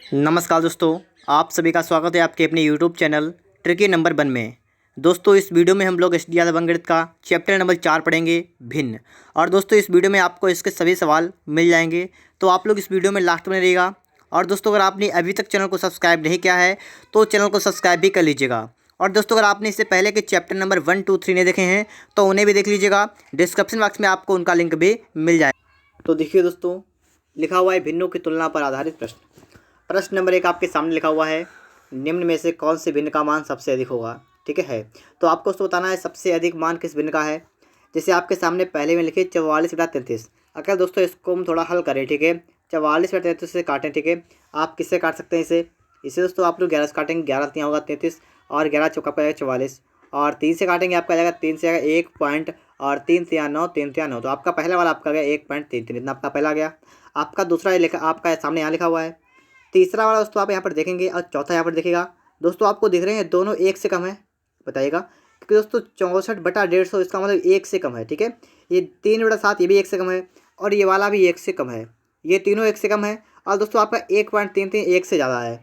नमस्कार दोस्तों, आप सभी का स्वागत है आपके अपने यूट्यूब चैनल ट्रिकी नंबर 1 में। दोस्तों, इस वीडियो में हम लोग एस डी यादव अंकगणित का चैप्टर नंबर 4 पढ़ेंगे, भिन्न। और दोस्तों, इस वीडियो में आपको इसके सभी सवाल मिल जाएंगे, तो आप लोग इस वीडियो में लास्ट में रहिएगा। और दोस्तों, अगर आपने अभी तक चैनल को सब्सक्राइब नहीं किया है तो चैनल को सब्सक्राइब भी कर लीजिएगा। और दोस्तों, अगर आपने इससे पहले के चैप्टर नंबर 1, 2, 3 नहीं देखे हैं तो उन्हें भी देख लीजिएगा। डिस्क्रिप्शन बॉक्स में आपको उनका लिंक भी मिल जाएगा। तो देखिए दोस्तों, लिखा हुआ है भिन्नों की तुलना पर आधारित प्रश्न। प्रश्न नंबर 1 आपके सामने लिखा हुआ है, निम्न में से कौन से भिन्न का मान सबसे अधिक होगा। ठीक है, तो आपको उसको बताना है सबसे अधिक मान किस भिन्न का है। जैसे आपके सामने पहले में लिखे 44/33। अगर दोस्तों इसको हम थोड़ा हल करें, ठीक है, 44/33 से काटें, ठीक है, आप किससे काट सकते हैं इसे दोस्तों आप लोग 11 से काटेंगे, 11 तियाँ होगा 33 और 11 चौका पर 44 और 3 से काटेंगे, आपका जाएगा 3 से आएगा 1 पॉइंट और 3 तियाँ 9, 3 तियाँ 9। तो आपका पहला वाला आपका गया 1.33, इतना आपका पहला गया। आपका दूसरा लिखा आपका सामने यहाँ लिखा हुआ है। तीसरा वाला दोस्तों आप यहाँ पर देखेंगे और चौथा यहाँ पर देखिएगा। दोस्तों आपको दिख रहे हैं दोनों 1 से कम है, बताइएगा, क्योंकि दोस्तों 64/150 इसका मतलब 1 से कम है। ठीक है, ये 3/7 ये भी 1 से कम है और ये वाला भी 1 से कम है, ये तीनों 1 से कम है। और दोस्तों आपका 1.33 1 से ज़्यादा है।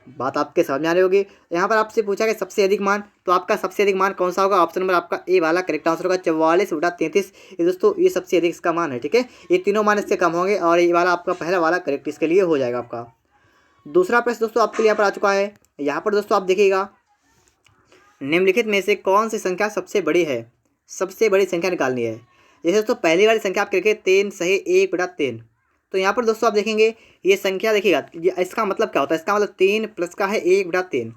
बात आपके समझ में आ रही होगी। यहाँ पर आपसे पूछा कि सबसे अधिक मान, तो आपका सबसे अधिक मान कौन सा होगा? ऑप्शन नंबर आपका ए वाला करेक्ट आंसर होगा, 44/33। ये दोस्तों ये सबसे अधिक इसका मान है। ठीक है, ये तीनों मान इससे कम होंगे और ये वाला आपका पहला वाला करेक्ट इसके लिए हो जाएगा आपका। दूसरा प्रश्न दोस्तों आपके लिए यहाँ पर आ चुका है। यहाँ पर दोस्तों आप देखिएगा, निम्नलिखित में से कौन सी संख्या सबसे बड़ी है? सबसे बड़ी संख्या निकालनी है। जैसे दोस्तों पहली वाली संख्या आप लिखे 3 सही 1/3। तो यहाँ पर दोस्तों आप देखेंगे ये संख्या देखिएगा, ये इसका मतलब क्या होता है? इसका मतलब 3 प्लस का है 1/3,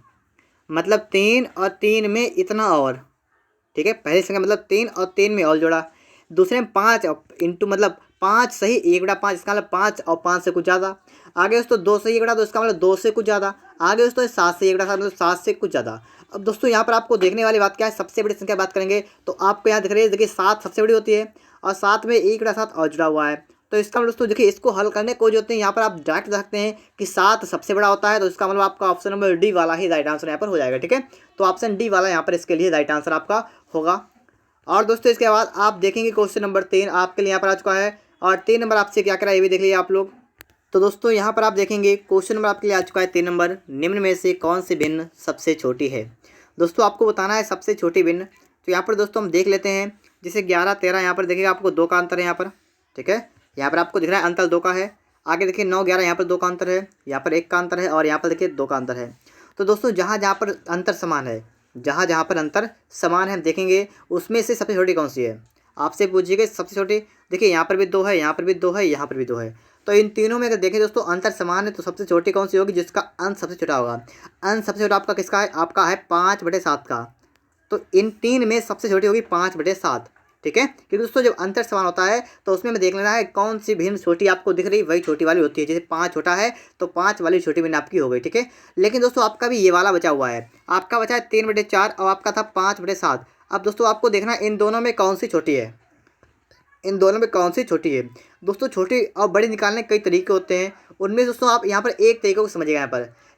मतलब 3 और 3 में इतना और। ठीक है, पहली संख्या मतलब 3 और 3 में और जोड़ा। दूसरे में 5 इंटू मतलब 5 सही 1/5, इसका मतलब 5 और 5 से कुछ ज़्यादा। आगे दोस्तों 2 से 1/2, तो इसका मतलब 2 से कुछ ज़्यादा। आगे दोस्तों 7 से 1/7 मतलब 7 से कुछ ज़्यादा। अब दोस्तों यहाँ पर आपको देखने वाली बात क्या है? सबसे बड़ी संख्या बात करेंगे तो आपको यहाँ दिख रही है, देखिए 7 सबसे बड़ी होती है और 7 में 1/7 और जुड़ा हुआ है। तो इसका मतलब दोस्तों देखिए, इसको हल करने को जो होते हैं यहाँ पर आप डायरेक्ट देख सकते हैं कि 7 सबसे बड़ा होता है। तो इसका मतलब आपका ऑप्शन नंबर डी वाला ही राइट आंसर यहाँ पर हो जाएगा। ठीक है, तो ऑप्शन डी वाला यहाँ पर इसके लिए राइट आंसर आपका होगा। और दोस्तों इसके बाद आप देखेंगे क्वेश्चन नंबर 3 आपके लिए यहाँ पर आ चुका है और 3 नंबर आपसे क्या करा ये भी देख लीजिए आप लोग। तो दोस्तों यहाँ पर आप देखेंगे क्वेश्चन नंबर आपके लिए आ चुका है 3 नंबर, निम्न में से कौन सी भिन्न सबसे छोटी है? दोस्तों आपको बताना है सबसे छोटी भिन्न। तो यहाँ पर दोस्तों हम देख लेते हैं, जैसे 11, 13 यहाँ पर देखिएगा आपको 2 का अंतर है यहाँ पर। ठीक है, यहाँ पर आपको दिख रहा है अंतर 2 का है। आगे देखिए 9, 11 यहाँ पर 2 का अंतर है, यहाँ पर 1 का अंतर है और यहाँ पर देखिए 2 का अंतर है। तो दोस्तों जहाँ जहाँ पर अंतर समान है, जहाँ जहाँ पर अंतर समान है हम देखेंगे उसमें से सबसे छोटी कौन सी है? आपसे पूछिएगा सबसे छोटी। देखिए यहाँ पर भी 2 है, यहाँ पर भी 2 है, यहाँ पर भी 2 है। तो इन तीनों में अगर देखें दोस्तों अंतर समान है तो सबसे छोटी कौन सी होगी? जिसका अंत सबसे छोटा होगा। अंत सबसे छोटा आपका किसका है? आपका है 5/7 का। तो इन 3 में सबसे छोटी होगी 5/7। ठीक है, क्योंकि दोस्तों जब अंतर समान होता है तो उसमें हमें देख लेना है कौन सी भिन्न छोटी आपको दिख रही, वही छोटी वाली होती है। जैसे 5 छोटा है तो 5 वाली छोटी भिन्न आपकी हो गई। ठीक है, लेकिन दोस्तों आपका भी ये वाला बचा हुआ है, आपका बचा है 3/4 और आपका था 5/7। अब दोस्तों आपको देखना है इन दोनों में कौन सी छोटी है, इन दोनों में कौन सी छोटी है। दोस्तों छोटी और बड़ी निकालने के कई तरीके होते हैं, उनमें दोस्तों आप यहाँ पर एक तरीके को समझिएगा।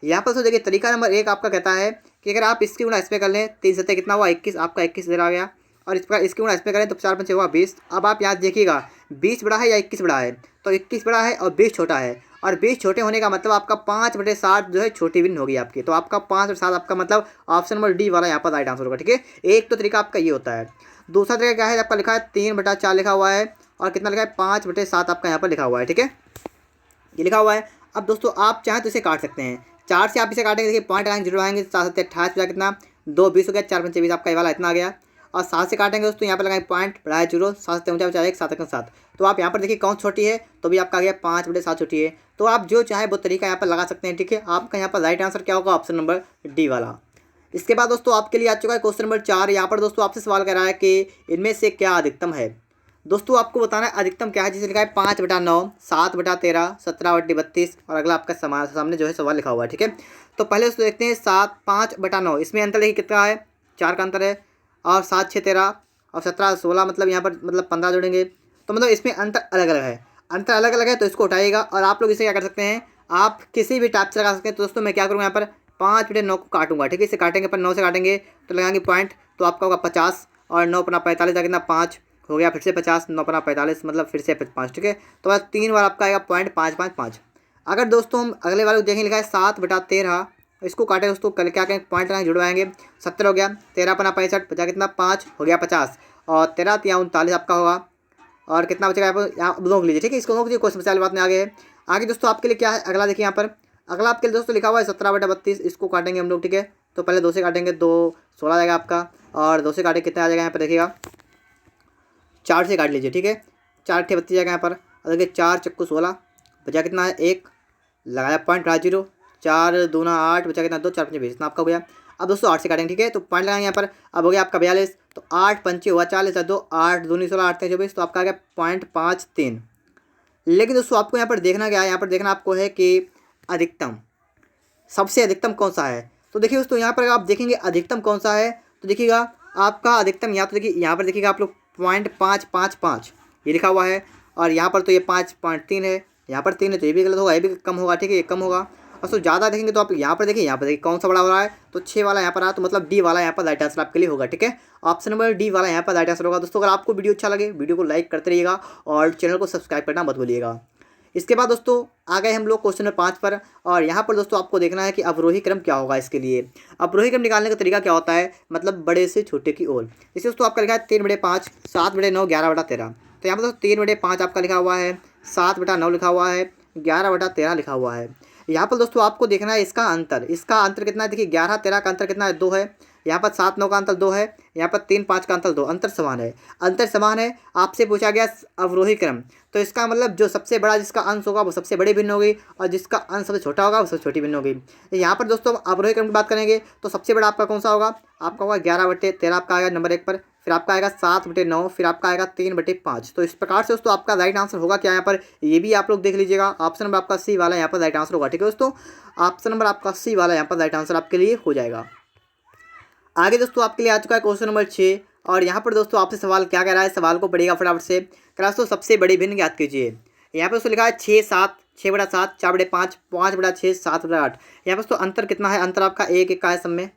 यहाँ पर दोस्तों देखिए तरीका नंबर 1 आपका कहता है कि अगर आप इसकी गुणा इसमें कर लें, 3 सत्ते कितना हुआ 21, आपका 21 इधर आ गया और इस प्रकार इसकी गुणा इसमें करें तो 4×5 हुआ 20। अब आप यहाँ देखिएगा 20 बड़ा है या 21 बड़ा है? तो 21 बड़ा है और 20 छोटा है, और 20 छोटे होने का मतलब आपका 5/7 जो है छोटी भिन्न होगी आपकी। तो आपका 5/7 आपका मतलब ऑप्शन नंबर डी वाला यहाँ पर राइट आंसर होगा। ठीक है, एक तो तरीका आपका ये होता है। दूसरा तरीका क्या है? आपका लिखा है 3/4 लिखा हुआ है और कितना लिखा है 5/7 आपका यहाँ पर लिखा हुआ है। ठीक है, ये लिखा हुआ है। अब दोस्तों आप चाहें तो इसे काट सकते हैं, 4 से आप इसे काटेंगे, देखिए पॉइंट आएंगे, जीरो आएंगे, 4 7 28 बचा कितना 2 20 हो गया, 4×5 20 आपका ये वाला इतना आ गया। और 7 से काटेंगे दोस्तों, यहाँ पर लगाएंगे पॉइंट बढ़ाए जीरो, 7 7 बचा 1, 7 7। तो आप यहाँ पर देखिए कौन छोटी है, तो भी आपका आ गया 5/7 छोटी है। तो आप जो चाहे वो तरीका यहाँ पर लगा सकते हैं। ठीक है, आपका यहाँ पर राइट आंसर क्या होगा? ऑप्शन नंबर डी वाला। इसके बाद दोस्तों आपके लिए आ चुका है क्वेश्चन नंबर 4। यहाँ पर दोस्तों आपसे सवाल कर रहा है कि इनमें से क्या अधिकतम है। दोस्तों आपको बताना है अधिकतम क्या है। जैसे लिखा है 5/9, 7/13, 17/32 और अगला आपका सामने जो है सवाल लिखा हुआ है। ठीक है, तो पहले दोस्तों देखते हैं 5/9, इसमें अंतर देखिए कितना है, 4 का अंतर है और 7 6 13 और 17 16, मतलब यहाँ पर मतलब 15 जोड़ेंगे तो मतलब इसमें अंतर अलग अलग है। अंतर अलग अलग है तो इसको उठाइएगा और आप लोग इसे क्या कर सकते हैं, आप किसी भी टाइप से लगा सकते हैं। तो दोस्तों मैं क्या करूँगा, यहाँ पर 5/9 को काटूंगा। ठीक है, इसे काटेंगे पर 9 से काटेंगे तो लगाएंगे पॉइंट, तो आपका होगा 50 और 9×45 कितना 5 हो गया, फिर से 50, 9×45 मतलब फिर से 5। ठीक है, तो बस 3 बार आपका आएगा पॉइंट 5 5 5। अगर दोस्तों हम अगले वाले को देखें, लिखा है 7/13, इसको काटे दोस्तों, कल क्या करेंगे, पॉइंट लगाएंगे, जुड़वाएंगे। 70 हो गया, 13 × 65 बचा कितना 5 हो गया 50, और 13 × 3 = 39 आपका होगा। और कितना बचेगा यहाँ नोक लीजिए, ठीक है, इसको नोक लीजिए, कोई समस्या वाली बात नहीं। आगे है, आगे दोस्तों आपके लिए क्या है अगला, देखिए यहाँ पर अगला आपके लिए दोस्तों लिखा हुआ है 17/32, इसको काटेंगे हम लोग, ठीक है। तो पहले 2 से काटेंगे, 2 16 आ जाएगा आपका, और 2 से काटेंगे कितना आ जाएगा यहाँ पर देखिएगा, 4 से काट लीजिए, ठीक है। 4 × 32 जाएगा यहाँ पर, और देखिए 4 × 16 बचा कितना है 1, लगाया पॉइंट बढ़ा 0, 4 × 2 = 8 बचा कितना 2, 4 × 5 20, इतना आपका हो गया। अब दोस्तों 8 से काटेंगे, ठीक है, तो पॉइंट लगाएंगे यहाँ पर, अब हो गया आपका 42, तो 8 × 5 हुआ 40, 2 8 2 16 8 3 24, तो आपका आ गया 0.53। लेकिन दोस्तों आपको यहाँ पर देखना क्या है, यहाँ पर देखना आपको है कि अधिकतम, सबसे अधिकतम कौन सा है। तो देखिए दोस्तों यहाँ पर आप देखेंगे अधिकतम कौन सा है, तो देखिएगा आपका अधिकतम यहाँ, तो देखिए यहाँ पर देखिएगा आप लोग 0.555 ये लिखा हुआ है, और यहाँ पर तो ये 5.3 है, यहाँ पर 3 है, तो ये भी गलत होगा, ये भी कम होगा, ठीक है, ये कम होगा। और तो ज़्यादा देखेंगे तो आप यहाँ पर देखिए, यहाँ पर देखिए कौन सा बड़ा हो रहा है, तो 6 वाला यहाँ पर आया, तो मतलब डी वाला यहाँ पर राइट आंसर आपके लिए होगा, ठीक है। ऑप्शन नंबर डी वाला यहाँ पर राइट आंसर होगा। दोस्तों अगर आपको वीडियो अच्छा लगे, वीडियो को लाइक करते रहिएगा और चैनल को सब्सक्राइब करना मत भूलिएगा। इसके बाद दोस्तों आ गए हम लोग क्वेश्चन नंबर 5 पर, और यहाँ पर दोस्तों आपको देखना है कि अवरोही क्रम क्या होगा। इसके लिए अवरोही क्रम निकालने का तरीका क्या होता है, मतलब बड़े से छोटे की ओर। इसे दोस्तों आपका लिखा है 3/5, 7/9, 11/13। तो यहाँ पर दोस्तों 3/5 आपका लिखा हुआ है, 7/9 लिखा हुआ है, 11/13 लिखा हुआ है। यहाँ पर दोस्तों आपको देखना है इसका अंतर कितना है। देखिए 11-13 का अंतर कितना है 2 है, यहाँ पर 7-9 का अंतर 2 है, यहाँ पर 3-5 का अंतर 2, अंतर समान है। आपसे पूछा गया अवरोही क्रम, तो इसका मतलब जो सबसे बड़ा जिसका अंश होगा वो सबसे बड़ी भिन्न होगी, और जिसका अंश सबसे छोटा होगा वो सबसे छोटी भिन्न होगी। यहाँ पर दोस्तों अवरोही क्रम की बात करेंगे तो सबसे बड़ा आपका कौन सा होगा, आपका होगा 11/13 आपका आएगा नंबर 1 पर, फिर आपका आएगा 7/9, फिर आपका आएगा 3/5। तो इस प्रकार से दोस्तों आपका राइट आंसर होगा क्या यहाँ पर, ये भी आप लोग देख लीजिएगा। ऑप्शन नंबर आपका सी वाला यहाँ पर राइट आंसर होगा, ठीक है दोस्तों, ऑप्शन नंबर आपका सी वाला यहाँ पर राइट आंसर आपके लिए हो जाएगा। आगे दोस्तों आपके लिए आ चुका है क्वेश्चन नंबर 6, और यहाँ पर दोस्तों आपसे सवाल क्या कह रहा है, सवाल को पढ़िएगा फटाफट से। दोस्तों सबसे बड़ी भिन्न ज्ञात कीजिए। यहाँ पर दोस्तों लिखा है 6/7, 6/7, 4/5, 5/6, 7/8। यहाँ पर दोस्तों अंतर कितना है, अंतर आपका 1 का है, सब में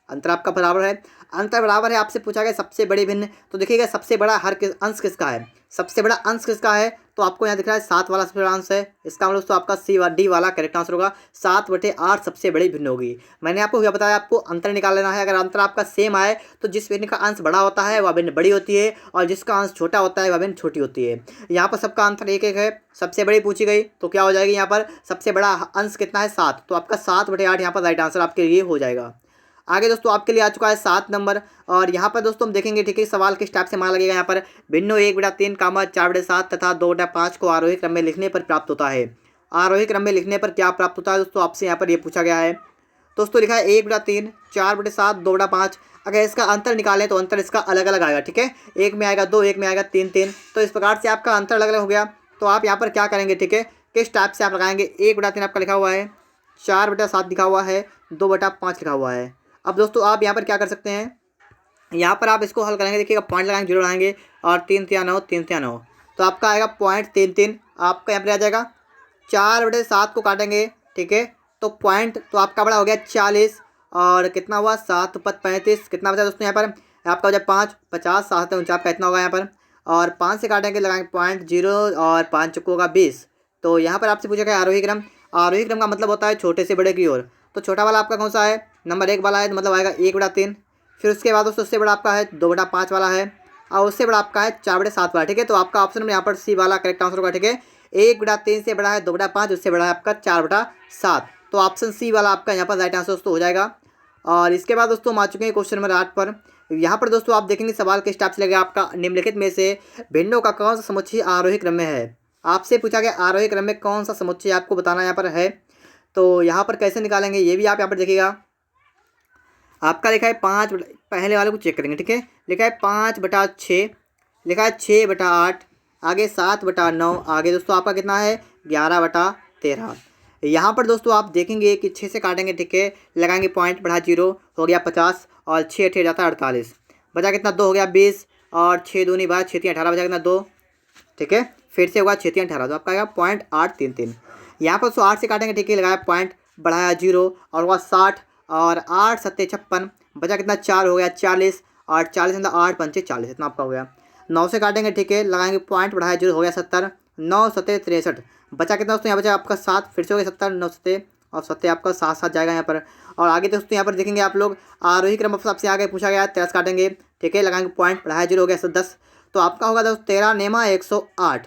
अंतर आपका बराबर है, अंतर बराबर है। आपसे पूछा गया सबसे बड़ी भिन्न, तो देखिएगा सबसे बड़ा अंश किसका है, सबसे बड़ा अंश किसका है, तो आपको यहाँ दिख रहा है 7 वाला सबसे बड़ा अंश है। इसका मतलब दोस्तों आपका डी वाला करेक्ट आंसर होगा, 7/8 सबसे बड़ी भिन्न होगी। मैंने आपको क्या बताया, आपको अंतर निकाल लेना है। अगर अंतर आपका सेम आए तो जिस भिन्न का अंश बड़ा होता है वह भिन्न बड़ी होती है, और जिसका अंश छोटा होता है वह भिन्न छोटी होती है। यहाँ पर सबका अंतर 1-1 है, सबसे बड़ी पूछी गई तो क्या हो जाएगी, यहाँ पर सबसे बड़ा अंश कितना है 7, तो आपका 7/8 यहाँ पर राइट आंसर आपके लिए हो जाएगा। आगे दोस्तों आपके लिए आ चुका है 7 नंबर, और यहाँ पर दोस्तों हम देखेंगे, ठीक है, सवाल किस टाइप से मान लगेगा। यहाँ पर भिन्नो 1/3, 4/7 तथा 2/5 को आरोही क्रम में लिखने पर प्राप्त होता है। आरोही क्रम में लिखने पर क्या प्राप्त होता है दोस्तों, आपसे यहाँ पर ये पूछा गया है। दोस्तों लिखा है 1/3, 4/7, 2/5। अगर इसका अंतर निकालें तो अंतर इसका अलग अलग आएगा, ठीक है, एक में आएगा 2, एक में आएगा 3, तो इस प्रकार से आपका अंतर अलग अलग हो गया। तो आप यहाँ पर क्या करेंगे, ठीक है, किस टाइप से आप लगाएंगे। 1/3 आपका लिखा हुआ है, 4/7 लिखा हुआ है, 2/5 लिखा हुआ है। अब दोस्तों आप यहाँ पर क्या कर सकते हैं, यहाँ पर आप इसको हल करेंगे, देखिएगा पॉइंट लगाएंगे, जीरो लगाएंगे, और 3×9 3×9, तो आपका आएगा 0.33 आपका यहाँ पर आ जाएगा। 4/7 को काटेंगे, ठीक है, तो पॉइंट तो आपका बड़ा हो गया 40, और कितना हुआ 7×5 35, कितना बचा दोस्तों यहाँ पर आपका हो जाए 5, 50, 7 49 का इतना होगा यहाँ पर, और 5 से काटेंगे, लगाएंगे 0.0, और 5 चुको होगा 20। तो यहाँ पर आपसे पूछा गया आरोही क्रम। आरोही क्रम का मतलब होता है छोटे से बड़े की ओर। तो छोटा वाला आपका कौन सा है, नंबर 1 वाला है, तो मतलब आएगा 1/3। फिर उसके बाद दोस्तों उससे बड़ा आपका है 2/5 वाला है, और उससे बड़ा आपका है 4/7 वाला, ठीक है। तो आपका ऑप्शन में यहाँ पर सी वाला करेक्ट आंसर होगा, ठीक है। 1/3 से बड़ा है 2/5, उससे बड़ा है आपका 4/7, तो ऑप्शन सी वाला आपका यहाँ पर राइट आंसर दोस्तों हो जाएगा। और इसके बाद दोस्तों हम आ चुके हैं क्वेश्चन नंबर 8 पर। यहाँ पर दोस्तों आप देखेंगे सवाल किस टाइप से लगेगा, आपका निम्नलिखित में से भिन्नों का कौन सा समुच्चय आरोही क्रम में है। आपसे पूछा गया आरोही क्रम में कौन सा समुच्चय आपको बताना यहाँ पर है। तो यहाँ पर कैसे निकालेंगे ये भी आप यहाँ पर देखिएगा। आपका लिखा है 5, पहले वाले को चेक करेंगे, ठीक है, लिखा है 5/6, लिखा है 6/8, आगे 7/9, आगे दोस्तों आपका कितना है 11/13। यहाँ पर दोस्तों आप देखेंगे कि 6 से काटेंगे, ठीक है, लगाएंगे पॉइंट बढ़ा 0 हो गया 50, और 6 8 जाता है 48, बचा कितना 2 हो गया 20, और 6 दूनी 12, 6 3 18 बचा कितना 2, ठीक है, फिर से होगा 6 3 18, तो आपका आएगा 0.833। यहाँ पर 8 से काटेंगे, ठीक है, लगाया पॉइंट बढ़ाया 0, और हुआ 60, और 8 7 56, बचा कितना 4 हो गया 40, और 40 अंदर 8 5 40, इतना आपका हो गया। 9 से काटेंगे, ठीक है, लगाएंगे पॉइंट बढ़ाया 0 हो गया 70, 9 7 63, बचा कितना दोस्तों, यहाँ बचा आपका 7, फिर से हो गया 70, 9 सत्ते और सत्ते आपका 7 जाएगा यहाँ पर। और आगे दोस्तों यहाँ पर देखेंगे आप लोग आरोही क्रम आपसे आगे पूछा गया 13 काटेंगे, ठीक है, लगाएंगे पॉइंट, बढ़ाया 0 हो गया 10, तो आपका होगा दोस्तों 13 नेमा 108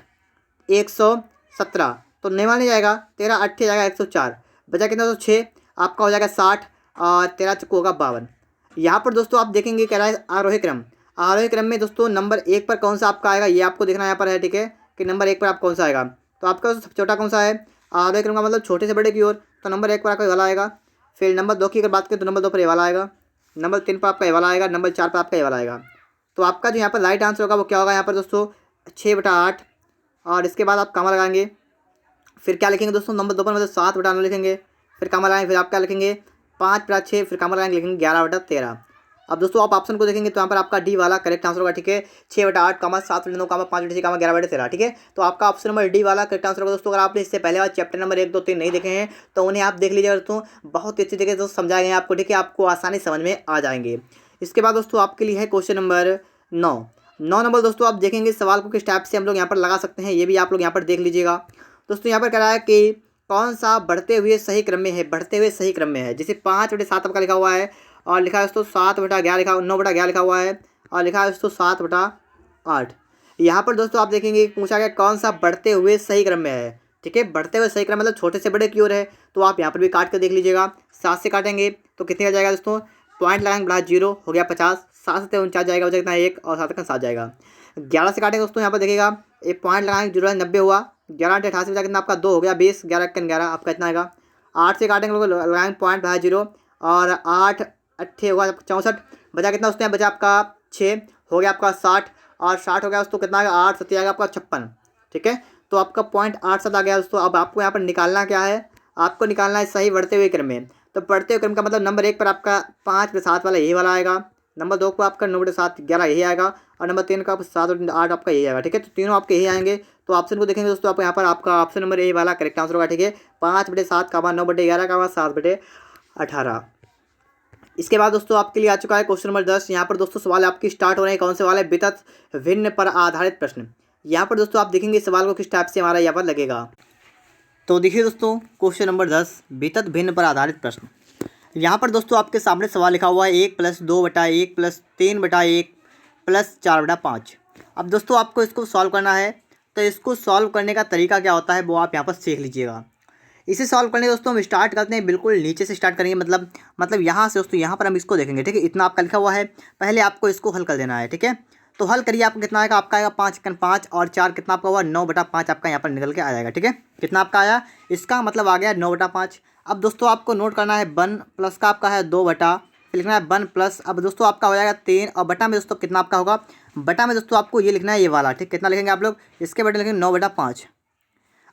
117, तो नेमा नहीं जाएगा, 13 8 जाएगा 104, बचा कितना दोस्तों 6, आपका हो जाएगा 60 और 13 चक्कू होगा 52। यहाँ पर दोस्तों आप देखेंगे कह रहा है आरोही क्रम में दोस्तों नंबर 1 पर कौन सा आपका आएगा, ये आपको देखना यहाँ पर है, ठीक है, कि नंबर 1 पर आप कौन सा आएगा। तो आपका सबसे छोटा कौन सा है, आरोही क्रम का मतलब छोटे से बड़े की ओर, तो नंबर 1 पर आपका ये वाला आएगा। फिर नंबर 2 की अगर बात करें तो नंबर 2 पर ये वाला आएगा, नंबर 3 पर आपका ये वाला आएगा, नंबर 4 पर आपका ये वाला आएगा। तो आपका जो यहाँ पर राइट आंसर होगा वो क्या होगा यहाँ पर दोस्तों 6/8, और इसके बाद आप कामा लगाएंगे। फिर क्या लिखेंगे दोस्तों, नंबर 2 पर मतलब 7/9 लिखेंगे, फिर कामा लगाएंगे, फिर आप क्या लिखेंगे 5/6, फिर कामा लगाएंगे, लिखेंगे 11/13। अब दोस्तों आप ऑप्शन को देखेंगे तो यहाँ पर आपका डी वाला करेक्ट आंसर होगा, ठीक है, 6/8, 7/9, 5/6, 11/13, ठीक है। तो आपका ऑप्शन नंबर डी वाला करेक्ट आंसर होगा दोस्तों। अगर आपने इससे पहले वाला चैप्टर नंबर 1, 2, 3 नहीं देखे हैं तो उन्हें आप देख लीजिए दोस्तों, बहुत ही अच्छी तरीके से समझाए गए हैं आपको, ठीक है, आपको आसानी समझ में आ जाएंगे। इसके बाद दोस्तों आपके लिए है क्वेश्चन नंबर 9 नंबर दोस्तों आप देखेंगे सवाल को किस टाइप से हम लोग यहाँ पर लगा सकते हैं, ये भी आप लोग यहाँ पर देख लीजिएगा दोस्तों। यहाँ पर कह रहा है कि कौन सा बढ़ते हुए सही क्रम में है, जैसे 5/7 आपका लिखा हुआ है और लिखा है दोस्तों 7/11 लिखा, 9/11 लिखा हुआ है और लिखा है दोस्तों 7/8। यहाँ पर दोस्तों आप देखेंगे पूछा गया कौन सा बढ़ते हुए सही क्रम में है, ठीक है, बढ़ते हुए सही क्रम मतलब छोटे से बड़े की ओर है, तो आप यहाँ पर भी काट कर देख लीजिएगा। 7 से काटेंगे तो कितने का जाएगा दोस्तों, पॉइंट लगाएंगे, बढ़ा 0 हो गया 50, 7 से 49 जाएगा, बचा कितना 1 और 7 का 7 जाएगा। 11 से काटेंगे दोस्तों, यहाँ पर देखिएगा एक पॉइंट लगाएंगे, 0 90 हुआ, 11 8 88 बचा कितना आपका 2 हो गया 20, 11 1 11 आपका इतना आएगा। 8 से काटेंगे लोग, लगाएंगे पॉइंट, बढ़ा 0 और 8 8 होगा 64, बचा कितना दोस्तों, बचा आपका 6 हो गया आपका 60 और 60 हो गया दोस्तों कितना आएगा 8 7 आएगा आपका 56, ठीक है। तो आपका पॉइंट 8 7 आ गया दोस्तों। अब आपको यहाँ पर निकालना क्या है, आपको निकालना है सही बढ़ते हुए क्रम में। तो बढ़ते हुए क्रम का मतलब नंबर 1 पर आपका 5/7 वाला यही वाला आएगा, नंबर 2 को आपका 9/7 11 यही आएगा और नंबर 3 का 7/8 आपका यही आएगा, ठीक है। तो तीनों आपके यही आएंगे। तो ऑप्शन को देखेंगे दोस्तों, आप यहाँ पर आपका ऑप्शन नंबर ए वाला करेक्ट आंसर होगा, ठीक है, 5/7 का 9/11 का 7/18। इसके बाद दोस्तों आपके लिए आ चुका है क्वेश्चन नंबर 10। यहाँ पर दोस्तों सवाल आपकी स्टार्ट हो रहे हैं, कौन से वाले वितत भिन्न पर आधारित प्रश्न। यहाँ पर दोस्तों आप देखेंगे सवाल को किस टाइप से हमारा यहाँ पर लगेगा। तो देखिए दोस्तों क्वेश्चन नंबर 10 वितत भिन्न पर आधारित प्रश्न। यहाँ पर दोस्तों आपके सामने सवाल लिखा हुआ है 1 + 2/1 + 3/1 + 4/5। अब दोस्तों आपको इसको सॉल्व करना है, तो इसको सॉल्व करने का तरीका क्या होता है वो आप यहाँ पर सीख लीजिएगा। इसे सॉल्व करने दोस्तों हम स्टार्ट करते हैं, बिल्कुल नीचे से स्टार्ट करेंगे, मतलब यहाँ से दोस्तों यहाँ पर हम इसको देखेंगे, ठीक है। इतना आपका लिखा हुआ है, पहले आपको इसको हल कर देना है, ठीक है। तो हल करिए, आपको कितना आएगा, आपका आएगा 5 × 5 और 4 कितना आपका हुआ 9/5 आपका यहाँ पर निकल के आ जाएगा, ठीक है। कितना आपका आया, इसका मतलब आ गया 9/5। अब दोस्तों आपको नोट करना है 1 प्लस का आपका है 2 बटा, फिर लिखना है 1 प्लस, अब दोस्तों आपका हो जाएगा 3 और बटा में दोस्तों कितना आपका होगा, बटा में दोस्तों आपको ये लिखना है ये वाला, ठीक, कितना लिखेंगे आप लोग, इसके बटे लिखेंगे 9/5।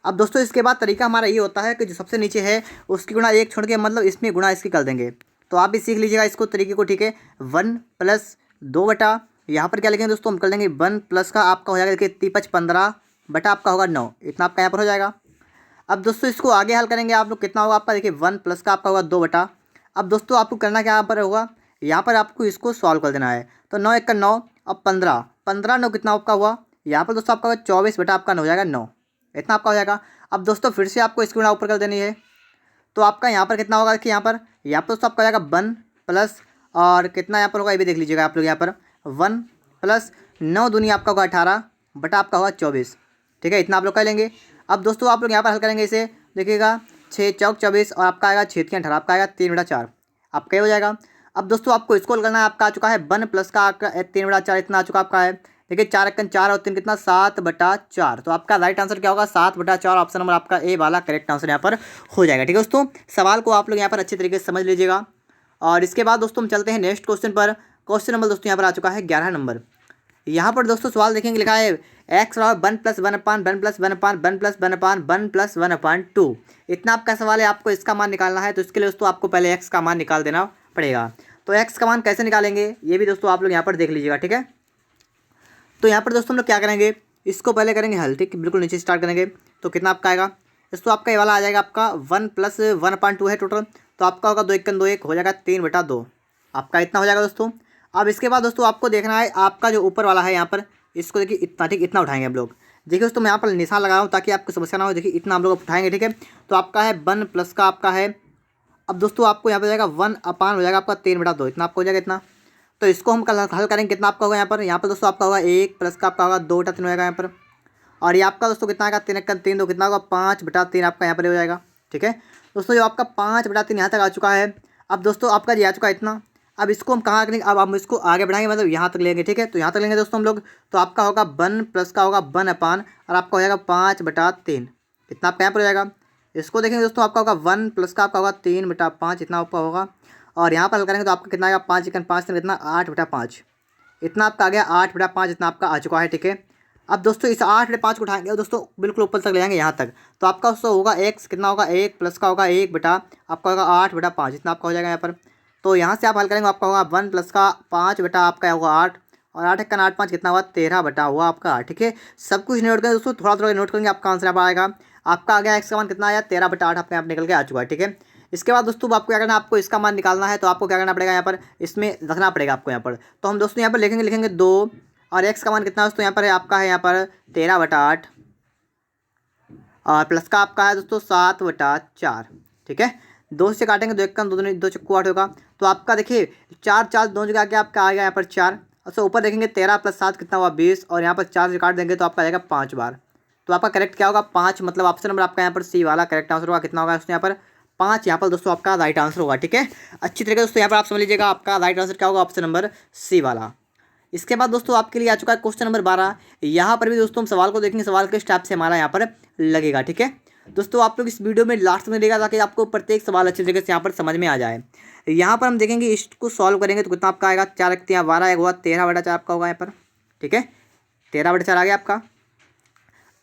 अब दोस्तों इसके बाद तरीका हमारा ये होता है कि जो सबसे नीचे है उसकी गुणा 1 छोड़ के मतलब इसमें गुणा इसकी कर देंगे। तो आप भी सीख लीजिएगा इसको तरीके को, ठीक है। 1 + 2 बटा, यहाँ पर क्या लिखेंगे दोस्तों, हम कर लेंगे 1 प्लस का आपका हो जाएगा, देखिए 3 × 5 15 बटा आपका होगा 9, इतना आपका यहाँ पर हो जाएगा। अब दोस्तों इसको आगे हल करेंगे आप लोग, कितना होगा आपका, देखिए 1 प्लस का आपका होगा 2 बटा। अब दोस्तों आपको करना क्या यहाँ पर होगा, यहाँ पर आपको इसको सॉल्व कर देना है। तो 9 × 9 अब 15 15 9 कितना आपका हुआ, यहाँ पर दोस्तों आपका 24 बटा आपका 9 हो जाएगा 9, इतना आपका हो जाएगा। अब दोस्तों फिर से आपको इसकी गुणा ऊपर कर देनी है, तो आपका यहाँ पर कितना होगा कि यहाँ पर दोस्तों आपका हो जाएगा 1 प्लस और कितना यहाँ पर होगा ये भी देख लीजिएगा आप लोग, यहाँ पर 1 प्लस 9 दूनी आपका होगा 18 बटा आपका होगा 24, ठीक है, इतना आप लोग कर लेंगे। अब दोस्तों आप लोग यहाँ पर हल करेंगे इसे, देखिएगा 6 चौक 24 और आपका आएगा 6 3 18, आपका आएगा 3/4, आपका ये हो जाएगा। अब दोस्तों आपको इसको हल करना है, आपका आ चुका है 1 प्लस का 3/4, इतना आ चुका आपका है, देखिए 4 × 4 और 3 कितना 7/4। तो आपका राइट आंसर क्या होगा 7/4, ऑप्शन नंबर आपका ए वाला करेक्ट आंसर यहाँ पर हो जाएगा, ठीक है दोस्तों। सवाल को आप लोग यहाँ पर अच्छे तरीके से समझ लीजिएगा। और इसके बाद दोस्तों हम चलते हैं नेक्स्ट क्वेश्चन पर। क्वेश्चन नंबर दोस्तों यहाँ पर आ चुका है 11 नंबर। यहाँ पर दोस्तों सवाल देखेंगे, लिखा है x = 1 + 1/1 + 1/1 + 1/1 + 1/2। इतना आपका सवाल है, आपको इसका मान निकालना है। तो इसके लिए दोस्तों आपको पहले x का मान निकाल देना पड़ेगा। तो x का मान कैसे निकालेंगे ये भी दोस्तों आप लोग यहाँ पर देख लीजिएगा, ठीक है। तो यहाँ पर दोस्तों हम लोग क्या करेंगे, इसको पहले करेंगे हल, ठीक, बिल्कुल नीचे स्टार्ट करेंगे। तो कितना आपका आएगा, इसको आपका ये वाला आ जाएगा आपका 1 + 1/2 है टोटल, तो आपका होगा 2 × 2 1 हो जाएगा 3/2, आपका इतना हो जाएगा दोस्तों। अब इसके बाद दोस्तों आपको देखना है आपका जो ऊपर वाला है यहाँ पर, इसको देखिए इतना, ठीक, इतना उठाएंगे हम लोग, देखिए दोस्तों मैं यहाँ पर निशान लगा रहा हूँ ताकि आपको समस्या ना हो। देखिए इतना हम लोग उठाएंगे, ठीक है। तो आपका है 1 प्लस का आपका है, अब दोस्तों आपको यहाँ पर जाएगा 1/, हो जाएगा आपका 3/2, इतना आपको हो जाएगा इतना। तो इसको हम कल हल करेंगे, कितना आपका होगा यहाँ पर दोस्तों आपका होगा 1 प्लस का आपका होगा 2/3 हो जाएगा यहाँ पर। और ये आपका दोस्तों कितना आएगा 3 2 कितना होगा 5/3 आपका यहाँ पर हो जाएगा, ठीक है। दोस्तों जो आपका 5/3 यहाँ तक आ चुका है। अब दोस्तों आपका ये आ चुका है इतना। अब इसको हम कहाँ करेंगे, अब हम इसको आगे बढ़ाएंगे, मतलब यहाँ तक लेंगे, ठीक है। तो यहाँ तक लेंगे दोस्तों हम लोग। तो आपका होगा 1 प्लस का होगा 1/, और आपका हो जाएगा 5/3, इतना आपका यहाँ पर हो जाएगा। इसको देखेंगे दोस्तों आपका होगा 1 प्लस का आपका होगा 3/5, इतना आपका होगा। और यहाँ पर हल करेंगे तो आपका कितना आएगा 5 × 5 कितना 8/5, इतना आपका आ गया 8/5, इतना आपका आ चुका है, ठीक है। अब दोस्तों इस 8/5 को उठाएंगे दोस्तों बिल्कुल ऊपर तक ले जाएंगे यहाँ तक। तो आपका दोस्तों होगा x कितना होगा 1 प्लस का होगा 1 बटा आपका होगा 8/5, इतना आपका हो जाएगा यहाँ पर। तो यहाँ से आप हल करेंगे आपका होगा 1 प्लस का 5 बटा आपका होगा 8, और 8 × 8 5 कितना हुआ 13 बटा हुआ आपका 8, ठीक है। सब कुछ नोट करेंगे दोस्तों, थोड़ा थोड़ा नोट करेंगे, आपका आंसर यहाँ पर आएगा। आपका आ गया x का मान कितना आया 13/8, आपका यहाँ पर निकल के आ चुका है, ठीक है। इसके बाद दोस्तों आपको क्या करना है, आपको इसका मान निकालना है। तो आपको क्या करना पड़ेगा यहाँ पर, इसमें रखना पड़ेगा आपको यहाँ पर। तो हम दोस्तों यहाँ पर लिखेंगे 2, और x का मान कितना है दोस्तों यहाँ पर है आपका है यहाँ पर 13/8, और प्लस का आपका है दोस्तों 7/4, ठीक है। 2 से काटेंगे 2 1 2 2 चक्कू 8 होगा। तो आपका देखिए 4 4 2 जगह के आपका आ गया यहाँ पर 4, और ऊपर देखेंगे 13 + 7 कितना हुआ 20, और यहाँ पर 4 से काट देंगे तो आपका आएगा 5 बार। तो आपका करेक्ट क्या होगा 5, मतलब ऑप्शन नंबर आपका यहाँ पर सी वाला करेक्ट आंसर होगा। कितना होगा दोस्तों यहाँ पर 5, यहाँ पर दोस्तों आपका राइट आंसर होगा, ठीक है। अच्छी तरीके दोस्तों यहाँ पर आप समझ लीजिएगा, आपका राइट आंसर क्या होगा ऑप्शन नंबर सी वाला। इसके बाद दोस्तों आपके लिए आ चुका है क्वेश्चन नंबर 12। यहाँ पर भी दोस्तों हम सवाल को देखेंगे, सवाल के स्टेप से हमारा यहाँ पर लगेगा, ठीक है। दोस्तों आप लोग इस वीडियो में लास्ट में देखा ताकि आपको प्रत्येक सवाल अच्छी तरीके से यहाँ पर समझ में आ जाए। यहाँ पर हम देखेंगे इसको सॉल्व करेंगे तो कितना आपका आएगा 4 × 3 = 12, एक हुआ 13/4 आपका होगा यहाँ पर, ठीक है। 13/4 आ गया आपका।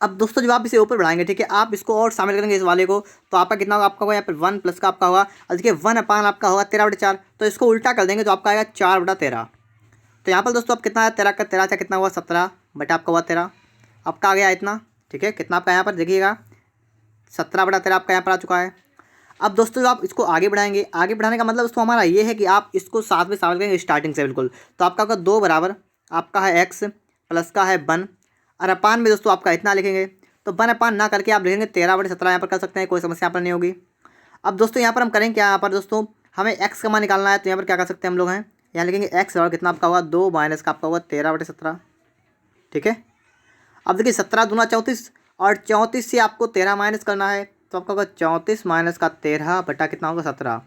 अब दोस्तों जब आप इसे ऊपर बढ़ाएंगे, ठीक है, आप इसको और शामिल करेंगे इस वाले को, तो आपका कितना होगा आपका होगा यहाँ पर 1 प्लस का आपका होगा, और देखिए 1/, आपका होगा 13/4, तो इसको उल्टा कर देंगे तो आपका आएगा 4/13। तो यहाँ पर दोस्तों आप कितना है 13 का 13 कितना हुआ 17 बटा आपका हुआ 13, आपका आ गया इतना, ठीक है। कितना आपका यहाँ पर देखिएगा 17/13 आपका यहाँ पर आ चुका है। अब दोस्तों जो आप इसको आगे बढ़ाएंगे, आगे बढ़ाने का मतलब दोस्तों हमारा ये है कि आप इसको साथ में शामिल करेंगे स्टार्टिंग से बिल्कुल। तो आपका होगा 2 बराबर आपका है x प्लस का है 1, और अपान में दोस्तों आपका इतना लिखेंगे। तो 1/, ना करके आप लिखेंगे 13/17 यहाँ पर कर सकते हैं, कोई समस्या यहाँ पर नहीं होगी। अब दोस्तों यहाँ पर हम करेंगे क्या, यहाँ पर दोस्तों हमें x का मान निकालना है। तो यहाँ पर क्या कर सकते हैं हम लोग हैं, यहाँ लिखेंगे x और कितना आपका होगा 2 माइनस का आपका होगा 13/17, ठीक है। अब देखिए 17 दूना 34, और 34 से आपको 13 माइनस करना है। तो आपका होगा 34 माइनस का 13 बटा कितना होगा 17,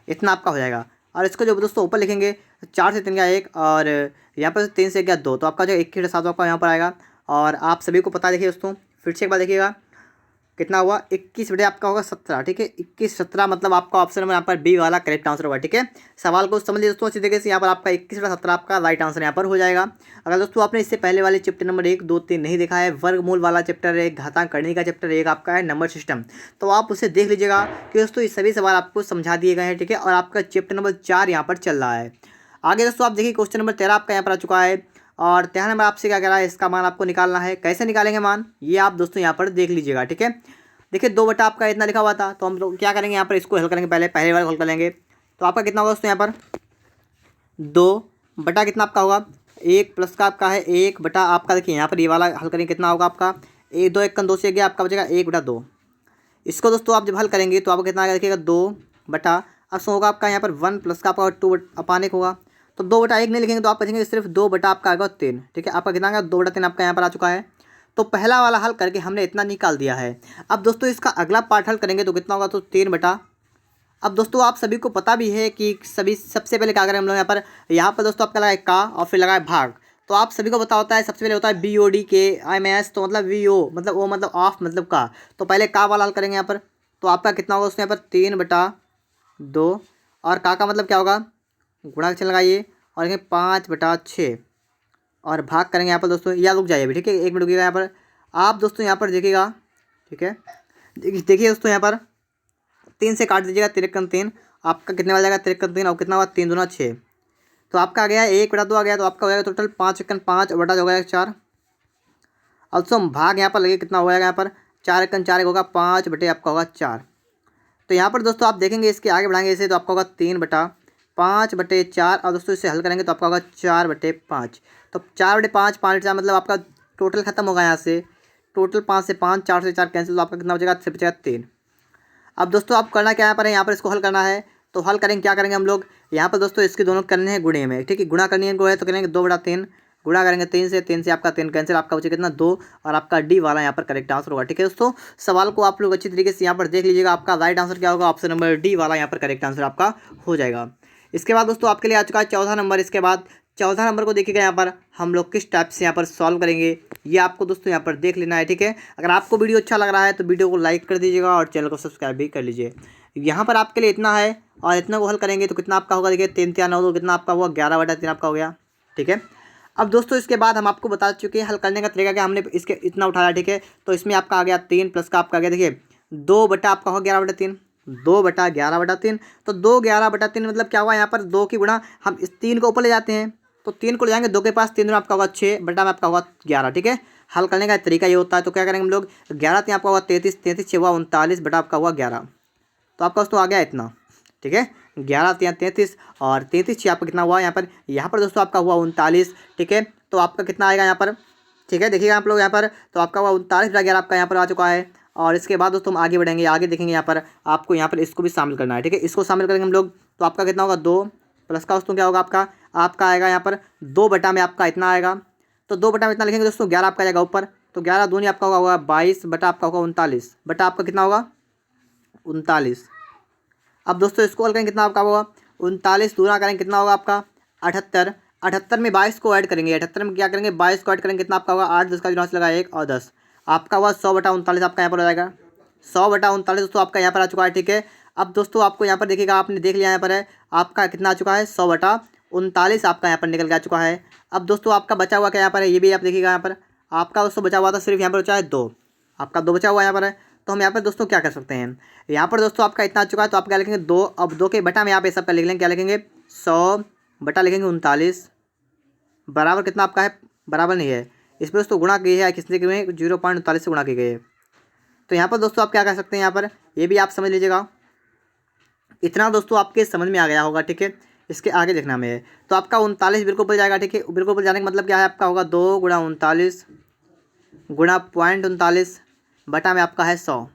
इतना आपका हो जाएगा। और इसको जो दोस्तों ऊपर लिखेंगे 4 से 3 गया 1, और यहाँ पर 3 से गया 2, तो आपका जो 21/7 आपका यहाँ पर आएगा। और आप सभी को पता देखिए दोस्तों, फिर से एक बार देखिएगा कितना हुआ 21 बटे आपका होगा 17, ठीक है। 21/17 मतलब आपका ऑप्शन नंबर यहाँ पर बी वाला करेक्ट आंसर होगा, ठीक है। सवाल को समझिए दोस्तों अच्छी तरीके से, यहाँ पर आपका 21/17 आपका राइट आंसर यहाँ पर हो जाएगा। अगर दोस्तों आपने इससे पहले वाले चैप्टर नंबर 1 2 3 नहीं देखा है, वर्गमूल वाला चैप्टर है, घातांक करने का चैप्टर एक आपका है नंबर सिस्टम, तो आप उसे देख लीजिएगा कि दोस्तों ये सभी सवाल आपको समझा दिए गए हैं, ठीक है। और आपका चैप्टर नंबर 4 यहाँ पर चल रहा है। आगे दोस्तों आप देखिए क्वेश्चन नंबर 13 आपका यहाँ पर आ चुका है, और 13 नंबर आपसे क्या कह रहा है, इसका मान आपको निकालना है। कैसे निकालेंगे मान, ये आप दोस्तों यहाँ पर देख लीजिएगा, ठीक है। देखिए 2 बटा आपका इतना लिखा हुआ था, तो हम लोग क्या करेंगे यहाँ पर इसको हल करेंगे, पहले बार हल कर लेंगे। तो आपका कितना होगा दोस्तों यहाँ पर 2 बटा कितना आपका होगा 1 प्लस का आपका है 1 बटा आपका, देखिए यहाँ पर ये वाला हल करेंगे कितना होगा आपका 1 2 1 2 से गया आपका बचेगा 1/2। इसको दोस्तों आप जब हल करेंगे तो आपको कितना आएगा देखिएगा 2 बटा, अब सो होगा आपका यहाँ पर 1 प्लस का आपका 2/1 होगा। तो 2/1 नहीं लिखेंगे तो आप बचेंगे सिर्फ 2 बटा आपका आएगा 3, ठीक है। आपका कितना आएगा 2/3 आपका यहाँ पर आ चुका है। तो पहला वाला हल करके हमने इतना निकाल दिया है। अब दोस्तों इसका अगला पार्ट हल करेंगे तो कितना होगा, तो 3 बटा। अब दोस्तों आप सभी को पता भी है कि सबसे पहले क्या करें हम लोग यहाँ पर दोस्तों आपका लगाए का और फिर लगाए भाग। तो आप सभी को पता होता है सबसे पहले होता है BOD के IMS, तो मतलब VO मतलब ओ मतलब ऑफ मतलब का। तो पहले का वाला हल करेंगे यहाँ पर, तो आपका कितना होगा दोस्तों यहाँ पर 3/2, और का मतलब क्या होगा गुणा के लगाइए, और देखें 5/6, और भाग करेंगे यहाँ पर दोस्तों, या रुक जाइए अभी, ठीक है 1 मिनट रुकिएगा यहाँ पर। आप दोस्तों यहाँ पर देखिएगा, ठीक है, देखिए दोस्तों यहाँ पर 3 से काट दीजिएगा 3 आपका कितने वाला जाएगा 3 और कितना हुआ 3 दूना 6, तो आपका आ गया 1/2 आ गया। तो आपका हो जाएगा टोटल 5 बटा हो गया 4। अब तो हम भाग यहाँ पर लगे कितना हो जाएगा यहाँ पर 4 होगा 5 बटे आपका होगा 4। तो यहाँ पर दोस्तों आप देखेंगे इसके आगे बढ़ाएंगे इसे, तो आपका होगा 3/5/4, और दोस्तों इसे हल करेंगे तो आपका होगा 4/5। तो 4/5 5 मतलब आपका टोटल खत्म होगा यहाँ से, टोटल 5 से 5, 4 से 4 कैंसिल, तो आपका कितना हो जाएगा, 6 बचेगा 3। अब दोस्तों आप करना क्या यहाँ पर है, यहाँ पर इसको हल करना है। तो हल करेंगे, क्या करेंगे हम लोग यहाँ पर दोस्तों इसके दोनों करने हैं गुणे में, ठीक है। गुणा करनी है इनको है तो करेंगे 2/3, गुणा करेंगे 3 से आपका 3 कैंसिल, आपका बचेगा कितना 2, और आपका डी वाला यहाँ पर करेक्ट आंसर होगा, ठीक है दोस्तों। सवाल को आप लोग अच्छी तरीके से यहाँ पर देख लीजिएगा, आपका राइट आंसर क्या होगा, ऑप्शन नंबर डी वाला यहाँ पर करेक्ट आंसर आपका हो जाएगा। इसके बाद दोस्तों आपके लिए आ चुका है 14 नंबर। इसके बाद 14 नंबर को देखिएगा यहाँ पर हम लोग किस टाइप से यहाँ पर सॉल्व करेंगे, ये आपको दोस्तों यहाँ पर देख लेना है, ठीक है। अगर आपको वीडियो अच्छा लग रहा है तो वीडियो को लाइक कर दीजिएगा और चैनल को सब्सक्राइब भी कर लीजिए। यहाँ पर आपके लिए इतना है, और इतना को हल करेंगे तो कितना आपका होगा, देखिए 3 3 9 2 कितना आपका हुआ, 11/3 आपका हो गया, ठीक है। अब दोस्तों इसके बाद हम आपको बता चुके हैं हल करने का तरीका, क्या हमने इसके इतना उठाया, ठीक है। तो इसमें आपका आ गया 3 प्लस का आपका आ गया, देखिए 2 बटा आपका हो 11/3, 2/11/3। तो 2/11/3 मतलब क्या हुआ, यहाँ पर 2 की गुणा हम इस 3 को ऊपर ले जाते हैं, तो 3 को ले जाएंगे 2 के पास, 3 आपका होगा 6 बटा में आपका होगा 11, ठीक है। हल करने का तरीका ये होता है। तो क्या करेंगे हम लोग, 11 3 आपका हुआ 33, 33 6 हुआ 39 बटा आपका हुआ 11, तो आपका दोस्तों आ गया इतना, ठीक है। 11 3 33 और 33 6 आपका कितना हुआ यहाँ पर दोस्तों आपका हुआ 39, ठीक है। तो आपका कितना आएगा यहाँ पर, ठीक है, देखिएगा आप लोग यहाँ पर, तो आपका हुआ 39/11 आपका यहाँ पर आ चुका है। और इसके बाद दोस्तों हम आगे बढ़ेंगे, आगे देखेंगे यहाँ पर आपको यहाँ पर इसको भी शामिल करना है, ठीक है। इसको शामिल करेंगे हम लोग, तो आपका कितना होगा 2 प्लस का दोस्तों क्या होगा आपका आएगा यहाँ पर 2 बटा में आपका इतना आएगा। तो 2 बटा में इतना लिखेंगे दोस्तों, 11 आपका जाएगा ऊपर, तो 11 दूनी आपका होगा 22 बटा आपका होगा 39 बटा आपका कितना होगा 39। अब दोस्तों इसको हल करेंगे, कितना आपका होगा 39 दूना करेंगे कितना होगा आपका 78, 78 में 22 को ऐड करेंगे, 78 में क्या करेंगे 22 को ऐड करेंगे, कितना आपका होगा 8 10 का से लगा 1 और 10, आपका हुआ 100/39 आपका यहाँ पर हो जाएगा, 100/39 दोस्तों आपका यहाँ पर आ चुका है, ठीक है। अब दोस्तों आपको यहाँ पर देखिएगा, आपने देख लिया यहाँ पर है आपका कितना आ चुका है 100/39 आपका यहाँ पर निकल के आ चुका है। अब दोस्तों आपका बचा हुआ क्या यहाँ पर है, ये भी आप देखिएगा यहाँ पर आपका दोस्तों बचा हुआ था सिर्फ यहाँ पर बचा है 2, आपका 2 बचा हुआ यहाँ पर है। तो हम यहाँ पर दोस्तों क्या कर सकते हैं, यहाँ पर दोस्तों आपका इतना आ चुका है, तो आप क्या लिखेंगे 2, अब 2 के बटा में यहाँ पे सबका लिख लेंगे, क्या लिखेंगे 100 बटा लिखेंगे 39 बराबर कितना आपका है, बराबर नहीं है, इस पर दोस्तों गुणा की है, किसने की 0.39 से गुणा की गई है। तो यहाँ पर दोस्तों आप क्या कर सकते हैं, यहाँ पर ये भी आप समझ लीजिएगा, इतना दोस्तों आपके समझ में आ गया होगा, ठीक है। इसके आगे देखना हमें है, तो आपका 39 बिल्कुल ऊपर जाएगा, ठीक है। बिल्कुल ऊपर जाने का मतलब क्या है, आपका होगा 2 गुणा 39 गुणा 0.39 बटा में आपका है 100।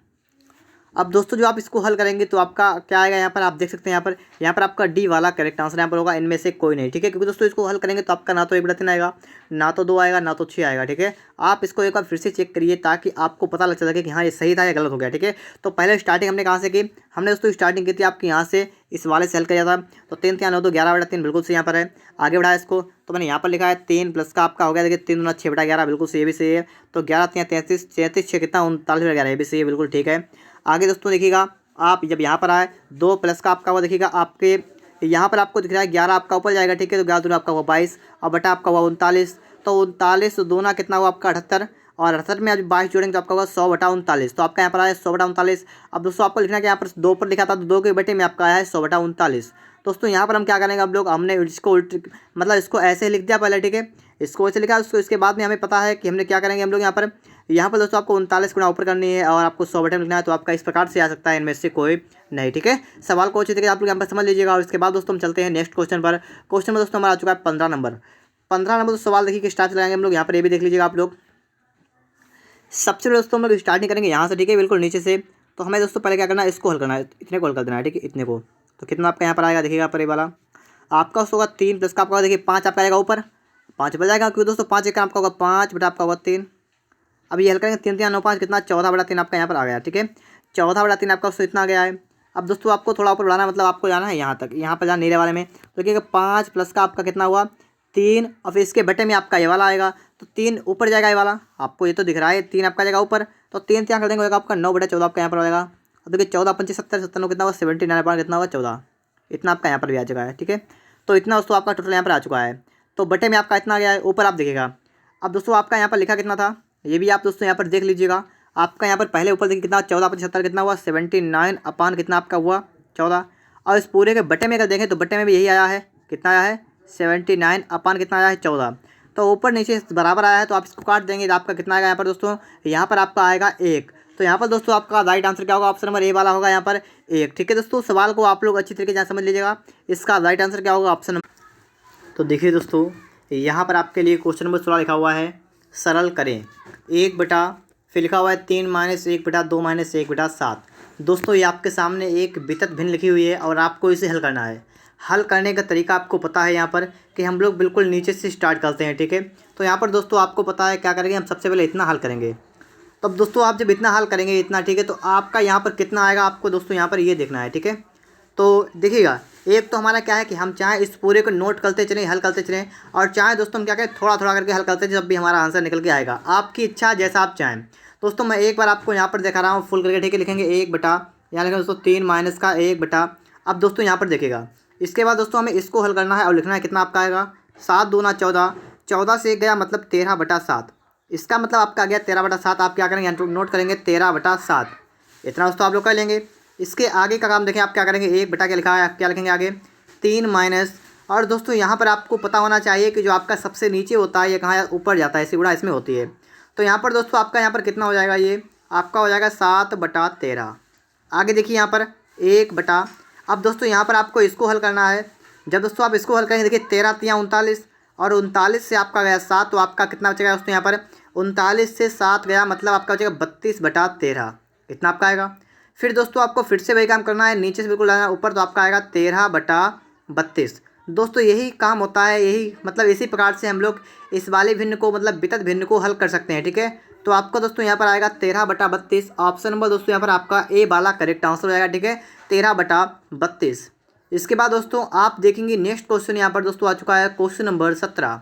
अब दोस्तों जो आप इसको हल करेंगे तो आपका क्या आएगा, यहाँ पर आप देख सकते हैं, यहाँ पर आपका डी वाला करेक्ट आंसर यहाँ पर होगा, इनमें से कोई नहीं, ठीक है। क्योंकि दोस्तों इसको हल करेंगे तो आपका ना तो 1/3 आएगा, ना तो 2 आएगा, ना तो 6 आएगा, ठीक है। आप इसको एक बार फिर से चेक करिए ताकि आपको पता लग सके कि हाँ ये सही था या गलत हो गया, ठीक है। तो पहले स्टार्टिंग हमने कहाँ से की, हमने दोस्तों स्टार्टिंग की थी आपकी यहाँ से, इस वाले से हल किया था। तो 3 3 9 2 11/3 बिल्कुल से यहाँ पर है। आगे बढ़ाया इसको, तो मैंने यहाँ पर लिखा है 3 प्लस का आपका हो गया, देखिए 3 दूना 6/11 बिल्कुल से ये भी सही है। तो 11 3 33 33 6 कितना 39/11 ये भी सही है, बिल्कुल ठीक है। आगे दोस्तों देखिएगा आप जब यहाँ पर आए 2 प्लस का आपका हुआ, देखिएगा आपके यहाँ पर आपको दिख रहा है 11 आपका ऊपर जाएगा, ठीक है। तो 11 दूना आपका हुआ 22 और बटा आपका हुआ 39, तो 39 दूना कितना हुआ आपका 78, और 78 में अब 22 जोड़ेंगे तो आपका होगा 100/39, तो आपका यहाँ पर आया 100/39। अब दोस्तों आपको लिखना है कि यहाँ पर 2 पर लिखा था, तो 2 के बटे में आपका आया है 100/39। दोस्तों यहाँ पर हम क्या करेंगे, अब लोग हमने इसको उल्ट मतलब इसको ऐसे लिख दिया पहले, ठीक है। इसको ऐसे लिखा, उसको इसके बाद में हमें पता है कि हमने क्या करेंगे, हम लोग यहाँ पर दोस्तों आपको 39 गुणा ऊपर करनी है और आपको 100 बटे में लिखना है, तो आपका इस प्रकार से आ सकता है, इनमें से कोई नहीं, ठीक है। सवाल को अच्छी तरीके आप लोग यहाँ पर समझ लीजिएगा। और इसके बाद दोस्तों हम चलते हैं नेक्स्ट क्वेश्चन पर। क्वेश्चन में दोस्तों हमारा आ चुका है 15 नंबर। 15 नंबर तो सवाल देखिए किस टाइप से लगाएंगे हम लोग, यहाँ पर ये भी देख लीजिएगा आप लोग। सबसे पहले दोस्तों हम लोग स्टार्टिंग करेंगे यहाँ से, ठीक है, बिल्कुल नीचे से। तो हमें दोस्तों पहले क्या करना है, इसको हल करना है, इतने को हल कर देना है, ठीक है, इतने को। तो कितना आपका यहाँ पर आएगा, देखिएगा पर ये वाला आपका होगा 3 प्लस का आपका देखिए 5 आपका आएगा ऊपर, 5 बच जाएगा, क्योंकि दोस्तों 5 एक आपका होगा 5 बटा आपका होगा 3। अब ये हल करेंगे 3 3 9 5 कितना 14/3 आपका यहाँ पर आ गया, ठीक है। 14/3 आपका उससे इतना आ गया है। अब दोस्तों आपको थोड़ा ऊपर बढ़ाना, मतलब आपको जाना है यहाँ तक, यहाँ पर जाना नीले वाले में। तो देखिएगा 5 प्लस का आपका कितना हुआ 3, और फिर इसके बटे में आपका ये वाला आएगा, तो 3 ऊपर जाएगा ये वाला, आपको ये तो दिख रहा है 3 आपका जाएगा ऊपर, तो 3 3 कर देंगे आपका 9/14 आपका यहाँ पर आएगा। अब देखिए 14 5 70 70 कितना हुआ 79 कितना हुआ 14, इतना आपका यहाँ पर भी आ चुका है, ठीक है। तो इतना दोस्तों आपका टोटल यहाँ पर आ चुका है। तो बटे में आपका इतना आ गया है, ऊपर आप देखिएगा। अब दोस्तों आपका यहाँ पर लिखा कितना था, ये भी आप दोस्तों यहाँ पर देख लीजिएगा। आपका यहाँ पर पहले ऊपर देखिए कितना 14 5 70 कितना हुआ 79 अपान कितना आपका हुआ 14, और इस पूरे के बटे में अगर देखें तो बटे में भी यही आया है, कितना आया है 79 अपान कितना आया है 14। तो ऊपर नीचे बराबर आया है, तो आप इसको काट देंगे तो आपका कितना आएगा यहाँ पर दोस्तों, यहाँ पर आपका आएगा 1। तो यहाँ पर दोस्तों आपका राइट आंसर क्या होगा, ऑप्शन नंबर ए वाला होगा यहाँ पर 1, ठीक है दोस्तों। सवाल को आप लोग अच्छी तरीके से समझ लीजिएगा, इसका राइट आंसर क्या होगा ऑप्शन नंबर। तो देखिए दोस्तों यहाँ पर आपके लिए क्वेश्चन नंबर 16 लिखा हुआ है, सरल करें। 1 बटा फिर लिखा हुआ है 3 - 1 बटा 2 - 1 बटा 7। दोस्तों ये आपके सामने एक वितत भिन्न लिखी हुई है और आपको इसे हल करना है। हल करने का तरीका आपको पता है यहाँ पर कि हम लोग बिल्कुल नीचे से स्टार्ट करते हैं, ठीक है। तो यहाँ पर दोस्तों आपको पता है क्या करेंगे, हम सबसे पहले इतना हल करेंगे। तो अब दोस्तों आप जब इतना हल करेंगे इतना, ठीक है, तो आपका यहाँ पर कितना आएगा आपको दोस्तों यहाँ पर ये देखना है, ठीक है। तो देखिएगा, एक तो हमारा क्या है कि हम चाहे इस पूरे को नोट करते चलें, हल करते चलें, और चाहे दोस्तों हम क्या करें थोड़ा थोड़ा करके हल करते चलें, जब भी हमारा आंसर निकल के आएगा। आपकी इच्छा जैसा आप चाहें। दोस्तों मैं एक बार आपको यहाँ पर दिखा रहा हूँ फुल करके, ठीक है। लिखेंगे 1 बटा, यहाँ लिखेंगे दोस्तों 3 - 1 बटा। अब दोस्तों यहाँ पर देखिएगा, इसके बाद दोस्तों हमें इसको हल करना है और लिखना है कितना आपका आएगा 7×2 = 14। 14 से 1 गया मतलब 13/7। इसका मतलब आपका आ गया 13/7। आप क्या करेंगे यहाँ नोट करेंगे 13/7। इतना दोस्तों आप लोग कर लेंगे। इसके आगे का काम देखें, आप क्या करेंगे 1 बटा क्या लिखा है, आप क्या लिखेंगे आगे 3 माइनस। और दोस्तों यहाँ पर आपको पता होना चाहिए कि जो आपका सबसे नीचे होता है ये कहाँ ऊपर जाता है, सिगुड़ा इसमें होती है। तो यहाँ पर दोस्तों आपका यहाँ पर कितना हो जाएगा, ये आपका हो जाएगा 7/13। आगे देखिए यहाँ पर 1 बटा। अब दोस्तों यहाँ पर आपको इसको हल करना है। जब दोस्तों आप इसको हल करेंगे, देखिए 13×3 = 39 और 39 से आपका गया 7, तो आपका कितना बचेगा दोस्तों यहाँ पर 39 से 7 गया मतलब आपका बचेगा 32/13। इतना आपका आएगा। फिर दोस्तों आपको फिर से वही काम करना है, नीचे से बिल्कुल लाना ऊपर, तो आपका आएगा 13/32। दोस्तों यही काम होता है, यही मतलब इसी प्रकार से हम लोग इस वाले भिन्न को मतलब वितत भिन्न को हल कर सकते हैं, ठीक है। तो आपको दोस्तों यहाँ पर आएगा 13/32। ऑप्शन नंबर दोस्तों यहाँ पर आपका ए वाला करेक्ट आंसर हो जाएगा, ठीक है, 13/32। इसके बाद दोस्तों आप देखेंगे नेक्स्ट क्वेश्चन यहाँ पर दोस्तों आ चुका है क्वेश्चन नंबर 17।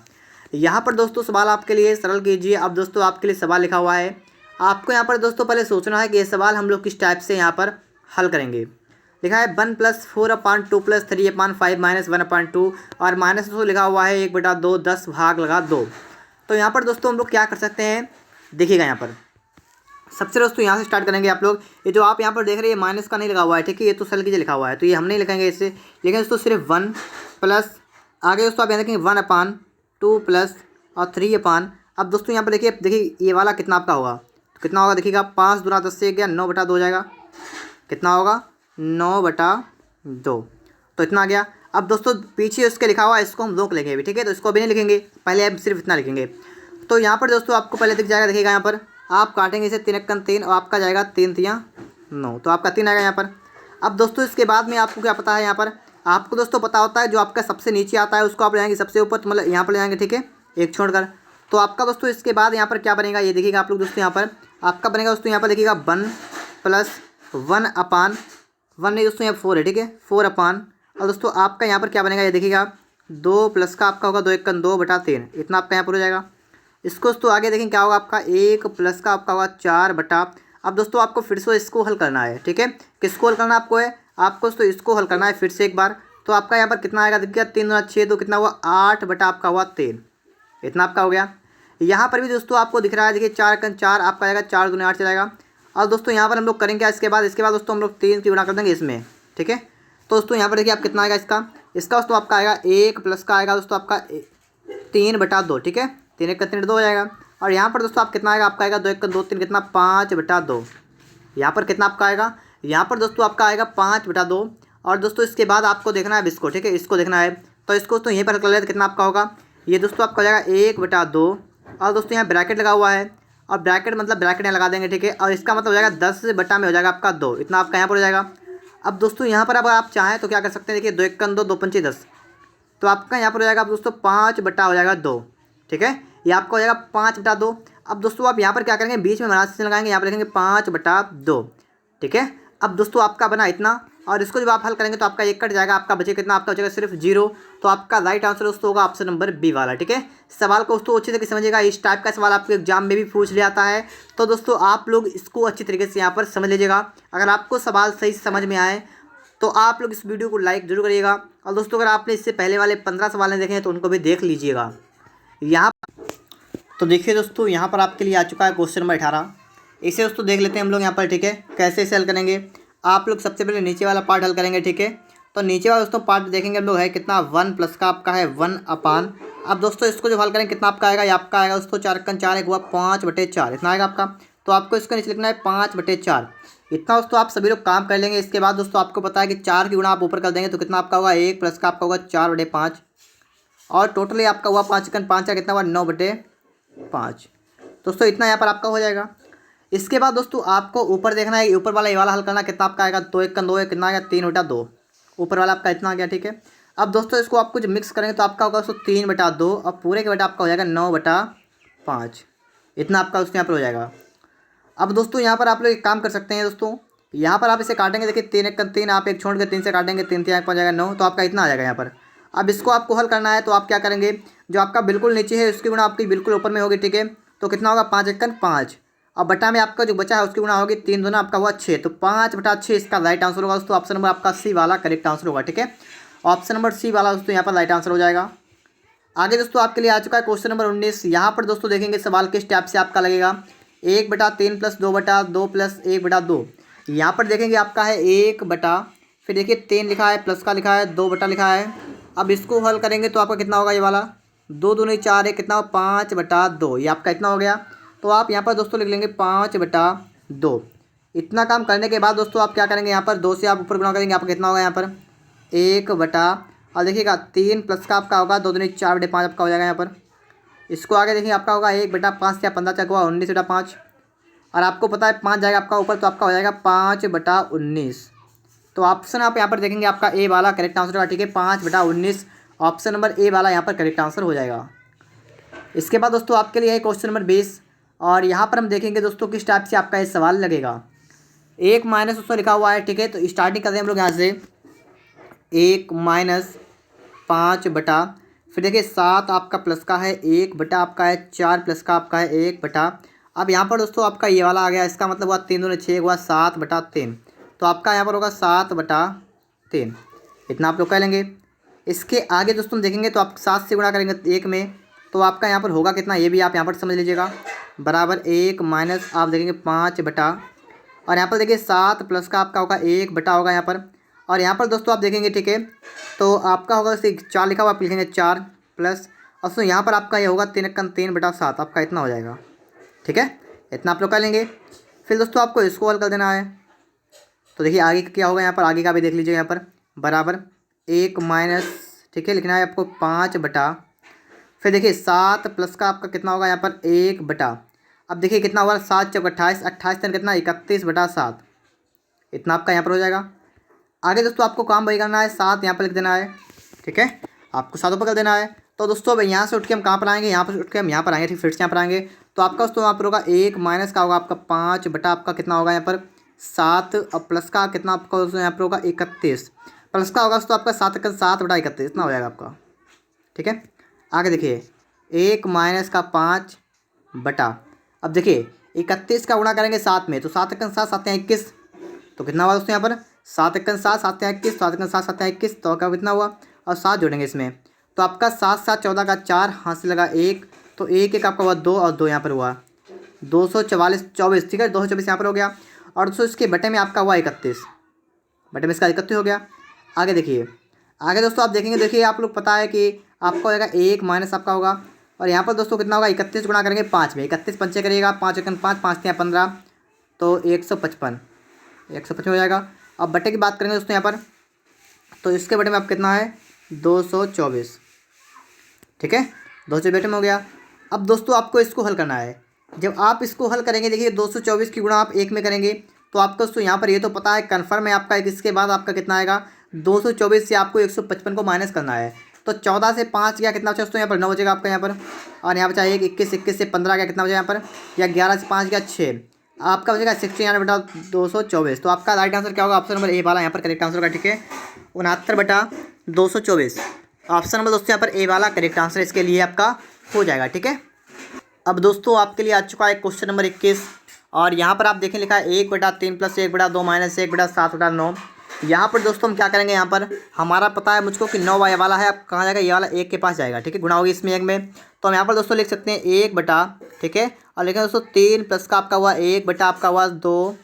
यहाँ पर दोस्तों सवाल आपके लिए सरल कीजिए। अब दोस्तों आपके लिए सवाल लिखा हुआ है, आपको यहाँ पर दोस्तों पहले सोचना है कि ये सवाल हम लोग किस टाइप से यहाँ पर हल करेंगे। लिखा है 1 + 4/2 + 3/5 - 1/2 और माइनस दोस्तों लिखा हुआ है 1/2 10 भाग लगा 2। तो यहाँ पर दोस्तों हम लोग क्या कर सकते हैं, देखिएगा यहाँ पर सबसे दोस्तों यहाँ से स्टार्ट करेंगे। आप लोग ये जो आप यहाँ पर देख रहे हैं माइनस का नहीं लगा हुआ है, ठीक है, ये तो सरल कीजिए लिखा हुआ है, तो ये हम नहीं लिखेंगे इससे। लेकिन दोस्तों सिर्फ 1 प्लस आगे दोस्तों आप यहाँ देखेंगे 1/2 प्लस और 3/। अब दोस्तों यहाँ पर देखिए ये वाला कितना आपका होगा, कितना होगा देखिएगा 5×10 से 1 गया 9/2 हो जाएगा। कितना होगा 9/2। तो इतना आ गया। अब दोस्तों पीछे उसके लिखा हुआ है, इसको हम रोक लेंगे अभी, ठीक है, तो इसको अभी नहीं लिखेंगे, पहले हम सिर्फ इतना लिखेंगे। तो यहाँ पर दोस्तों आपको पहले दिख जाएगा, देखिएगा यहाँ पर आप काटेंगे इसे 3×3 और आपका जाएगा 3×3 = 9, तो आपका 3 आएगा यहाँ पर। अब दोस्तों इसके बाद में आपको क्या पता है, यहाँ पर आपको दोस्तों पता होता है जो आपका सबसे नीचे आता है उसको आप ले जाएंगे सबसे ऊपर, तो मतलब यहाँ पर ले जाएंगे, ठीक है, एक छोड़कर। तो आपका दोस्तों इसके बाद यहाँ पर क्या बनेगा ये देखिएगा आप लोग दोस्तों, यहाँ पर आपका बनेगा दोस्तों यहाँ पर देखिएगा 1 + 1/1 नहीं दोस्तों यहाँ 4 है, ठीक है, 4/। और दोस्तों आपका यहाँ पर क्या बनेगा ये देखिएगा 2 प्लस का आपका होगा 2×1 = 2/3। इतना आपका यहाँ पर हो जाएगा। इसको दोस्तों आगे देखें क्या होगा आपका 1 प्लस का आपका होगा 4/। अब दोस्तों आपको फिर से इसको हल करना है, ठीक है, किसको हल करना आपको है, आपको दोस्तों इसको हल करना है फिर से एक बार। तो आपका यहाँ पर कितना आएगा देखिए 3×6 तो कितना हुआ 8 आपका हुआ 3। इतना आपका हो गया। यहाँ पर भी दोस्तों आपको दिख रहा है देखिए 4×4 आपका आएगा 4×2 = 8 चलेगा। और दोस्तों यहाँ पर हम लोग करेंगे क्या इसके बाद दोस्तों हम लोग 3 की गुणा कर देंगे इसमें, ठीक है। तो दोस्तों यहाँ पर देखिए आप कितना आएगा इसका दोस्तों आपका आएगा 1 प्लस का आएगा दोस्तों आपका 3/2, ठीक है, 3×1 = 2 हो जाएगा। और यहाँ पर दोस्तों आप कितना आएगा आपका आएगा 2×1 = 2 3 कितना 5/2। यहाँ पर कितना आपका आएगा, यहाँ पर दोस्तों आपका आएगा 5/2। और दोस्तों इसके बाद आपको देखना है इसको, ठीक है, इसको देखना है। तो इसको तो यहीं पर कर लेते कितना आपका होगा, ये दोस्तों आपका हो जाएगा 1/2। और दोस्तों यहाँ ब्रैकेट लगा हुआ है और ब्रैकेट मतलब ब्रैकेट यहाँ लगा देंगे, ठीक है, और इसका मतलब हो जाएगा 10 में हो जाएगा आपका 2। इतना आपका यहाँ पर हो जाएगा। अब दोस्तों यहाँ पर अब आप चाहें तो क्या कर सकते हैं, देखिए 2×1 = 2 2×5 = 10। तो आपका यहाँ पर हो जाएगा दोस्तों 5 हो जाएगा 2, ठीक है, ये आपका हो जाएगा 5/2। अब दोस्तों आप यहाँ पर क्या करेंगे बीच में माइनस से लगाएंगे, यहाँ पर लिखेंगे 5/2, ठीक है। अब दोस्तों आपका बना इतना, और इसको जब आप हल करेंगे तो आपका 1 कट जाएगा, आपका बचे कितना आपका बचेगा सिर्फ 0। तो आपका राइट आंसर दोस्तों होगा ऑप्शन नंबर बी वाला, ठीक है। सवाल को दोस्तों अच्छे तरीके से समझिएगा, इस टाइप का सवाल आपके एग्जाम में भी पूछ लिया जाता है। तो दोस्तों आप लोग इसको अच्छी तरीके से यहाँ पर समझ लीजिएगा। अगर आपको सवाल सही से समझ में आए तो आप लोग इस वीडियो को लाइक जरूर करिएगा। और दोस्तों अगर आपने इससे पहले वाले 15 सवाल नहीं देखे हैं तो उनको भी देख लीजिएगा। यहाँ तो देखिए दोस्तों यहाँ पर आपके लिए आ चुका है क्वेश्चन नंबर 18। इसे दोस्तों देख लेते हैं हम लोग यहाँ पर, ठीक है, कैसे इसे हल करेंगे। आप लोग सबसे पहले नीचे वाला पार्ट हल करेंगे, ठीक है। तो नीचे वाला दोस्तों पार्ट देखेंगे हम लोग है कितना 1 प्लस का आपका है 1/। अब दोस्तों इसको जब हल करेंगे कितना आपका आएगा, ये आपका आएगा दोस्तों 4×4 एक हुआ 5/4, इतना आएगा आपका। तो आपको इसको नीचे लिखना है 5/4। इतना दोस्तों आप सभी लोग काम कर लेंगे। इसके बाद दोस्तों आपको पता है कि 4 की गुणा आप ऊपर कर देंगे तो कितना आपका होगा 1 प्लस का आपका होगा 4/5 और टोटली आपका हुआ 5×5 कितना हुआ 9/5। दोस्तों इतना यहाँ पर आपका हो जाएगा। इसके बाद दोस्तों आपको ऊपर देखना है, ऊपर वाला ये वाला हल करना, कितना आपका आएगा, 2 का 2 है, कितना आ गया 3/2, ऊपर वाला आपका इतना आ गया। ठीक है, अब दोस्तों इसको आपको जब मिक्स करेंगे तो आपका होगा दोस्तों 3/2, अब पूरे के बेटा आपका हो जाएगा 9/5, इतना आपका उसके यहाँ पर हो जाएगा। अब दोस्तों यहाँ पर आप लोग एक काम कर सकते हैं दोस्तों, यहाँ पर आप इसे काटेंगे, देखिए 3 1 3, आप एक छोड़ के 3 से काटेंगे, 3 3 5 जाएगा 9, तो आपका इतना आ जाएगा यहाँ पर। अब इसको आपको हल करना है तो आप क्या करेंगे, जो आपका बिल्कुल नीचे है उसकी गुणा आपकी बिल्कुल ऊपर में होगी। ठीक है, तो कितना होगा 5 1 5, अब बटा में आपका जो बचा है उसकी गुणा होगी 3 दूना आपका हुआ 6, तो 5/6 इसका राइट आंसर होगा दोस्तों। ऑप्शन नंबर आपका सी वाला करेक्ट आंसर होगा। ठीक है, ऑप्शन नंबर सी वाला दोस्तों यहाँ पर राइट आंसर हो जाएगा। आगे दोस्तों आपके लिए आ चुका है क्वेश्चन नंबर 19। यहाँ पर दोस्तों देखेंगे सवाल किस टाइप से आपका लगेगा, 1/3 + 2/2 + 1/2। यहाँ पर देखेंगे आपका है 1 बटा, फिर देखिए 3 लिखा है, प्लस का लिखा है, 2 बटा लिखा है। अब इसको हल करेंगे तो आपका कितना होगा, ये वाला 2 दूनी 4 है, कितना 5/2, ये आपका इतना हो गया। तो आप यहाँ पर दोस्तों लिख लेंगे 5/2। इतना काम करने के बाद दोस्तों आप क्या करेंगे, यहाँ पर 2 से आप ऊपर गुणा करेंगे, आपका कितना होगा यहाँ पर 1 बटा, और देखिएगा 3 प्लस का आपका होगा 2 दूनी 4/5 आपका हो जाएगा यहाँ पर। इसको आगे देखिए आपका होगा 1/5 या 15 चक हुआ 19/5, और आपको पता है 5 जाएगा आपका ऊपर, तो आपका हो जाएगा 5/19। तो ऑप्शन आप यहाँ पर देखेंगे आपका ए वाला करेक्ट आंसर होगा। ठीक है, 5/19, ऑप्शन नंबर ए वाला यहाँ पर करेक्ट आंसर हो जाएगा। इसके बाद दोस्तों आपके लिए है क्वेश्चन नंबर 20, और यहाँ पर हम देखेंगे दोस्तों किस टाइप से आपका ये सवाल लगेगा। 1 माइनस उसमें लिखा हुआ है। ठीक है, तो स्टार्टिंग करते हैं हम लोग यहाँ से, 1 - 5 बटा, फिर देखिए 7 आपका प्लस का है, 1 बटा आपका है, 4 प्लस का आपका है 1 बटा। अब यहाँ पर दोस्तों आपका ये वाला आ गया, इसका मतलब हुआ 3 दूनी 6 हुआ 7/3, तो आपका यहाँ पर होगा 7/3, इतना आप लोग कह लेंगे। इसके आगे दोस्तों हम देखेंगे तो आप 7 से गुणा करेंगे 1 में, तो आपका यहाँ पर होगा कितना, ये भी आप यहाँ पर समझ लीजिएगा, बराबर 1 माइनस आप देखेंगे 5 बटा, और यहाँ पर देखिए 7 प्लस का आपका होगा 1 बटा होगा यहाँ पर। और यहाँ पर दोस्तों आप देखेंगे, ठीक है, तो आपका होगा 4 लिखा हुआ, आप लिखेंगे 4 प्लस, और दोस्तों यहाँ पर आपका ये होगा 3 1 3/7, आपका इतना हो जाएगा। ठीक है, इतना आप लोग कर लेंगे। फिर दोस्तों आपको इसको हल कर देना है, तो देखिए आगे क्या होगा, यहाँ पर आगे का भी देख लीजिए, यहाँ पर बराबर 1 माइनस, ठीक है, लिखना है आपको 5 बटा, फिर देखिए 7 प्लस का आपका कितना होगा यहाँ पर 1 बटा। अब देखिए कितना होगा, 7 चौक 28, 28 तीन कितना 31/7, इतना आपका यहाँ पर हो जाएगा। आगे दोस्तों आपको काम वही करना है, 7 यहाँ पर लिख देना है। ठीक है, आपको 7 ऊपर कर देना है। तो दोस्तों अब यहाँ से उठ के हम कहाँ पर आएंगे, यहाँ पर उठ के हम यहाँ पर आएंगे, ठीक, फिर से यहाँ पर आएंगे, तो आपका दोस्तों यहाँ पर होगा 1 माइनस का होगा आपका 5 बटा आपका कितना होगा यहाँ पर 7, और प्लस का कितना आपका दोस्तों यहाँ पर होगा 31, प्लस का होगा दोस्तों आपका 7/31, इतना हो जाएगा आपका। ठीक है, आगे देखिए 1 माइनस का 5 बटा, अब देखिए 31 का गुणा करेंगे 7 में, तो 7 1 7 7 21, तो कितना हुआ दोस्तों यहाँ पर 7 1 7 7 21, 7 1 7 7 21, तो आपका कितना हुआ, और 7 जोड़ेंगे इसमें, तो आपका 7 7 14 का 4, हाथ से लगा 1, तो 1 1 आपका हुआ 2, और 2 यहाँ पर हुआ 244 24। ठीक है, 224 यहाँ पर हो गया, और दोस्तों इसके बटे में आपका हुआ 31, बटे में इसका 31 हो गया। आगे देखिए, आगे दोस्तों आप देखेंगे, देखिए आप लोग पता है कि आपका होगा 1 माइनस आपका होगा, और यहाँ पर दोस्तों कितना होगा 31 गुणा करेंगे 5 में, 31 पंचे करिएगा, 5 1 5 5 3 15, तो 155 हो जाएगा। अब बटे की बात करेंगे दोस्तों यहाँ पर, तो इसके बटे में आप कितना है 224। ठीक है, 224 बटे में हो गया। अब दोस्तों आपको इसको हल करना है, जब आप इसको हल करेंगे देखिए 224 की गुणा आप 1 में करेंगे, तो आपको दोस्तों यहाँ पर ये तो पता है कन्फर्म है आपका, इसके बाद आपका कितना आएगा 224 से आपको 155 को माइनस करना है, तो 14 से 5 गया कितना बचा दोस्तों यहाँ पर 9 बचेगा आपका यहाँ पर, और यहाँ बचा 1 21 21 से 15 गया कितना बचा यहाँ पर, या 11 से 5 गया 6, आपका बचेगा 69/224। तो आपका राइट आंसर क्या होगा, ऑप्शन नंबर ए वाला यहाँ पर करेक्ट आंसर होगा। ठीक है, 69/224, ऑप्शन नंबर दोस्तों यहाँ पर ए वाला करेक्ट आंसर इसके लिए आपका हो जाएगा। ठीक है, अब दोस्तों आपके लिए आ चुका है क्वेश्चन नंबर 21, और यहाँ पर आप देखें लिखा है 1/3 + 1/2 - 1/7/9। यहाँ पर दोस्तों हम क्या करेंगे, यहाँ पर हमारा पता है मुझको कि 9 वाला है, अब कहाँ जाएगा, ये वाला 1 के पास जाएगा। ठीक है, गुणा होगी इसमें 1 में, तो हम यहाँ पर दोस्तों लिख सकते हैं 1 बटा, ठीक है, और लेकिन दोस्तों 3 प्लस का आपका हुआ 1 बटा आपका हुआ 2।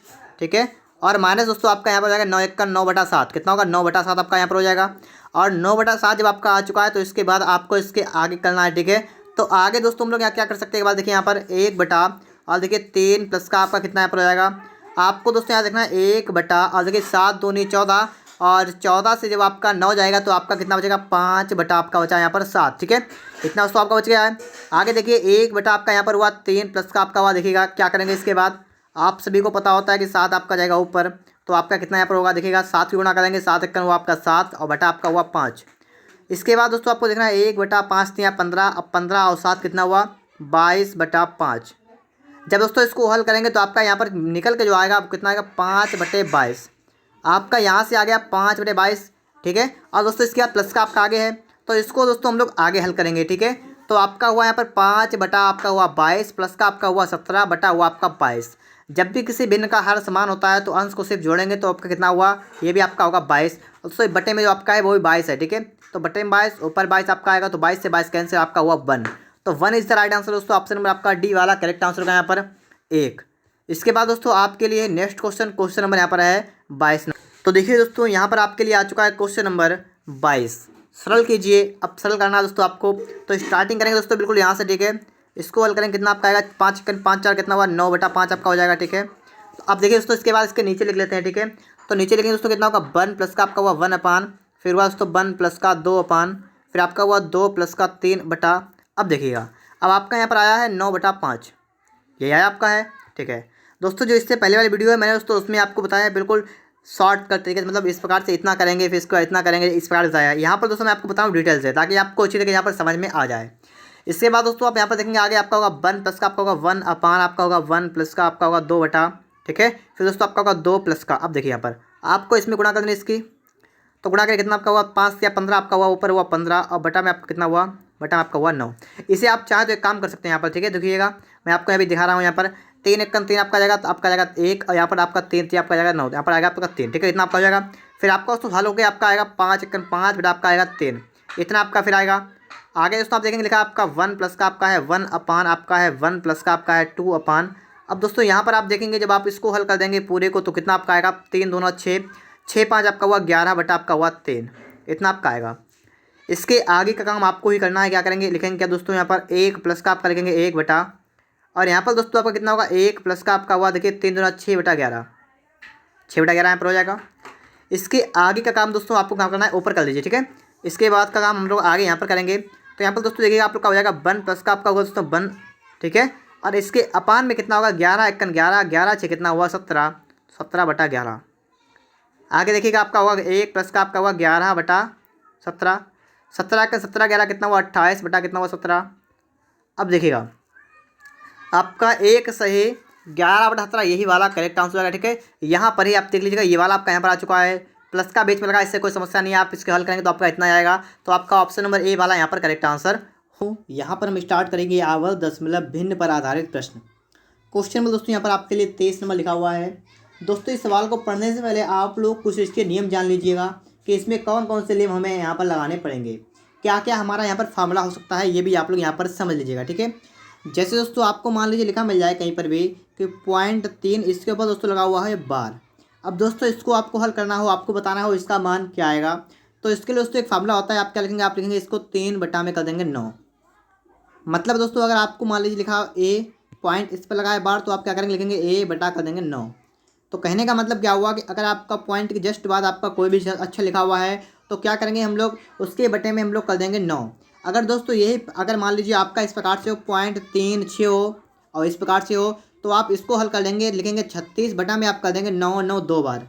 ठीक है, और माइनस दोस्तों आपका यहाँ पर जाएगा 9 1 का 9/7, कितना होगा 9/7 आपका यहाँ पर हो जाएगा। और 9/7 जब आपका आ चुका है तो इसके बाद आपको इसके आगे करना है। ठीक है, तो आगे दोस्तों हम लोग यहाँ क्या कर सकते हैं, एक बार देखिए यहाँ पर 1 बटा, और देखिए 3 प्लस का आपका कितना यहाँ पर हो जाएगा, आपको दोस्तों यहाँ देखना है 1 बटा, और देखिए 7 दूनी 14, और 14 से जब आपका 9 जाएगा तो आपका कितना बचेगा 5 बटा आपका बचा यहाँ पर 7। ठीक है, इतना दोस्तों आपका बच गया है। आगे देखिए 1 बटा आपका यहाँ पर हुआ 3 प्लस का आपका हुआ, देखिएगा क्या करेंगे इसके बाद। आप सभी को पता होता है कि 7 आपका जाएगा ऊपर, तो आपका कितना यहाँ पर होगा, देखिएगा 7 की गुणा करेंगे, 7 एक हुआ आपका 7 और बटा आपका हुआ 5। इसके बाद दोस्तों आपको देखना है 1 बटा 5 3 15, अब 15 और 7 कितना हुआ 22 बटा 5। जब दोस्तों इसको हल करेंगे तो आपका यहाँ पर निकल के जो आएगा आपको कितना आएगा 5 बटे 22। आपका यहाँ से आ गया 5 बटे 22। ठीक है, और दोस्तों इसके बाद प्लस का आपका आगे है, तो इसको दोस्तों हम लोग आगे हल करेंगे। ठीक है, तो आपका हुआ यहाँ पर 5 बटा आपका हुआ 22 प्लस का आपका हुआ 17 बटा हुआ आपका 22। जब भी किसी भिन्न का हर समान होता है तो अंश को सिर्फ जोड़ेंगे तो आपका कितना हुआ, ये भी आपका होगा 22। दोस्तों बटे में जो आपका है वो भी 22 है। ठीक है, तो बटे में 22 ऊपर 22 आपका आएगा, तो 22 से 22 कैंसिल, आपका हुआ 1। तो 1 इज द राइट आंसर दोस्तों। ऑप्शन नंबर आपका डी वाला करेक्ट आंसर होगा यहाँ पर 1। इसके बाद दोस्तों आपके लिए नेक्स्ट क्वेश्चन नंबर यहाँ पर है 22। तो देखिए दोस्तों यहाँ पर आपके लिए आ चुका है क्वेश्चन नंबर 22। सरल कीजिए, अब सरल करना है दोस्तों आपको। तो स्टार्टिंग करेंगे दोस्तों बिल्कुल यहाँ से। ठीक है, इसको हल करेंगे, कितना आपका आएगा 5 5 4 कितना हुआ 9 बटा 5 आपका हो जाएगा। ठीक है, तो अब देखिए दोस्तों इसके बाद इसके नीचे लिख लेते हैं। ठीक है, तो नीचे लिखेंगे दोस्तों कितना होगा 1 प्लस का आपका हुआ 1 अपान, फिर हुआ दोस्तों 1 प्लस का 2 अपान, फिर आपका हुआ 2 प्लस का 3 बटा। अब देखिएगा अब आपका यहाँ पर आया है 9 बटा 5, ये आया आपका है। ठीक है दोस्तों, जो इससे पहले वाली वीडियो है मैंने दोस्तों उसमें आपको बताया है बिल्कुल शॉर्ट कट तरीके से, मतलब इस प्रकार से इतना करेंगे फिर इसको इतना करेंगे, इस प्रकार से आया। यहाँ पर दोस्तों मैं आपको बताऊँ डिटेल से, ताकि आपको अच्छी तरीके यहाँ पर समझ में आ जाए। इसके बाद दोस्तों आप यहाँ पर देखेंगे आगे आपका होगा 1 प्लस का आपका होगा 1 अपान, आपका होगा 1 प्लस का आपका होगा 2 बटा। ठीक है, फिर दोस्तों आपका होगा 2 प्लस का। अब देखिए यहाँ पर आपको इसमें गुणा कर देना इसकी, तो गुणा करके कितना आपका हुआ 5 या 15 आपका हुआ, ऊपर हुआ 15 और बटा में आपका कितना हुआ, बटा में आपका हुआ 9। इसे आप चाहे तो एक काम कर सकते हैं यहाँ पर। ठीक है, देखिएगा मैं आपको यहाँ भी दिखा रहा हूँ। यहाँ पर 3 1 3 आपका जाएगा, तो आपका जाएगा 1 और यहाँ पर आपका 3 3 आपका जाएगा 9, यहाँ पर आएगा आपका 3। ठीक है, इतना आपका हो जाएगा। फिर आपका दोस्तों हल हो गया, आपका आएगा 5 1 5 बटा आपका आएगा 3, इतना आपका फिर आएगा। आगे दोस्तों आप देखेंगे लिखा आपका 1 प्लस का आपका है 1 अपान, आपका है 1 प्लस का आपका है 2 अपान। अब दोस्तों यहाँ पर आप देखेंगे जब आप इसको हल कर देंगे पूरे को तो कितना आपका आएगा 3 दूना 6, 6 5 आपका हुआ 11 बटा आपका हुआ 3, इतना आपका आएगा। इसके आगे का काम आपको ही करना है। क्या करेंगे, लिखेंगे क्या दोस्तों यहाँ पर 1 प्लस का आपका लिखेंगे 1 बटा, और यहाँ पर दोस्तों आपका कितना होगा 1 प्लस का आपका हुआ, देखिए 3 दूना 6 बटा 11, 6 बटा 11 यहाँ पर हो जाएगा। इसके आगे का काम दोस्तों आपको काम करना है ऊपर कर लीजिए। ठीक है, इसके बाद का काम हम लोग आगे यहाँ पर करेंगे। तो यहाँ पर दोस्तों देखिएगा आप लोग का हो जाएगा 1 प्लस का आपका होगा दोस्तों 1। ठीक है, और इसके अपान में कितना होगा 11 1 11, 11 6 कितना हुआ 17, 17 बटा 11। आगे देखिएगा आपका होगा 1 प्लस का आपका हुआ 11 बटा 17, 17 1 17 11 कितना हुआ 28 बटा कितना हुआ 17। अब देखिएगा आपका एक सही 11 बटा 17 यही वाला करेक्ट आंसर आएगा। ठीक है, यहाँ पर ही आप देख लीजिएगा ये वाला आपका यहाँ पर आ चुका है, प्लस का बीच में लगा, इससे कोई समस्या नहीं है। आप इसके हल करेंगे तो आपका इतना आएगा। तो आपका ऑप्शन नंबर ए वाला यहाँ पर करेक्ट आंसर हो। यहाँ पर हम स्टार्ट करेंगे आवर्त दशमलव भिन्न पर आधारित प्रश्न। क्वेश्चन नंबर दोस्तों यहाँ पर आपके लिए 23 नंबर लिखा हुआ है। दोस्तों इस सवाल को पढ़ने से पहले आप लोग कुछ इसके नियम जान लीजिएगा कि इसमें कौन कौन से नियम हमें यहाँ पर लगाने पड़ेंगे, क्या क्या हमारा यहाँ पर फार्मूला हो सकता है, ये भी आप लोग यहाँ पर समझ लीजिएगा। ठीक है, जैसे दोस्तों आपको मान लीजिए लिखा मिल जाए कहीं पर भी कि 0.3, इसके ऊपर दोस्तों लगा हुआ है बार। अब दोस्तों इसको आपको हल करना हो, आपको बताना हो इसका मान क्या आएगा, तो इसके लिए दोस्तों एक फार्मूला होता है। आप क्या लिखेंगे, आप लिखेंगे इसको 3 बटा में कर देंगे 9। मतलब दोस्तों अगर आपको मान लीजिए लिखा ए पॉइंट इस पर लगा है बार, तो आप क्या करेंगे, लिखेंगे ए बटा कर देंगे 9। तो कहने का मतलब क्या हुआ कि अगर आपका पॉइंट के जस्ट बाद आपका कोई भी अच्छा लिखा हुआ है तो क्या करेंगे हम लोग उसके बटे में हम लोग कर देंगे 9। अगर दोस्तों यही अगर मान लीजिए आपका इस प्रकार से हो 0.36 हो और इस प्रकार से हो, तो आप इसको हल कर लेंगे, लिखेंगे 36 बटा में आप कर देंगे 9 9 2 बार।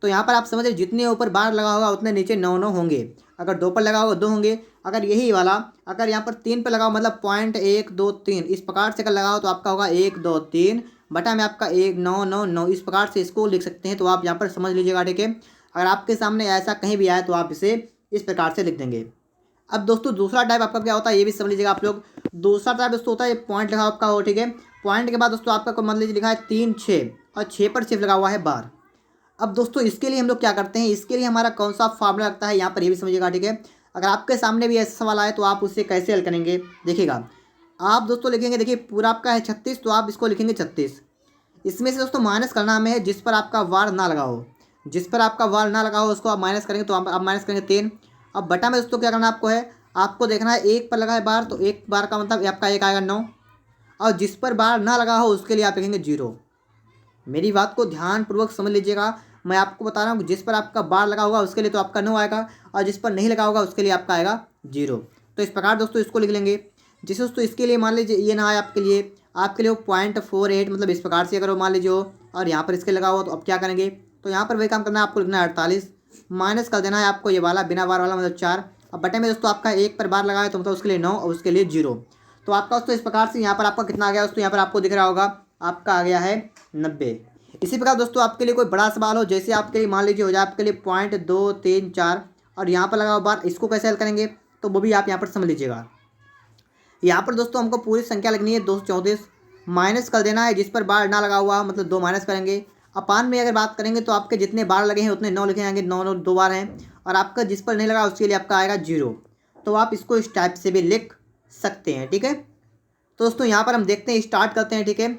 तो यहाँ पर आप समझ जितने ऊपर बार लगा होगा उतने नीचे 9 9 होंगे। अगर 2 पर लगा होगा 2 होंगे। अगर यही वाला अगर यहाँ पर 3 पर लगाओ मतलब 0.1 2 3 इस प्रकार से अगर लगाओ तो आपका होगा 1 2 3 बटा में आपका 1 9 9 9 इस प्रकार से इसको लिख सकते हैं। तो आप यहाँ पर समझ लीजिएगा। ठीक है, अगर आपके सामने ऐसा कहीं भी आए तो आप इसे इस प्रकार से लिख देंगे। अब दोस्तों दूसरा टाइप आपका क्या होता है ये भी समझ लीजिएगा आप लोग। दूसरा टाइप दोस्तों होता है पॉइंट लिखा आपका हो। ठीक है, पॉइंट के बाद दोस्तों आपका मान लीजिए लिखा है 3 6 और 6 पर सिर्फ लगा हुआ है बार। अब दोस्तों इसके लिए हम लोग क्या करते हैं, इसके लिए हमारा कौन सा फार्मूला लगता है यहाँ पर ये भी समझिएगा। ठीक है, अगर आपके सामने भी ऐसा सवाल आए तो आप उससे कैसे हल करेंगे देखिएगा। आप दोस्तों लिखेंगे, देखिए पूरा आपका है 36 तो आप इसको लिखेंगे 36। इसमें से दोस्तों माइनस करना हमें है जिस पर आपका वार ना लगा हो, जिस पर आपका वार ना लगा हो उसको आप माइनस करेंगे। तो आप माइनस करेंगे 3। अब बटा में दोस्तों क्या करना आपको है, आपको देखना है 1 पर लगा है बार तो 1 बार का मतलब आपका 1 आएगा 9 और जिस पर बार ना लगा हो उसके लिए आप लिखेंगे 0। मेरी बात को ध्यानपूर्वक समझ लीजिएगा। मैं आपको बता रहा हूँ जिस पर आपका बार लगा होगा उसके लिए तो आपका 9 आएगा, और जिस पर नहीं लगा होगा उसके लिए आपका आएगा 0। तो इस प्रकार दोस्तों इसको लिख लेंगे। जैसे दोस्तों इसके लिए मान लीजिए ये ना आए आपके लिए वो 0.48 मतलब इस प्रकार से अगर वो मान लीजिए हो, और यहाँ पर इसके लगा हुआ तो अब क्या करेंगे, तो यहाँ पर वही काम करना है, आपको लिखना है 48, माइनस कर देना है आपको ये वाला बिना बार वाला मतलब 4। अब बटे में दोस्तों आपका 1 पर बार लगा है तो मतलब उसके लिए 9 और उसके लिए 0। तो आपका दोस्तों इस प्रकार से यहाँ पर आपका कितना आ गया दोस्तों, यहाँ पर आपको दिख रहा होगा आपका आ गया है 90। इसी प्रकार दोस्तों आपके लिए कोई बड़ा सवाल हो, जैसे आपके लिए मान लीजिए हो जाए आपके लिए 0.234 और यहाँ पर लगा हुआ बार, इसको कैसे हल करेंगे तो वो भी आप यहाँ पर समझ लीजिएगा। यहाँ पर दोस्तों हमको पूरी संख्या लिखनी है 234, माइनस कर देना है जिस पर बार ना लगा हुआ मतलब 2 माइनस करेंगे। अपान में अगर बात करेंगे तो आपके जितने बार लगे हैं उतने 9 लिखे जाएंगे, 9 2 बार हैं, और आपका जिस पर नहीं लगा उसके लिए आपका आएगा 0। तो आप इसको इस टाइप से भी लिख सकते हैं, ठीक है। तो दोस्तों यहाँ पर हम देखते हैं, स्टार्ट करते हैं, ठीक है।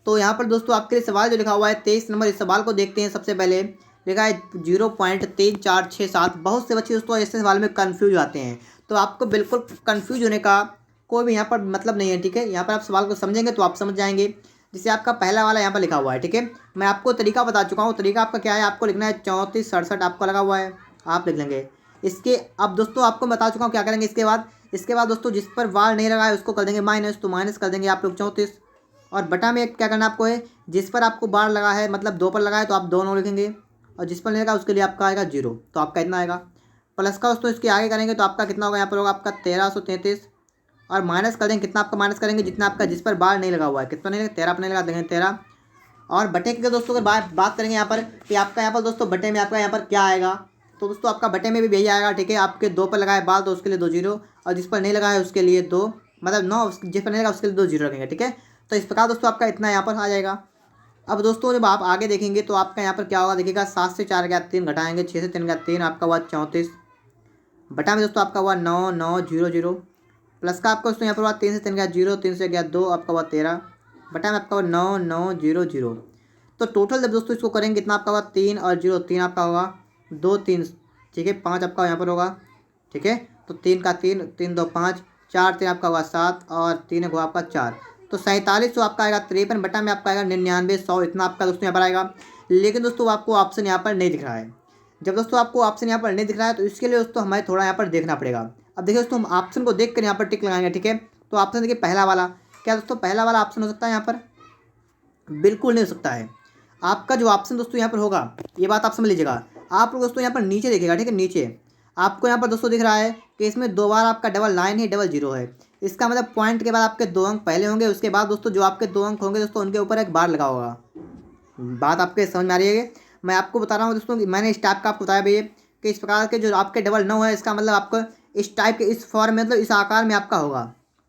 तो यहाँ पर दोस्तों आपके लिए सवाल जो लिखा हुआ है 23 नंबर, इस सवाल को देखते हैं। सबसे पहले लिखा है 0.3467। बहुत से बच्चे दोस्तों ऐसे सवाल में कन्फ्यूज आते हैं, तो आपको बिल्कुल कन्फ्यूज होने का कोई भी यहाँ पर मतलब नहीं है, ठीक है। यहाँ पर आप सवाल को समझेंगे तो आप समझ जाएंगे। जैसे आपका पहला वाला यहाँ पर लिखा हुआ है, ठीक है। मैं आपको तरीका बता चुका हूँ। तरीका आपका क्या है, आपको लिखना है 3467 आपको लगा हुआ है, आप लिख लेंगे इसके। अब दोस्तों आपको बता चुका हूँ क्या करेंगे इसके बाद दोस्तों जिस पर बार नहीं लगा है उसको कर देंगे माइनस, तो माइनस कर देंगे आप लोग 34, और बटा में क्या करना आपको है, जिस पर आपको बार लगा है मतलब 2 पर लगा है तो आप 2 9 लिखेंगे, और जिस पर नहीं लगा उसके लिए आपका आएगा 0, तो आपका इतना आएगा। प्लस का दोस्तों इसके आगे करेंगे तो आपका कितना होगा, यहाँ पर होगा आपका 1333, और माइनस कर देंगे, कितना आपका माइनस करेंगे, जितना आपका जिस पर बार नहीं लगा हुआ है, कितना नहीं लगा 13 पर नहीं लगा देंगे 13। और बटे की दोस्तों अगर बात करेंगे यहाँ पर कि आपका यहाँ पर दोस्तों बटे में आपका यहाँ पर क्या आएगा, तो दोस्तों आपका बटे में भी यही आएगा, ठीक है। आपके 2 पर लगाए बाल तो उसके लिए 2 0, और जिस पर नहीं लगा है उसके लिए 2 मतलब 9, जिस पर नहीं लगा उसके लिए 2 0 रखेंगे, ठीक है। तो इस प्रकार दोस्तों आपका इतना यहाँ पर आ जाएगा। अब दोस्तों जब आप आगे देखेंगे तो आपका यहाँ पर क्या होगा, देखिएगा 7 से 4 गया 3 घटाएंगे, 6 से 3 गया 3, आपका हुआ 34, बटा में दोस्तों आपका हुआ 9 9 0 0, प्लस का आपका दोस्तों यहाँ पर हुआ 3 से 3 गया 0, 3 से गया 2, आपका हुआ 13, बटा में आपका हुआ 9 9 0 0। तो टोटल जब दोस्तों इसको करेंगे कितना आपका होगा 3 और 0, 3 आपका होगा 2 3, ठीक है, 5 आपका यहाँ पर होगा, ठीक है। तो 3 का 3 3 2 5, 4 3 आपका हुआ 7, और 3 हुआ आपका 4, तो 47 तो आपका आएगा 53, बटा में आपका आएगा 99 100, इतना आपका दोस्तों यहाँ पर आएगा। लेकिन दोस्तों आपको ऑप्शन यहाँ पर नहीं दिख रहा है। जब दोस्तों आपको ऑप्शन यहाँ पर नहीं दिख रहा है तो इसके लिए दोस्तों हमें थोड़ा यहाँ पर देखना पड़ेगा। अब देखिए दोस्तों हम ऑप्शन को देख कर यहाँ पर टिक लगाएंगे, ठीक है। तो ऑप्शन देखिए पहला वाला, क्या दोस्तों पहला वाला ऑप्शन हो सकता है यहाँ पर, बिल्कुल नहीं हो सकता है। आपका जो ऑप्शन दोस्तों यहाँ पर होगा, ये बात आप समझ लीजिएगा। आप लोग दोस्तों यहाँ पर नीचे देखिएगा, ठीक है, नीचे आपको यहाँ पर दोस्तों दिख रहा है कि इसमें 2 बार आपका डबल 9 है, डबल 0 है। इसका मतलब पॉइंट के बाद आपके 2 अंक पहले होंगे, उसके बाद दोस्तों जो आपके 2 अंक होंगे दोस्तों उनके ऊपर एक बार लगा होगा। बात आपके समझ में आ रही है। मैं आपको बता रहा हूँ दोस्तों कि मैंने इस टाइप का आपको बताया भैया कि इस प्रकार के जो आपके डबल 9 है, इसका मतलब आपको इस टाइप के इस फॉर्म में मतलब इस आकार में आपका होगा।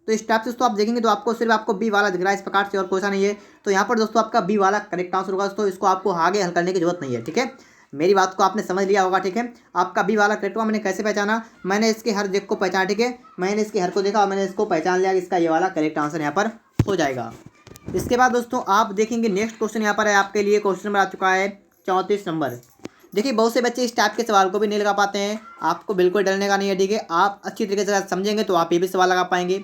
तो इस टाइप से दोस्तों आप देखेंगे तो आपको सिर्फ आपको बी वाला दिख रहा है इस प्रकार से, और कोई सा नहीं है। तो यहाँ पर दोस्तों आपका बी वाला करेक्ट आंसर होगा दोस्तों, इसको आपको आगे हल करने की जरूरत नहीं है, ठीक है। मेरी बात को आपने समझ लिया होगा, ठीक है। आपका बी वाला करेक्ट हुआ। मैंने कैसे पहचाना, मैंने इसके हर दिख को पहचाना, ठीक है। मैंने इसके हर को देखा और मैंने इसको पहचान लिया कि इसका ये वाला करेक्ट आंसर यहाँ पर हो जाएगा। इसके बाद दोस्तों आप देखेंगे नेक्स्ट क्वेश्चन यहाँ पर है आपके लिए, क्वेश्चन नंबर आ चुका है 34 नंबर। देखिए बहुत से बच्चे इस टाइप के सवाल को भी नहीं लगा पाते हैं, आपको बिल्कुल डरने का नहीं है, ठीक है। आप अच्छी तरीके से समझेंगे तो आप ये भी सवाल लगा पाएंगे।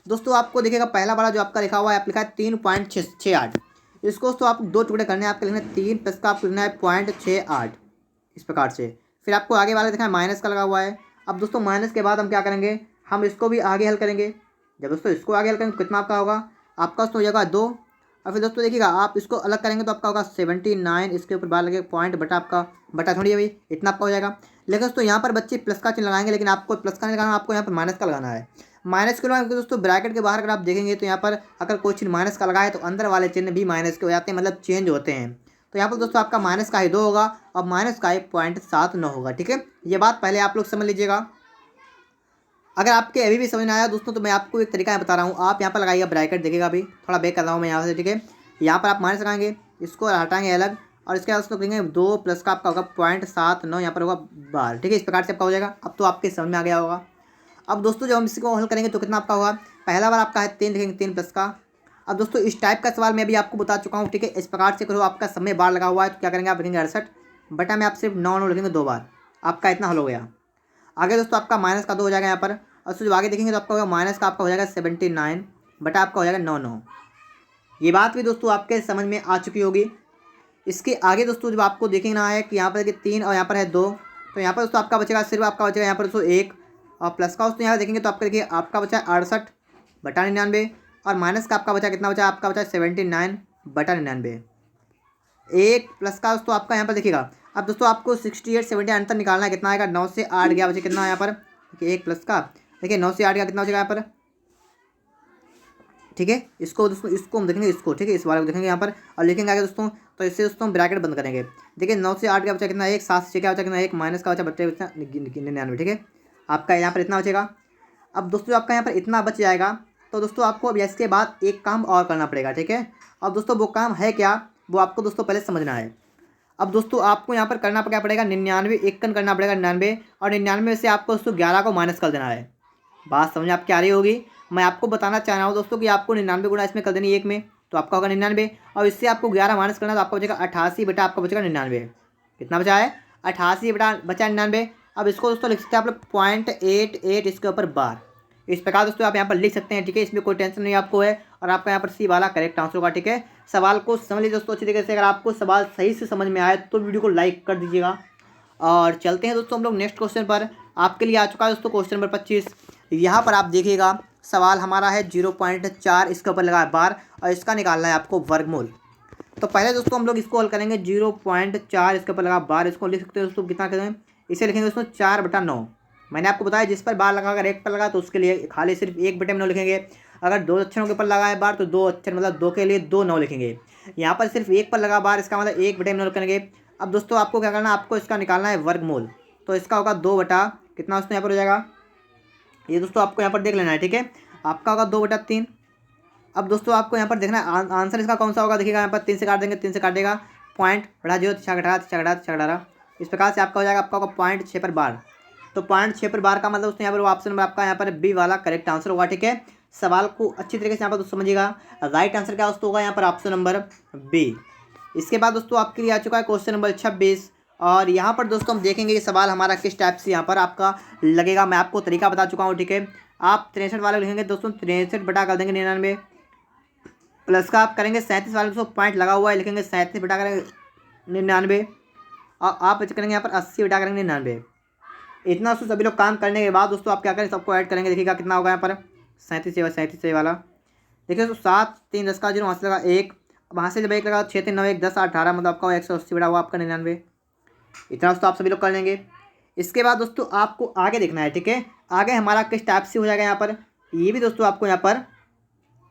दोस्तों आपको देखिएगा पहला वाला जो आपका लिखा हुआ है, आप लिखा है 3.68, इसको दोस्तों आप 2 टुकड़े करने हैं, आपके लिखना है 3 प्लस का आपको लिखना है 0.68 इस प्रकार से। फिर आपको आगे वाला देखना है माइनस का लगा हुआ है। अब दोस्तों माइनस के बाद हम क्या करेंगे, हम इसको भी आगे हल करेंगे। जब दोस्तों इसको आगे हल करेंगे तो कितना आपका होगा, आपका दोस्तों हो जाएगा 2, और फिर दोस्तों देखिएगा आप इसको अलग करेंगे तो आपका होगा 79, इसके ऊपर बार लगे पॉइंट बटा आपका बटा थोड़ी है भाई, इतना आपका हो जाएगा। लेकिन दोस्तों यहाँ पर बच्चे प्लस का चिन्ह लगाएंगे, लेकिन आपको प्लस का नहीं लगाना, आपको यहाँ पर माइनस का लगाना है। माइनस के लगाएंगे दोस्तों ब्रैकेट के बाहर अगर आप देखेंगे तो यहाँ पर अगर कोई चिन्ह माइनस का लगा है तो अंदर वाले चिन्ह भी माइनस के हो जाते हैं, मतलब चेंज होते हैं। तो यहाँ पर दोस्तों आपका माइनस का ही 2 होगा और माइनस का ही 0.79 होगा, ठीक है। ये बात पहले आप लोग समझ लीजिएगा। अगर आपके अभी भी समझ में आया दोस्तों तो मैं आपको एक तरीका बता रहा हूँ, आप यहाँ पर लगाइएगा ब्रैकेट, देखिएगा अभी थोड़ा बैक कर रहा हूँ मैं यहाँ से, ठीक है। यहाँ पर आप माइनस लगाएंगे, इसको हटाएंगे अलग, और इसके बाद उसको करेंगे 2 प्लस का आपका होगा 0.79, यहाँ पर होगा बार, ठीक है। इस प्रकार से आपका हो जाएगा। अब तो आपके समझ में आ गया होगा। अब दोस्तों जब हम इसको हल करेंगे तो कितना आपका होगा, पहला बार आपका है 3 लिखेंगे, 3 प्लस का। अब दोस्तों इस टाइप का सवाल मैं भी आपको बता चुका हूँ, ठीक है। इस प्रकार से करो, आपका समय बार लगा हुआ है तो क्या करेंगे, आप लिखेंगे 68, बटा में आप सिर्फ 9 9 लिखेंगे 2 बार, आपका इतना हल हो गया। आगे दोस्तों आपका माइनस का 2 हो जाएगा यहाँ पर, और जब आगे देखेंगे तो आपका होगा माइनस का आपका हो जाएगा 79, बटा आपका हो जाएगा 9 9। ये बात भी दोस्तों आपके समझ में आ चुकी होगी। इसके आगे दोस्तों जब आपको देखना है कि यहाँ पर देखिए 3 और यहाँ पर है 2, तो यहाँ पर दोस्तों आपका बचेगा सिर्फ आपका बचेगा यहाँ पर दोस्तों 1, और प्लस का दोस्तों यहाँ देखेंगे तो आपका देखिए आपका बचा 68/99, और माइनस का आपका बचा कितना बचा, आपका बचा 79/99। एक प्लस का दोस्तों आपका यहाँ पर देखिएगा। अब दोस्तों आपको 68 70 अंतर निकालना है, कितना आएगा, 9 से 8 गया बचे कितना यहाँ पर, देखिए एक प्लस का, देखिए 9 से 8 गया कितना बचेगा यहाँ पर, ठीक है। इसको दोस्तों इसको हम देखेंगे, इसको ठीक है, इस वाले को देखेंगे यहाँ पर और लिखेंगे आगे दोस्तों। तो इससे दोस्तों हम ब्रैकेट बंद करेंगे। देखिए 9 से 8 का बचा कितना, 1, 7 से क्या बचा कितना, 1, माइनस का बचा 99, ठीक है। आपका यहाँ पर इतना बचेगा। अब दोस्तों आपका यहाँ पर इतना बच जाएगा, तो दोस्तों आपको अब इसके बाद एक काम और करना पड़ेगा, ठीक है। अब दोस्तों वो काम है क्या, वो आपको दोस्तों पहले समझना है। अब दोस्तों आपको यहाँ पर करना क्या पड़ेगा, 99 1 करना पड़ेगा 99, और 99 से आपको दोस्तों 11 को माइनस कर देना है। बात समझ आपकी आ रही होगी। मैं आपको बताना चाह रहा हूँ दोस्तों कि आपको 99 गुणा इसमें कर देनी 1 में, तो आपका होगा 99, और इससे आपको 11 माइनस करना, तो आपका बचेगा 88 बटा आपका बचेगा 99। कितना बचा है, 88 बटा बचा 99। अब इसको दोस्तों लिख सकते हैं आप लोग 0.88 इसके ऊपर बार। इस प्रकार दोस्तों आप यहाँ पर लिख सकते हैं, ठीक है। इसमें कोई टेंशन नहीं आपको है, और आपका यहाँ पर सी वाला करेक्ट आंसर होगा, ठीक है। सवाल को समझ लीजिए दोस्तों अच्छी तरीके से। अगर आपको सवाल सही से समझ में आए तो वीडियो को लाइक कर दीजिएगा। और चलते हैं दोस्तों हम लोग नेक्स्ट क्वेश्चन पर। आपके लिए आ चुका है दोस्तों क्वेश्चन नंबर 25। यहाँ पर आप देखिएगा सवाल हमारा है 0.4 इसके ऊपर लगा है बार, और इसका निकालना है आपको वर्गमूल। तो पहले दोस्तों हम लोग इसको हल करेंगे। 0.4 इसके ऊपर लगा बार, इसको लिख सकते हैं दोस्तों, कितना करें, इसे लिखेंगे दोस्तों 4/9। मैंने आपको बताया जिस पर बार लगा, अगर 1 पर लगा तो उसके लिए खाली सिर्फ 1/9 लिखेंगे। अगर 2 अक्षरों के ऊपर लगा है बार तो 2 अक्षर मतलब 2 के लिए 2 9 लिखेंगे। यहाँ पर सिर्फ 1 पर लगा बार, इसका मतलब 1/9 लिखेंगे। अब दोस्तों आपको क्या करना है, आपको इसका निकालना है वर्गमूल। तो इसका होगा 2 बटा कितना दोस्तों यहाँ पर हो जाएगा, ये दोस्तों आपको यहाँ पर देख लेना है, ठीक है। आपका होगा 2/3। अब दोस्तों आपको यहाँ पर देखना है आंसर इसका कौन सा होगा। देखिएगा यहाँ पर 3 से काट देंगे, 3 से काटेगा पॉइंट बढ़ा 0 18 इस प्रकार से आपका हो जाएगा, आपका होगा 0.6 पर बार। तो 0.6 पर बार का मतलब दोस्तों यहाँ पर ऑप्शन नंबर आपका यहाँ पर बी वाला करेक्ट आंसर होगा, ठीक है। सवाल को अच्छी तरीके से यहाँ पर दोस्तों समझिएगा। राइट आंसर क्या दोस्तों होगा यहाँ पर ऑप्शन नंबर बी। इसके बाद दोस्तों आपके लिए आ चुका है क्वेश्चन नंबर 26, और यहाँ पर दोस्तों हम देखेंगे कि सवाल हमारा किस टाइप से यहाँ पर आपका लगेगा। मैं आपको तरीका बता चुका हूँ, ठीक है। आप 63 वाले लिखेंगे दोस्तों, 63 बटा कर देंगे 99, प्लस का आप करेंगे 37 वाले दोस्तों, पॉइंट लगा हुआ है, लिखेंगे 37 बटा करेंगे 99, और आप करेंगे यहाँ पर 80 बटा करेंगे 99। इतना दोस्तों सभी लोग काम करने के बाद दोस्तों आप क्या करें, सबको ऐड करेंगे। देखिएगा कितना होगा यहाँ पर 37 वाला, देखिए दोस्तों 7 3 10 का 0 वहाँ से लगा 1, वहाँ से जब 1 लगा 6 3 9 1 10 18 मतलब आपका 180 बटा हुआ आपका 99। इतना दोस्तों आप सभी लोग कर लेंगे। इसके बाद दोस्तों आपको आगे देखना है, ठीक है। आगे हमारा किस टाइप से हो जाएगा यहाँ पर, ये भी दोस्तों आपको यहाँ पर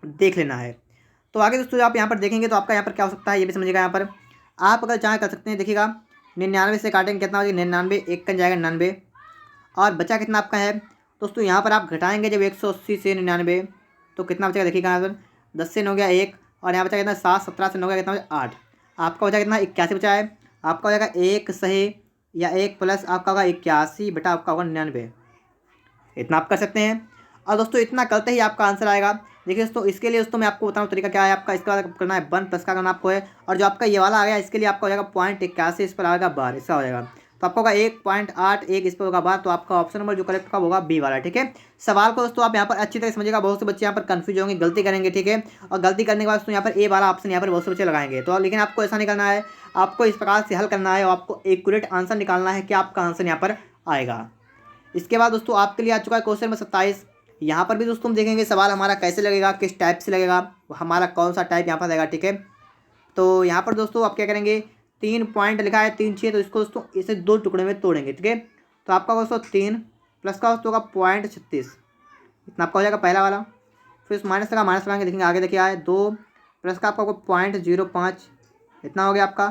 देख लेना है। तो आगे दोस्तों आप यहाँ पर देखेंगे तो आपका यहाँ पर क्या हो सकता है, ये भी समझिएगा। यहाँ पर आप अगर चाहें कर सकते हैं। देखिएगा 99 से काटेंगे कितना हो जाएगा, 99 1 कन जाएगा 99, और बचा कितना आपका है दोस्तों, यहाँ पर आप घटाएंगे जब 180 से 99 तो कितना बचेगा। देखिएगा यहाँ पर 10 से 9 गया 1, और यहाँ बचा कितना 7 17 से 9 गया कितना बचा 8, आपका बचा कितना 81 बचा है। आपका हो जाएगा 1 सही या 1 प्लस आपका होगा 81 बटा आपका होगा 99। इतना आप कर सकते हैं, और दोस्तों इतना करते ही आपका आंसर आएगा। देखिए दोस्तों इसके लिए दोस्तों मैं आपको बताऊँ तरीका क्या है आपका। इसका करना है 1 प्लस का करना आपको है, और जो आपका ये वाला आ गया इसके लिए आपका हो जाएगा 0.81 इस पर आएगा बार, इसका हो जाएगा। तो आपका होगा 1.81 इस पर होगा बार। तो आपका ऑप्शन नंबर जो करेक्ट का होगा बी वाला, ठीक है। सवाल को दोस्तों आप यहाँ पर अच्छी तरह समझिएगा। बहुत से बच्चे यहाँ पर कंफ्यूज होंगे, गलती करेंगे, ठीक है। और गलती करने के बाद दोस्तों यहाँ पर ए वाला ऑप्शन यहाँ पर बहुत से बच्चे लगाएंगे। तो लेकिन आपको ऐसा नहीं करना है, आपको इस प्रकार से हल करना है, और आपको एक्यूरेट आंसर निकालना है कि आपका आंसर यहाँ पर आएगा। इसके बाद दोस्तों आपके लिए आ चुका है क्वेश्चन नंबर 27। यहाँ पर भी दोस्तों हम देखेंगे सवाल हमारा कैसे लगेगा, किस टाइप से लगेगा, हमारा कौन सा टाइप यहाँ पर लगेगा, ठीक है। तो यहाँ पर दोस्तों आप क्या करेंगे, 3 पॉइंट लिखा है 3 6, तो इसको दोस्तों इसे 2 टुकड़े में तोड़ेंगे, ठीक है। तो आपका दोस्तों 3 प्लस का दोस्तों होगा 0.36, इतना आपका हो जाएगा पहला वाला। फिर माइनस लगा, माइनस लगाएंगे, देखेंगे आगे देखिए आए 2 प्लस का आपका होगा 0.05, इतना हो गया आपका।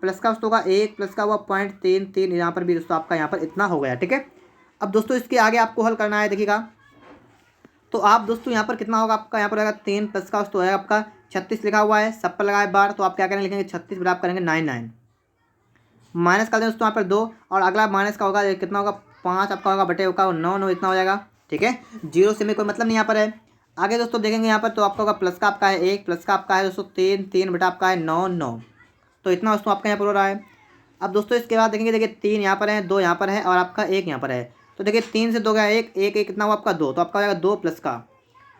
प्लस का दोस्तों होगा 1 प्लस का हुआ 0.33, यहाँ पर भी दोस्तों आपका यहाँ पर इतना हो गया, ठीक है। अब दोस्तों इसके आगे आपको हल करना है। देखिएगा तो आप दोस्तों यहाँ पर कितना होगा आपका, यहाँ पर रहेगा 3 प्लस का दोस्तों है आपका 36 लिखा हुआ है, सब पर लगा है बार। तो आप क्या करेंगे, लिखेंगे 36 बराबर आप करेंगे 99, माइनस कर दें दोस्तों यहाँ पर 2, और अगला माइनस का होगा कितना होगा 5 आपका होगा बटे होगा 9 9 इतना हो जाएगा, ठीक है। 0 से में कोई मतलब नहीं यहाँ पर है। आगे दोस्तों देखेंगे यहाँ पर तो आपका होगा प्लस का आपका है 1, प्लस का आपका है दोस्तों 3 3 बटा आपका है 9 9, तो इतना दोस्तों आपका यहाँ पर हो रहा है। अब दोस्तों इसके बाद देखेंगे, देखिए 3 यहाँ पर है, 2 यहाँ पर है, और आपका 1 यहाँ पर है। तो देखिए 3 से 2 गया 1 1 1 कितना हुआ आपका 2, तो आपका हो जाएगा 2 प्लस का।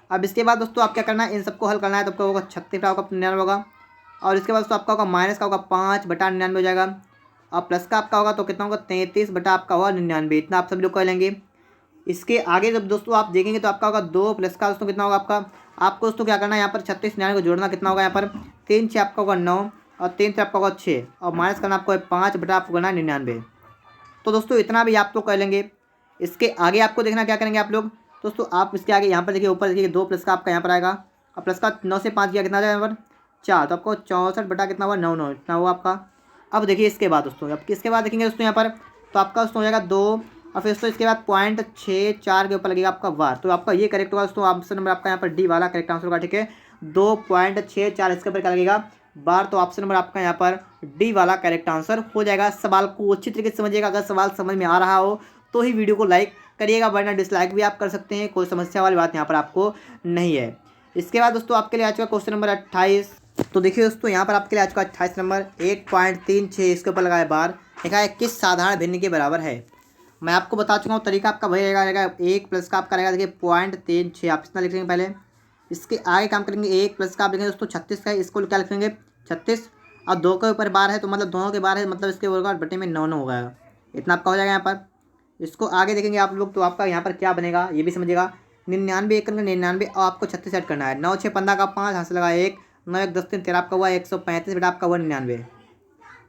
अब इसके बाद दोस्तों आप क्या करना है, इन सबको हल करना है। तो आपका होगा 36 बटा होगा 99 होगा, और इसके बाद दोस्तों आपका होगा माइनस का होगा 5/99 हो जाएगा। और प्लस का आपका होगा तो कितना होगा 33 आपका होगा 99, इतना आप सभी लोग कर लेंगे। इसके आगे जब दोस्तों आप देखेंगे तो आपका होगा 2 प्लस का दोस्तों कितना होगा आपको दोस्तों क्या करना है, यहाँ पर 36 99 को जोड़ना कितना होगा, यहाँ पर 3 6 आपका होगा 9 और 3 3 आपका होगा 6 और माइनस करना आपको 5 आपको करना है 99। तो दोस्तों इतना भी आप लोग कर लेंगे। इसके आगे आपको देखना क्या करेंगे आप लोग दोस्तों, आप इसके आगे यहाँ पर देखिए ऊपर देखिए 2 प्लस का आपका यहाँ पर आएगा और प्लस का 9 से 5 किया कितना आ जाएगा यहाँ पर 4, तो आपको 64 कितना हुआ 9 इतना हुआ आपका। अब देखिए इसके बाद दोस्तों, अब इसके बाद देखेंगे दोस्तों यहाँ पर तो आपका दोस्तों हो जाएगा 2 और फिर दोस्तों इसके बाद 0.64 के ऊपर लगेगा आपका वार, तो आपका ये करेक्ट होगा दोस्तों। ऑप्शन नंबर आपका यहाँ पर डी वाला करेक्ट आंसर होगा, ठीक है 2.64 इसके ऊपर क्या लगेगा बार, तो ऑप्शन नंबर आपका यहाँ पर डी वाला करेक्ट आंसर हो जाएगा। सवाल को अच्छी तरीके से समझिएगा, अगर सवाल समझ में आ रहा हो तो ही वीडियो को लाइक करिएगा, वरना डिसलाइक भी आप कर सकते हैं, कोई समस्या वाली बात यहाँ पर आपको नहीं है। इसके बाद दोस्तों आपके लिए आज का क्वेश्चन नंबर 28, तो देखिए दोस्तों यहाँ पर आपके लिए आज का 28 नंबर 1.36 इसके ऊपर लगाए बार, लिखा है किस साधारण भिन्न के बराबर है। मैं आपको बता चुका हूँ तरीका आपका वही रहेगा 1 प्लस का आपका रहेगा देखिए 0.36 आप इतना लिखेंगे पहले। इसके आगे काम करेंगे 1 प्लस का आप लिखेंगे दोस्तों 36 का है, इसको क्या लिखेंगे 36 और 2 के ऊपर बार है तो मतलब दोनों के बार है, मतलब इसके होगा बटे में 9 9 होगा, इतना आपका हो जाएगा यहाँ पर। इसको आगे देखेंगे आप लोग तो आपका यहाँ पर क्या बनेगा ये भी समझिएगा, 99 एक करना 99 और आपको 36 ऐड करना है, 9 6 15 का 5 हाथ से लगा 1 9 1 10 3 13 आपका हुआ 135 बेटा आपका हुआ 99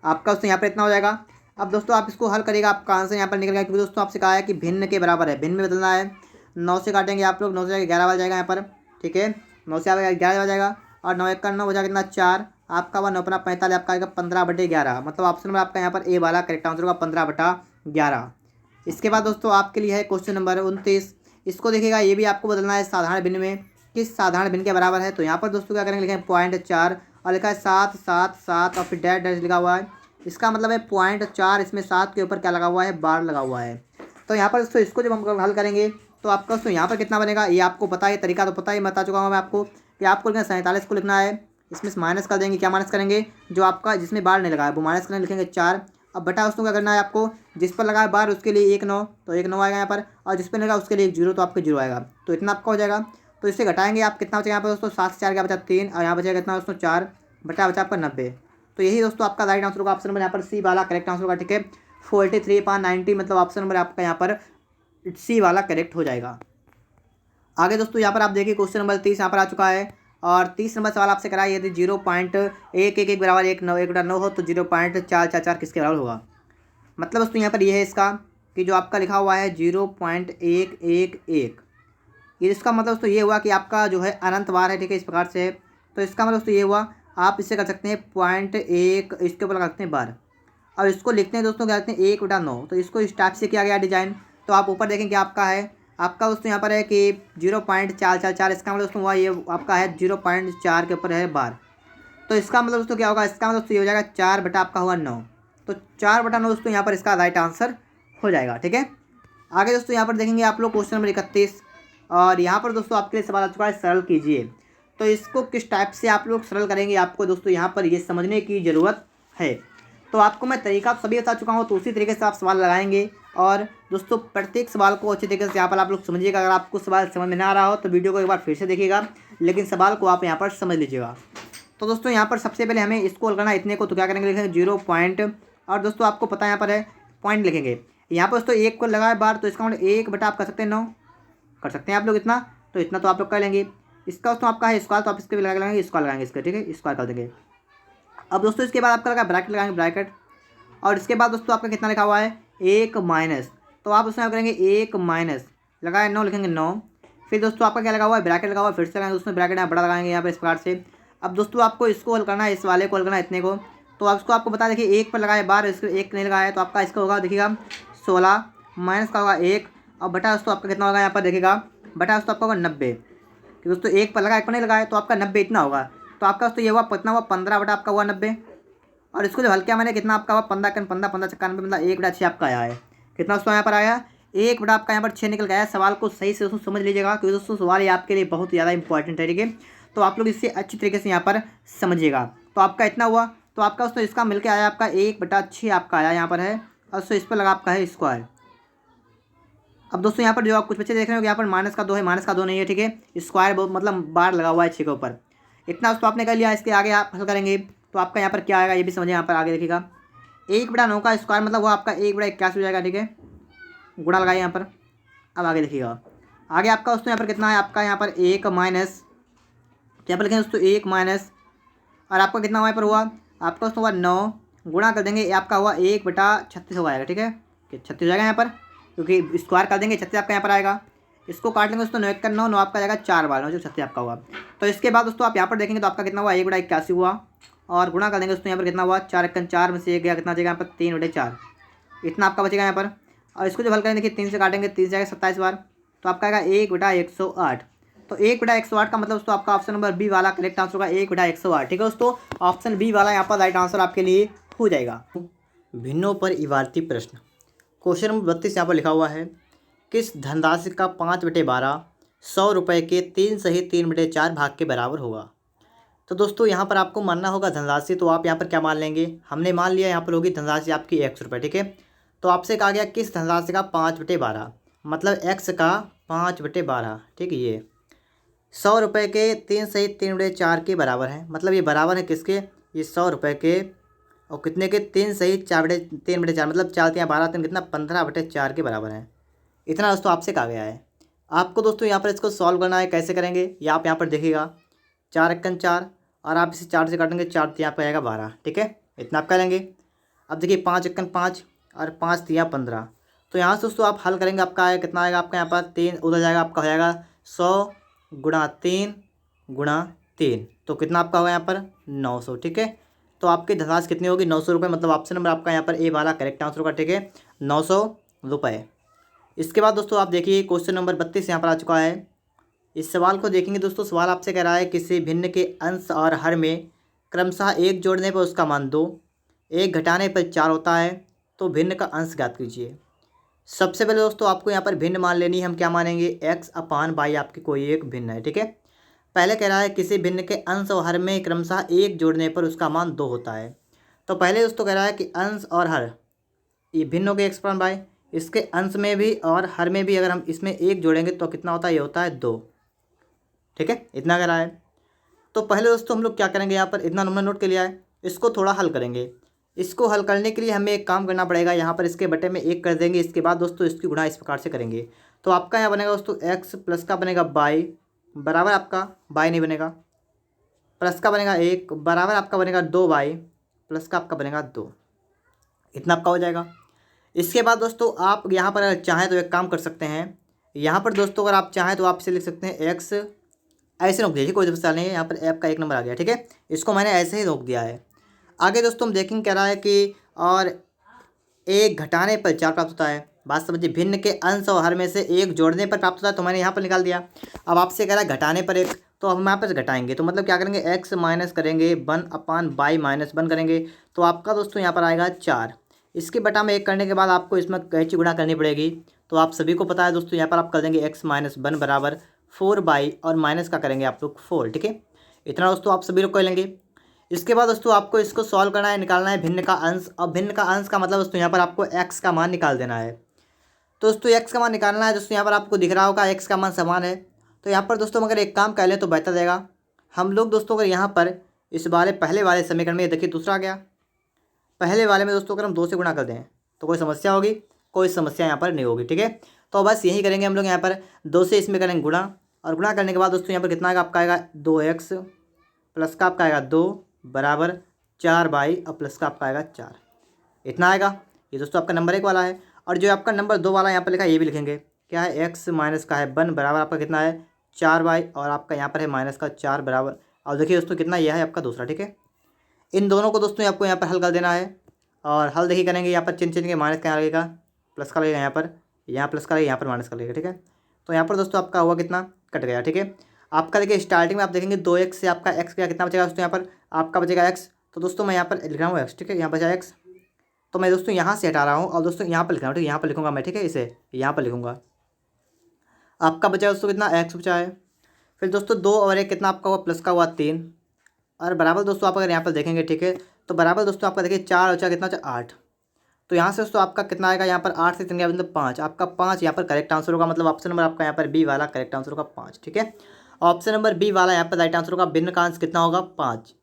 आपका दोस्तों यहाँ पर इतना हो जाएगा। अब दोस्तों आप इसको हल करेगा, आपका आंसर यहाँ पर निकल गया, क्योंकि दोस्तों आपसे कहा है कि भिन्न के बराबर है, भिन्न में बदलना है। 9 से काटेंगे आप लोग, 9 से 11 वाला जाएगा यहाँ पर, ठीक है 9 से 11 वाला जाएगा और 9 1 का 9 हो जाएगा कितना 4 आपका हुआ 9 45 आपका आएगा 15/11, मतलब ऑप्शन नंबर आपका यहाँ पर ए वाला करेक्ट आंसर होगा 15/11। इसके बाद दोस्तों आपके लिए है क्वेश्चन नंबर 29, इसको देखिएगा ये भी आपको बदलना है साधारण भिन्न में, किस साधारण भिन्न के बराबर है। तो यहाँ पर दोस्तों क्या करेंगे लिखेंगे 0.4 और लिखा है 7 7 7 और फिर डैश डैश लिखा हुआ है, इसका मतलब है 0.4 इसमें 7 के ऊपर क्या लगा हुआ है बार लगा हुआ है। तो यहाँ पर दोस्तों इसको जब हम हल करेंगे तो आपका दोस्तों यहाँ पर कितना बनेगा ये आपको पता है, तरीका तो पता ही बता चुका हूँ मैं आपको कि आपको लिखना 47 को लिखना है, इसमें माइनस कर देंगे, क्या माइनस करेंगे जो आपका जिसमें बार नहीं लगा है वो माइनस करने लिखेंगे 4। अब बटा दोस्तों क्या करना है आपको, जिस पर लगा है बार उसके लिए 1 9 तो 1 9 आएगा यहाँ पर, और जिस पर लगा उसके लिए 1 0 तो आपका 0 आएगा, तो इतना आपका हो जाएगा। तो इससे घटाएंगे आप कितना बचेगा यहाँ पर दोस्तों 7 से 4 क्या बचा 3 और यहाँ बचेगा कितना दोस्तों 4 बचा आपका 90। तो यही दोस्तों आपका राइट आंसर होगा, ऑप्शन नंबर यहाँ पर सी वाला करेक्ट आंसर होगा, ठीक है 43/90, मतलब ऑप्शन नंबर आपका यहाँ पर सी वाला करेक्ट हो जाएगा। आगे दोस्तों यहाँ पर आप देखिए क्वेश्चन नंबर 30 यहाँ पर आ चुका है और 30 नंबर सवाल आपसे कराया यदि 0.111 बराबर 1 हो तो 0.444 किसके बराबर होगा। मतलब दोस्तों यहाँ पर ये है इसका कि जो आपका लिखा हुआ है 0.111, ये इसका मतलब दोस्तों ये हुआ कि आपका जो है अनंत बार है, ठीक है इस प्रकार से है। तो इसका मतलब दोस्तों ये हुआ आप इससे कर सकते हैं 0.1 इसके ऊपर लगा सकते हैं बार, और इसको लिखते हैं दोस्तों क्या लिखते हैं 1/9, तो इसको इस टाइप से किया गया डिजाइन। तो आप ऊपर देखें क्या आपका है, आपका दोस्तों यहाँ पर है कि 0.444, इसका मतलब दोस्तों हुआ ये आपका है 0.4 के ऊपर है बार। तो इसका मतलब दोस्तों क्या होगा, इसका मतलब दोस्तों ये हो जाएगा 4 बटा आपका हुआ 9, तो 4/9 दोस्तों यहाँ पर इसका राइट आंसर हो जाएगा, ठीक है। आगे दोस्तों यहाँ पर देखेंगे आप लोग क्वेश्चन नंबर 31 और यहाँ पर दोस्तों आपके लिए सवाल आ चुका है सरल कीजिए। तो इसको किस टाइप से आप लोग सरल करेंगे आपको दोस्तों यहाँ पर ये समझने की ज़रूरत है। तो आपको मैं तरीका सभी बता चुका हूँ, तो उसी तरीके से आप सवाल लगाएंगे और दोस्तों प्रत्येक सवाल को अच्छे तरीके से यहाँ पर आप लोग समझिएगा। अगर आपको सवाल समझ में ना आ रहा हो तो वीडियो को एक बार फिर से देखिएगा, लेकिन सवाल को आप यहाँ पर समझ लीजिएगा। तो दोस्तों यहाँ पर सबसे पहले हमें इसको हल करना है, इतने को तो क्या करेंगे लिखेंगे 0 पॉइंट, और दोस्तों आपको पता है यहाँ पर है पॉइंट लिखेंगे, यहाँ पर दोस्तों 1 को लगाए बार तो इसका मतलब 1 बटा आप कर सकते हैं 9 कर सकते हैं आप लोग इतना, तो इतना तो आप लोग कर लेंगे। इसका दोस्तों आपका है स्क्वायर, तो आप इसके भी लगाएंगे स्क्वायर लगाएंगे इसका, ठीक है स्क्वायर कर देंगे। अब दोस्तों इसके बाद आपका लगा ब्रैकेट लगाएंगे ब्रैकेट, और इसके बाद दोस्तों आपका कितना लिखा हुआ है 1 माइनस, तो आप उसमें करेंगे 1 माइनस लगाए 9 लिखेंगे 9, फिर दोस्तों आपका क्या लगा हुआ है ब्रैकेट लगा हुआ है, फिर से लगाएंगे उसमें ब्रैकेट यहाँ बड़ा लगाएंगे यहाँ पर इस प्रकार से। अब दोस्तों आपको इसको हल करना है, इस वाले को हल करना है इतने को, तो आप इसको आपको बता देखिए 1 पर लगाए बार, इसको 1 नहीं लगाया तो आपका इसका होगा देखिएगा 16 माइनस का होगा 1 और बटा दोस्तों आपका कितना होगा यहाँ पर देखिएगा बटा दोस्तों आपका होगा 90, कि दोस्तों 1 पर लगा 1 पर नहीं लगाया तो आपका 90 इतना होगा। तो आपका दोस्तों ये हुआ कितना हुआ 15 बटा आपका हुआ 90, और इसको जो हल किया मैंने कितना आपका हुआ 15 15 15 96 मतलब 1/6 आपका आया है। कितना दोस्तों यहाँ पर आया 1 बटा आपका यहाँ पर 6 निकल गया है। सवाल को सही से दोस्तों समझ लीजिएगा, क्योंकि दोस्तों सवाल ये आपके लिए बहुत ज़्यादा इंपॉर्टेंट है, ठीक है। तो आप लोग इससे अच्छी तरीके से यहाँ पर समझिएगा। तो आपका इतना हुआ, तो आपका दोस्तों इसका मिलकर आया आपका 1/6 आपका आया यहाँ पर है, और दोस्तों इस पर लगा आपका है स्क्वायर। अब दोस्तों यहाँ पर जो आप कुछ बच्चे देख रहे हो यहाँ पर -2 है, -2 नहीं है, ठीक है स्क्वायर मतलब बार लगा हुआ है 6 के ऊपर, इतना दोस्तों आपने कर लिया। इसके आगे आप हल करेंगे तो आपका यहाँ पर क्या आएगा ये भी समझिए। यहाँ पर आगे देखिएगा 1/9 का स्क्वायर मतलब वो आपका 1/81 हो जाएगा। ठीक है, गुणा लगाइए यहाँ पर। अब आगे देखिएगा, आगे आपका दोस्तों यहाँ पर कितना है, आपका यहाँ पर 1 माइनस, क्या पर लिखेंगे दोस्तों 1 माइनस, और आपका कितना वहाँ पर हुआ, आपका दोस्तों हुआ 9, गुणा कर देंगे, ये आपका हुआ 1/36 हो जाएगा। ठीक है, कि 36 हो जाएगा यहाँ पर, क्योंकि स्क्वायर कर देंगे 36 आपका यहाँ पर आएगा। इसको काट लेंगे दोस्तों 9 1 9, 9 आपका जाएगा 4 बार 9 जो 36 आपका हुआ। तो इसके बाद दोस्तों आप यहाँ पर देखेंगे तो आपका कितना हुआ 1/81 हुआ, और गुणा कर देंगे दोस्तों यहाँ पर कितना हुआ 4 1 4 में से 1 गया, कितना जाएगा यहाँ पर 3/4, इतना आपका बचेगा यहाँ पर। और इसको जब हल करेंगे देखिए 3 से काटेंगे, 3 से जाएगा 27 बार, तो आपका आएगा 1/108। तो 1/108 का मतलब दोस्तों आपका ऑप्शन नंबर बी वाला करेक्ट आंसर होगा 1/108। ठीक है दोस्तों, ऑप्शन बी वाला यहाँ पर राइट आंसर आपके लिए हो जाएगा। भिन्नों पर इबारती प्रश्न, क्वेश्चन नंबर 32 यहाँ पर लिखा हुआ है, किस धनराशि का 5/12 100 रुपये के 3 सही 3/4 भाग के बराबर होगा। तो दोस्तों यहाँ पर आपको मानना होगा धनराशि, तो आप यहाँ पर क्या मान लेंगे, हमने मान लिया यहाँ पर होगी धनराशि आपकी 100 रुपये। ठीक है, तो आपसे कहा गया किस धनराशि का 5/12 मतलब x का 5/12। ठीक है, ये 100 रुपये के 3 सही 3/4 के बराबर है, मतलब ये बराबर है किसके, ये 100 रुपये के, और कितने के 3 सही 3/4 मतलब 4 3 12 3 कितना 15/4 के बराबर है। इतना दोस्तों आपसे कहा गया है। आपको दोस्तों यहाँ पर इसको सॉल्व करना है, कैसे करेंगे ये आप यहाँ पर देखिएगा, 4 1 4, और आप इसे 4 से काटेंगे 4 3 आपका आएगा 12। ठीक है, इतना आप करेंगे। अब देखिए 5 1 5 और 5 3 15, तो यहाँ से दोस्तों आप हल करेंगे, आपका आएगा कितना आएगा, आपका यहाँ पर 3 उधर जाएगा, आपका हो जाएगा 100 गुणा 3 गुणा 3, तो कितना आपका होगा यहाँ पर 900। ठीक है, तो आपकी धनराशि कितनी होगी 900 रुपये, मतलब ऑप्शन नंबर आपका यहाँ पर ए वाला करेक्ट आंसर होगा। ठीक है, 900 रुपये। इसके बाद दोस्तों आप देखिए क्वेश्चन नंबर 32 यहाँ पर आ चुका है। इस सवाल को देखेंगे दोस्तों, सवाल आपसे कह रहा है किसी भिन्न के अंश और हर में क्रमशः 1 जोड़ने पर उसका मान 2, 1 घटाने पर 4 होता है, तो भिन्न का अंश ज्ञात कीजिए। सबसे पहले दोस्तों आपको यहाँ पर भिन्न मान लेनी है, हम क्या मानेंगे x/y आपकी कोई एक भिन्न है। ठीक है, पहले कह रहा है किसी भिन्न के अंश और हर में क्रमशः 1 जोड़ने पर उसका मान 2 होता है। तो पहले दोस्तों कह रहा है कि अंश और हर ये भिन्न हो गए x/y, इसके अंश में भी और हर में भी अगर हम इसमें 1 जोड़ेंगे तो कितना होता है, ये होता है 2। ठीक है, इतना कह रहा है। तो पहले दोस्तों हम लोग क्या करेंगे, यहाँ पर इतना हमने नोट कर लिया है, इसको थोड़ा हल करेंगे। इसको हल करने के लिए हमें एक काम करना पड़ेगा, यहाँ पर इसके बटे में 1 कर देंगे, इसके बाद दोस्तों इसकी गुणा इस प्रकार से करेंगे। तो आपका यहाँ बनेगा दोस्तों x प्लस का बनेगा y बराबर, आपका y नहीं बनेगा, प्लस का बनेगा 1 बराबर आपका बनेगा 2y प्लस का आपका बनेगा 2, इतना आपका हो जाएगा। इसके बाद दोस्तों आप यहाँ पर अगर चाहें तो एक काम कर सकते हैं, यहाँ पर दोस्तों अगर आप चाहें तो आप इसे लिख सकते हैं x, ऐसे रोक दीजिए, कोई समस्या नहीं है। यहाँ पर ऐप का 1 नंबर आ गया। ठीक है, इसको मैंने ऐसे ही रोक दिया है। आगे दोस्तों हम देखेंगे कह रहा है कि और 1 घटाने पर 4 प्राप्त होता है। बात समझिए, भिन्न के अंश और हर में से 1 जोड़ने पर प्राप्त होता है, तो मैंने यहाँ पर निकाल दिया। अब आपसे कह रहा है घटाने पर 1, तो हम यहाँ पर घटाएंगे, तो मतलब क्या करेंगे x माइनस करेंगे 1/y माइनस 1 करेंगे, तो आपका दोस्तों यहाँ पर आएगा 4। इसके बटा में 1 करने के बाद आपको इसमें कैची गुणा करनी पड़ेगी। तो आप सभी को पता है दोस्तों, यहाँ पर आप कर देंगे x माइनस 1 बराबर 4y और माइनस का करेंगे आप लोग 4। ठीक है, इतना दोस्तों आप सभी लोग कर लेंगे। इसके बाद दोस्तों आपको इसको सॉल्व करना है, निकालना है भिन्न का अंश। और भिन्न का अंश का मतलब दोस्तों यहाँ पर आपको x का मान निकाल देना है। तो दोस्तों x का मान निकालना है, दोस्तों यहाँ पर आपको दिख रहा होगा x का मान समान है। तो यहाँ पर दोस्तों अगर एक काम कर लें तो बेहतर रहेगा। हम लोग दोस्तों अगर यहाँ पर इस वाले पहले वाले समीकरण में देखिए दूसरा आ गया, पहले वाले में दोस्तों अगर हम 2 से गुणा कर दें तो कोई समस्या होगी, कोई समस्या यहाँ पर नहीं होगी। ठीक है, तो बस यही करेंगे हम लोग, यहाँ पर 2 से इसमें करेंगे गुणा, और गुणा करने के बाद दोस्तों यहाँ पर कितना आएगा, आपका आएगा 2x प्लस का आपका आएगा 2 बराबर 4y और प्लस का आपका आएगा 4, इतना आएगा। ये दोस्तों आपका नंबर 1 वाला है। और जो आपका नंबर 2 वाला यहाँ पर लिखा है ये भी लिखेंगे, क्या है x माइनस का है 1 बराबर आपका कितना है 4y, और आपका यहाँ पर है माइनस का 4 बराबर, और देखिए दोस्तों कितना यह है आपका दूसरा। ठीक है, इन दोनों को दोस्तों आपको यहाँ पर हल कर देना है। और हल देखिए करेंगे, यहाँ पर चिन्ह के माइनस का लगेगा, प्लस का लगेगा, यहाँ प्लस का लगेगा, यहाँ पर माइनस का लगेगा। ठीक है, तो यहाँ पर दोस्तों आपका हुआ कितना, कट गया। ठीक है, आपका देखिए स्टार्टिंग में आप देखेंगे 2x से आपका x का कितना बचेगा दोस्तों, यहाँ पर आपका बचेगा x। तो दोस्तों मैं यहाँ पर लिख रहा हूँ x। ठीक है, यहाँ बचा x, तो मैं दोस्तों यहाँ से हटा रहा हूँ और दोस्तों यहाँ पर लिख रहा हूँ। ठीक है, यहाँ पर लिखूँगा मैं। ठीक है, इसे यहाँ पर लिखूँगा। आपका बचा दोस्तों कितना x बचा है। फिर दोस्तों 2 और 1 कितना आपका हुआ, प्लस का हुआ 3, और बराबर दोस्तों आप अगर यहाँ पर देखेंगे, ठीक है, तो बराबर दोस्तों आपका देखिए 4 बचा कितना बचा 8। तो यहाँ से दोस्तों आपका कितना आएगा, यहाँ पर 8 से 3 गया मतलब 5, आपका 5 यहाँ पर करेक्ट आंसर होगा, मतलब ऑप्शन नंबर आपका यहाँ पर बी वाला करेक्ट आंसर होगा 5। ठीक है, ऑप्शन नंबर बी वाला यहाँ पर राइट आंसर होगा। भिन्न का अंश कितना होगा? 5।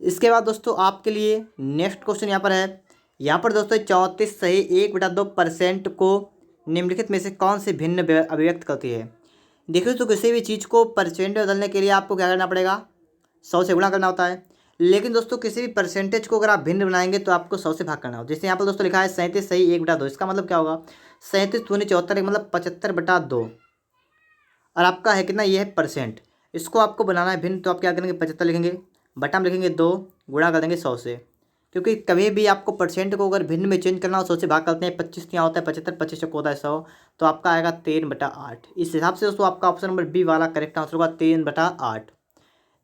इसके बाद दोस्तों आपके लिए नेक्स्ट क्वेश्चन यहाँ पर है। यहाँ पर दोस्तों 34 सही 1/2% को निम्नलिखित में से कौन से भिन्न अभिव्यक्त करती है? देखिए तो किसी भी चीज़ को परसेंट में बदलने के लिए आपको क्या करना पड़ेगा? 100 से गुणा करना होता है। लेकिन दोस्तों किसी भी परसेंटेज को अगर आप भिन्न बनाएंगे तो आपको 100 से भाग करना होता है। जैसे यहाँ पर दोस्तों लिखा है 37 सही 1/2। इसका मतलब क्या होगा? 37 दूनी 74 मतलब 75/2। और आपका है कितना? ये है परसेंट। इसको आपको बनाना है भिन्न, तो आप क्या करेंगे? 75 लिखेंगे, बटा में लिखेंगे 2, गुणा कर देंगे 100 से। क्योंकि कभी भी आपको परसेंट को अगर भिन्न में चेंज करना हो 100 से भाग करते हैं। 25 यहाँ होता है 75, 25 चौक होता है 100, तो आपका आएगा 3/8। इस हिसाब से दोस्तों आपका ऑप्शन नंबर बी वाला करेक्ट आंसर होगा 3/8।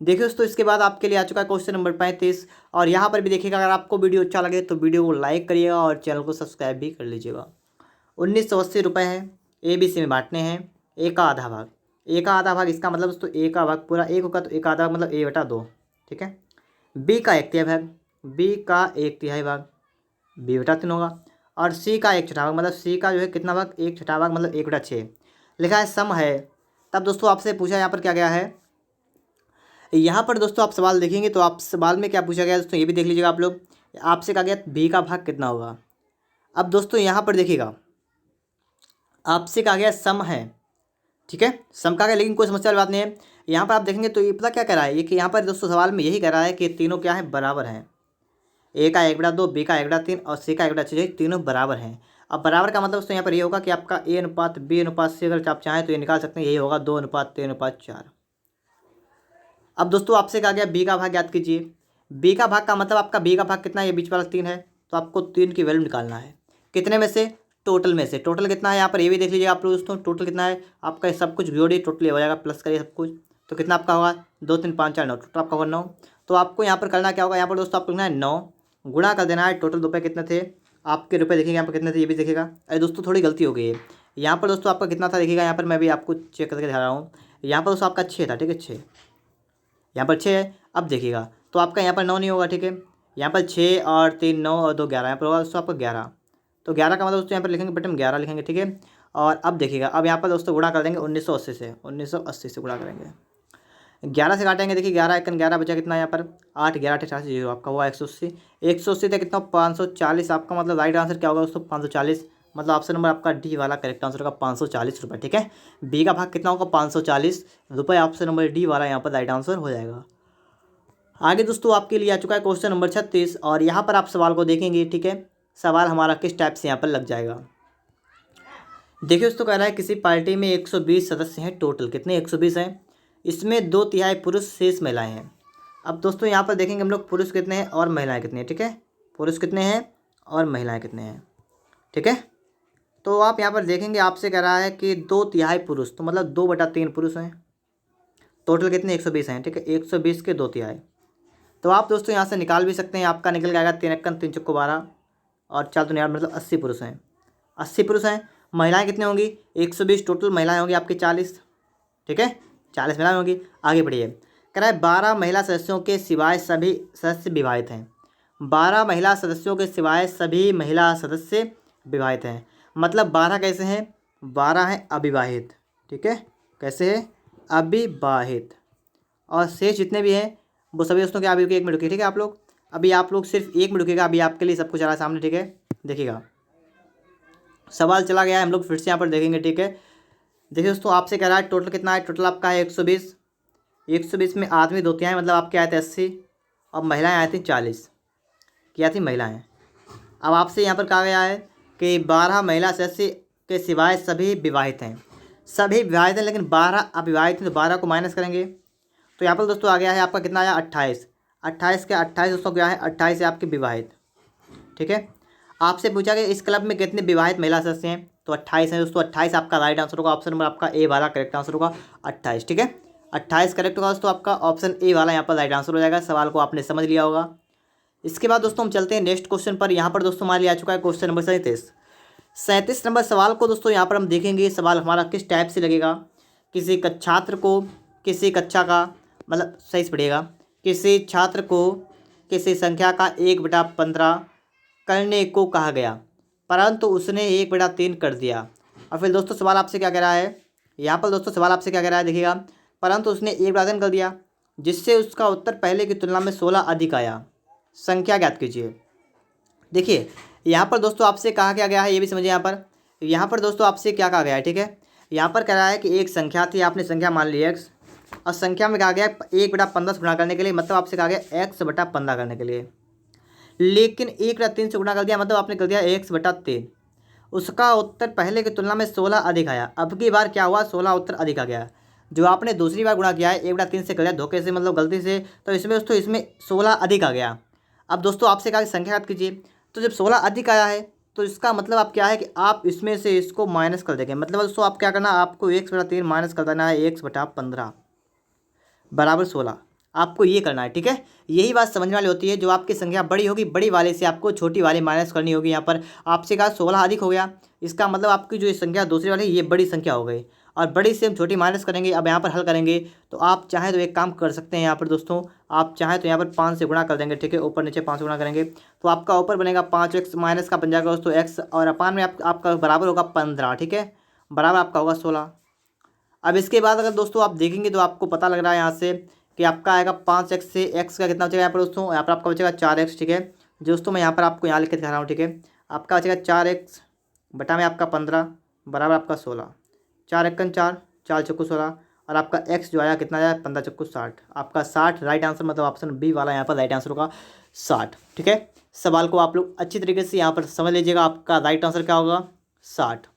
देखिए दोस्तों इसके बाद आपके लिए आ चुका है क्वेश्चन नंबर 35। और यहाँ पर भी देखिएगा, अगर आपको वीडियो अच्छा लगे तो वीडियो को लाइक करिएगा और चैनल को सब्सक्राइब भी कर लीजिएगा। 1980 रुपये है, ABC में बांटने हैं। ए का आधा भाग, ए का आधा भाग इसका मतलब दोस्तों ए का भाग पूरा 1 होगा, तो ए का आधा भाग मतलब A/2। ठीक है। बी का 1/3 भाग, बी का 1/3 भाग B/3 होगा। और सी का 1/6 भाग, मतलब सी का जो है कितना भाग? 1/6 भाग मतलब 1/6 लिखा है। सम है। तब दोस्तों आपसे पूछा यहाँ पर क्या गया है? यहाँ पर दोस्तों आप सवाल देखेंगे तो आप सवाल में क्या पूछा गया दोस्तों ये भी देख लीजिएगा आप लोग। आपसे कहा गया बी का भाग कितना होगा। अब दोस्तों यहाँ पर देखिएगा, आपसे कहा गया सम है। ठीक है, सम का गया, लेकिन कोई समस्या वाली बात नहीं है। यहाँ पर आप देखेंगे तो ये पता क्या कह रहा है, ये कि यहाँ पर दोस्तों सवाल में यही कह रहा है कि तीनों क्या है? बराबर हैं। ए का 1/2, बी का 1/3 और सी का 1/6, तीनों बराबर हैं। अब बराबर का मतलब दोस्तों यहाँ पर ये होगा कि आपका A/B/C अगर आप चाहें तो ये निकाल सकते हैं, यही होगा 2:3:4। अब दोस्तों आपसे कहा गया बी का भाग याद कीजिए। बी का भाग का मतलब आपका बी का भाग कितना है? ये बीच वाला 3 है, तो आपको 3 की वैल्यू निकालना है। कितने में से? टोटल में से। टोटल कितना है यहाँ पर ये भी देख लीजिए आप लोग दोस्तों। टोटल कितना है आपका? सब कुछ जोड़िए, टोटल हो जाएगा, प्लस करिए सब कुछ, तो कितना आपका होगा? 2 3 5 4 9, टोटल आपका होगा 9। तो आपको यहाँ पर करना क्या होगा? यहाँ पर दोस्तों आपको लिखना है 9, गुणा कर देना है। टोटल रुपये कितने थे आपके? रुपये देखिएगा यहाँ पर कितने थे, ये भी देखिएगा। अरे दोस्तों थोड़ी गलती हो गई है। यहाँ पर दोस्तों आपका कितना था देखिएगा, यहाँ पर मैं भी आपको चेक करके दिखा रहा हूँ। यहाँ पर दोस्तों आपका 6 था। ठीक है, 6 यहाँ पर 6 है। अब देखिएगा तो आपका यहाँ पर 9 नहीं होगा। ठीक है, यहाँ पर 6 और 3 9 और 2 11, यहाँ पर होगा दोस्तों आपका 11। तो 11 का मतलब दोस्तों यहाँ पर लिखेंगे बटन 11 लिखेंगे। ठीक है, और अब देखिएगा, अब यहाँ पर दोस्तों गुणा कर देंगे 1980 से। 1980 से गुणा करेंगे, 11 से काटेंगे। देखिए 11 1 11 बचा कितना यहाँ पर? 8 11 88 0, आपका हुआ 180। 180 से कितना? 540। आपका मतलब राइट आंसर क्या होगा दोस्तों? 540। मतलब ऑप्शन नंबर आपका डी वाला करेक्ट आंसर होगा 540 रुपये। ठीक है, बी का भाग कितना होगा? 540 रुपये। ऑप्शन नंबर डी वाला यहाँ पर राइट आंसर हो जाएगा। आगे दोस्तों आपके लिए आ चुका है क्वेश्चन नंबर 36। और यहाँ पर आप सवाल को देखेंगे। ठीक है, सवाल हमारा किस टाइप से यहाँ पर लग जाएगा। देखिए दोस्तों कह रहा है किसी पार्टी में 120 सदस्य हैं। टोटल कितने? 120 हैं। इसमें 2/3 पुरुष शेष महिलाएं हैं। अब दोस्तों यहाँ पर देखेंगे हम लोग पुरुष कितने हैं और महिलाएं कितनी हैं। ठीक है, पुरुष कितने हैं और महिलाएं कितने हैं। ठीक है, तो आप यहाँ पर देखेंगे, आपसे कह रहा है कि 2/3 पुरुष, तो मतलब 2/3 पुरुष हैं। टोटल कितने? 120 हैं। ठीक है, 120 के 2/3। तो आप दोस्तों यहाँ से निकाल भी सकते हैं। आपका निकल जाएगा 3 1 3 चौको 12 और 4 2 मतलब 80 पुरुष हैं। 80 पुरुष हैं। महिलाएं कितने होंगी? 120 टोटल महिलाएं होंगी आपकी 40। ठीक है, 40 महिलाएं होंगी। आगे बढ़िए, कह रहा है 12 महिला सदस्यों के सिवाय सभी सदस्य विवाहित हैं। 12 महिला सदस्यों के सिवाय सभी महिला सदस्य विवाहित हैं। मतलब 12 कैसे हैं? 12 हैं अविवाहित। ठीक है, कैसे है? अविवाहित। और शेष जितने भी हैं वो सभी दोस्तों के। अभी 1 मिनट रुकिए। ठीक है, आप लोग अभी आप लोग सिर्फ 1 मिनट रुकिएगा। अभी आपके लिए सब कुछ आ रहा है सामने। ठीक है, देखिएगा सवाल चला गया है, हम लोग फिर से यहाँ पर देखेंगे। ठीक है, देखिए दोस्तों आपसे कह रहा है टोटल कितना है? टोटल आपका है 120। 120 में आदमी 2/3 मतलब आपके आए थे 80 और महिलाएं आई थी 40। क्या थी? महिलाएं। अब आपसे यहाँ पर कहा गया है कि 12 महिला सदस्य के सिवाय सभी विवाहित हैं। सभी विवाहित हैं लेकिन 12 अविवाहित हैं, तो 12 को माइनस करेंगे तो यहाँ पर दोस्तों आ गया है आपका कितना आया? 28। 28 के 28 दोस्तों क्या है? 28 है आपके विवाहित। ठीक है, आपसे पूछा गया इस क्लब में कितने विवाहित महिला सदस्य हैं? तो 28 हैं दोस्तों। 28 आपका राइट आंसर होगा। ऑप्शन नंबर आपका ए वाला करेक्ट आंसर होगा 28। ठीक है, 28 करेक्ट होगा दोस्तों। आपका ऑप्शन ए वाला यहाँ पर राइट आंसर हो जाएगा। सवाल को आपने समझ लिया होगा। इसके बाद दोस्तों हम चलते हैं नेक्स्ट क्वेश्चन पर। यहाँ पर दोस्तों हमारे लिए आ चुका है क्वेश्चन नंबर 37 नंबर सवाल को दोस्तों यहाँ पर हम देखेंगे सवाल हमारा किस टाइप से लगेगा। किसी छात्र को किसी कक्षा का मतलब सही से पढ़िएगा, किसी छात्र को किसी संख्या का 1/15 करने को कहा गया परंतु उसने 1/3 कर दिया। और फिर दोस्तों सवाल आपसे क्या कह रहा है? यहाँ पर दोस्तों सवाल आपसे क्या कह रहा है देखिएगा, परंतु उसने 1/3 कर दिया, जिससे उसका उत्तर पहले की तुलना में 16 अधिक आया। संख्या ज्ञात कीजिए। देखिए यहाँ पर दोस्तों आपसे कहा क्या गया है, ये भी समझिए। यहाँ पर दोस्तों आपसे क्या कहा गया है, ठीक है। यहाँ पर कह रहा है कि एक संख्या थी, आपने संख्या मान ली x, और संख्या में कहा गया 1/15 से गुणा करने के लिए, मतलब आपसे कहा गया x/15 करने के लिए। लेकिन 1/3 से गुणा कर दिया, मतलब आपने कर दिया x/3। उसका उत्तर पहले की तुलना में 16 अधिक आया। अब की बार क्या हुआ, 16 उत्तर अधिक आ गया। जो आपने दूसरी बार गुणा किया है 1/3 से कर दिया धोखे से, मतलब गलती से, तो इसमें दोस्तों इसमें 16 अधिक आ गया। अब दोस्तों आपसे कहा कि संख्या याद कीजिए। तो जब 16 अधिक आया है तो इसका मतलब आप क्या है कि आप इसमें से इसको माइनस कर देंगे। मतलब दोस्तों आप क्या करना, आपको 1/3 माइनस कर देना है 1/15 बराबर 16। आपको ये करना है, ठीक है। यही बात समझने वाली होती है। जो आपकी संख्या बड़ी होगी, बड़ी वाले से आपको छोटी वाली माइनस करनी होगी। यहाँ पर आपसे कहा 16 अधिक हो गया, इसका मतलब आपकी जो ये संख्या दूसरी वाली ये बड़ी संख्या हो गई, और बड़ी से हम छोटी माइनस करेंगे। अब यहाँ पर हल करेंगे तो आप चाहें तो एक काम कर सकते हैं। यहाँ पर दोस्तों आप चाहें तो यहाँ पर 5 से गुणा कर देंगे, ठीक है। ऊपर नीचे 5 से गुणा करेंगे तो आपका ऊपर बनेगा 5x, माइनस का बन जाएगा दोस्तों x, और अपान में आपका बराबर होगा 15, ठीक है। बराबर आपका होगा 16। अब इसके बाद अगर दोस्तों आप देखेंगे तो आपको पता लग रहा है यहाँ से कि आपका आएगा 5x से x का कितना बचेगा यहाँ पर दोस्तों, यहाँ पर आपका बचेगा 4x, ठीक है। दोस्तों मैं यहाँ पर आपको यहाँ लिख के दिखा रहा हूँ, ठीक है। आपका बचेगा 4x बटा में आपका 15 बराबर आपका 16। 4×1 4 4 16, और आपका x जो आया कितना आया 15×4 60। आपका 60 राइट आंसर, मतलब ऑप्शन बी वाला यहाँ पर राइट आंसर होगा 60, ठीक है। सवाल को आप लोग अच्छी तरीके से यहाँ पर समझ लीजिएगा, आपका राइट आंसर क्या होगा 60।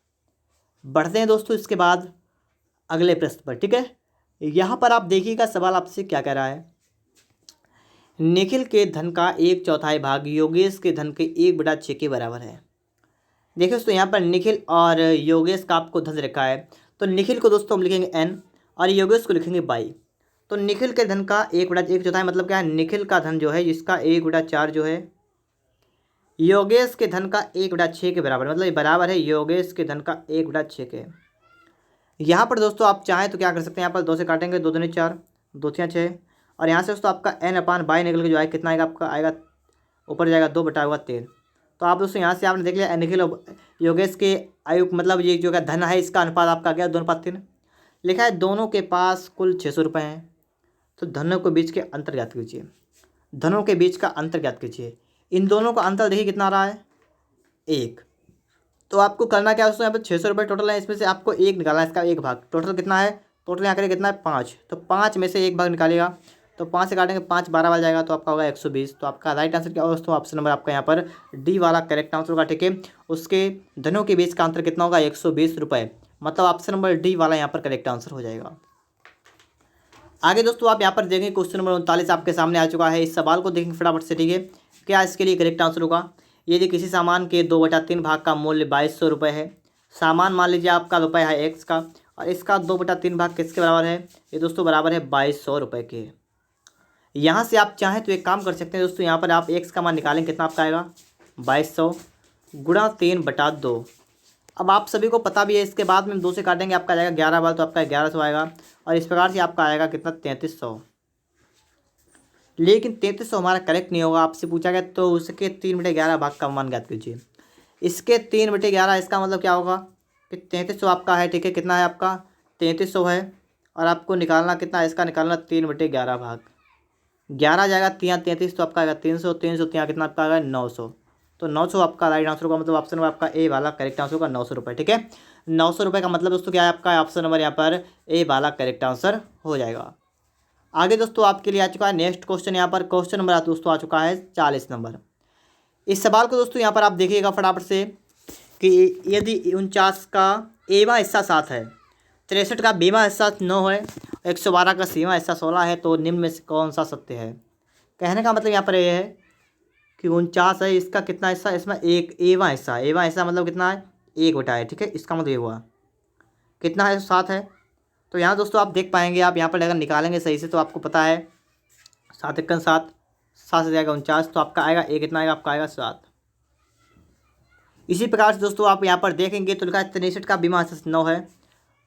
बढ़ते हैं दोस्तों इसके बाद अगले प्रश्न पर, ठीक है। यहाँ पर आप देखिएगा सवाल आपसे क्या कह रहा है। निखिल के धन का 1/4 भाग योगेश के धन के 1/6 के बराबर है। देखिए दोस्तों यहाँ पर निखिल और योगेश का आपको धन रखा है, तो निखिल को दोस्तों हम लिखेंगे n और योगेश को लिखेंगे बाई। तो निखिल के धन का 1/1/4 मतलब क्या है, निखिल का धन जो है जिसका 1/4 जो है योगेश के धन का 1/6 के बराबर, मतलब ये बराबर है योगेश के धन का 1/6 के। यहाँ पर दोस्तों आप चाहें तो क्या कर सकते हैं, यहाँ पर 2 से काटेंगे, 2 दूनी 4, 2 3 6, और यहाँ से दोस्तों आपका n/बाई निकल के जो आएगा कितना आएगा, आपका आएगा ऊपर जाएगा 2/13। तो आप दोस्तों यहाँ से आपने देख लिया निखिल योगेश के आयु, मतलब ये जो धन है इसका अनुपात आपका गया 2/3। लिखा है दोनों के पास कुल 600 रुपये हैं। तो धनों के बीच के अंतर ज्ञात कीजिए। धनों के बीच का अंतर ज्ञात कीजिए। इन दोनों का अंतर देखिए कितना आ रहा है 1। तो आपको करना क्या है दोस्तों, यहाँ पर 600 रुपये टोटल है, इसमें से आपको 1 निकालना है, इसका 1 भाग। टोटल कितना है, टोटल यहाँ करें कितना है 5, तो 5 में से 1 भाग निकालेगा, तो 5 से काटेंगे 5 12 वाला जाएगा, तो आपका होगा 120। तो आपका राइट आंसर क्या होगा दोस्तों, ऑप्शन नंबर आपका यहाँ पर डी वाला करेक्ट आंसर होगा, ठीक है। उसके धनों के बीच का अंतर कितना होगा 120 रुपये, मतलब ऑप्शन नंबर डी वाला यहाँ पर करेक्ट आंसर हो जाएगा। आगे दोस्तों आप यहाँ पर देखेंगे क्वेश्चन नंबर 39 आपके सामने आ चुका है। इस सवाल को देखेंगे फटाफट से, ठीक है। क्या इसके लिए करेक्ट आंसर होगा, यदि किसी सामान के 2/3 भाग का मूल्य 2200 रुपये है। सामान मान लीजिए आपका रुपये है एक्स का, और इसका 2/3 भाग किसके बराबर है, ये दोस्तों बराबर है 2200 रुपये के। यहाँ से आप चाहें तो एक काम कर सकते हैं दोस्तों, यहाँ पर आप एक्स का मान निकालें, कितना आपका आएगा 2200 गुणा 3/2। अब आप सभी को पता भी है, इसके बाद में हम 2 से काटेंगे, आपका आएगा 11 बार, तो आपका 1100 आएगा, और इस प्रकार से आपका आएगा कितना 3300। लेकिन 3300 हमारा करेक्ट नहीं होगा, आपसे पूछा गया तो उसके 3/11 भाग का मान ज्ञात कीजिए। इसके 3/11 इसका मतलब क्या होगा कि 3300 आपका है, ठीक है। कितना है आपका 3300 है, और आपको निकालना कितना है, इसका निकालना 3/11 भाग 11 जाएगा 33, तो आपका आएगा 300, 300 यहाँ कितना आपका आएगा 900। तो 900 आपका राइट आंसर होगा, मतलब ऑप्शन नंबर आपका ए वाला करेक्ट आंसर होगा 900 रुपये, ठीक है। 900 रुपये का मतलब दोस्तों क्या है, आपका ऑप्शन नंबर यहाँ पर ए वाला करेक्ट आंसर हो जाएगा। आगे दोस्तों आपके लिए आ चुका है नेक्स्ट क्वेश्चन। यहाँ पर क्वेश्चन नंबर दोस्तों आ चुका है 40 नंबर। इस सवाल को दोस्तों यहाँ पर आप देखिएगा फटाफट से कि यदि 49 का एवां हिस्सा 7 है, 63 का बीमा हिस्सा 9 है, 112 का सीमा हिस्सा 16 है, तो निम्न में से कौन सा सत्य है। कहने का मतलब यहाँ पर यह है कि 49 है, इसका कितना हिस्सा, इसमें एक एवां हिस्सा मतलब कितना है 1/, है, ठीक है। इसका मतलब ये हुआ कितना है 7 है। तो यहाँ दोस्तों आप देख पाएंगे, आप यहाँ पर अगर निकालेंगे सही से तो आपको पता है 7×1 7 से जाएगा 49, तो आपका आएगा कितना आएगा, आपका आएगा 7। इसी प्रकार से दोस्तों आप यहाँ पर देखेंगे तो लिखा है 63 का बीमा हिस्सा 9 है।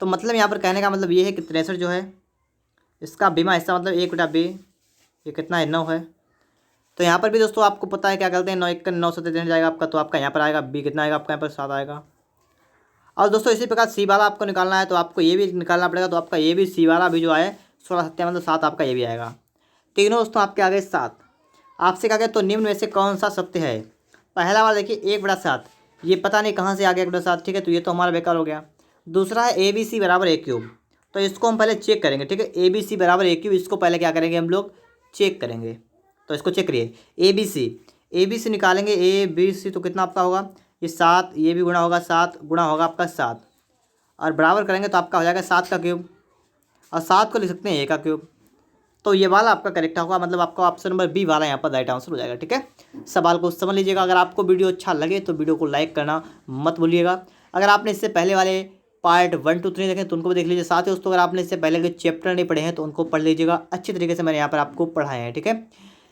तो मतलब यहाँ पर कहने का मतलब ये है कि 63 जो है इसका बीमा हिस्सा मतलब 1/2, ये कितना है 9 है। तो यहाँ पर भी दोस्तों आपको पता है क्या करते हैं 9×1 9 से जाएगा आपका, तो आपका यहाँ पर आएगा बी कितना आएगा, आपका यहाँ पर 7 आएगा। और दोस्तों इसी प्रकार सी वाला आपको निकालना है तो आपको ये भी निकालना पड़ेगा। तो आपका ये भी सी वाला भी जो आए 16 सत्या मतलब 7 आपका ये भी आएगा। तीनों दोस्तों आपके आ गए 7। आपसे कहा गया तो निम्न में से कौन सा सत्य है। पहला वाला देखिए 1/7, ये पता नहीं कहाँ से आ गया 1/7, ठीक है, तो ये तो हमारा बेकार हो गया। दूसरा है ABC बराबर A3, तो इसको हम पहले चेक करेंगे, ठीक है। ABC बराबर A3, इसको पहले क्या करेंगे हम लोग चेक करेंगे। तो इसको चेक करिए ABC निकालेंगे ABC तो कितना आपका होगा ये 7, ये भी गुणा होगा 7 गुणा होगा आपका 7 और बराबर करेंगे तो आपका हो जाएगा 7 का क्यूब और 7 को लिख सकते हैं A का क्यूब। तो ये वाला आपका करेक्ट होगा, मतलब आपका ऑप्शन नंबर बी वाला यहाँ पर राइट आंसर हो जाएगा, ठीक है। सवाल को समझ लीजिएगा। अगर आपको वीडियो अच्छा लगे तो वीडियो को लाइक करना मत भूलिएगा। अगर आपने इससे पहले वाले पार्ट 1, 2, 3 देखें तो उनको भी देख लीजिए। साथ ही दोस्तों अगर आपने इससे पहले के चैप्टर नहीं पढ़े हैं तो उनको पढ़ लीजिएगा, अच्छी तरीके से मैंने यहाँ पर आपको पढ़ाए हैं, ठीक है।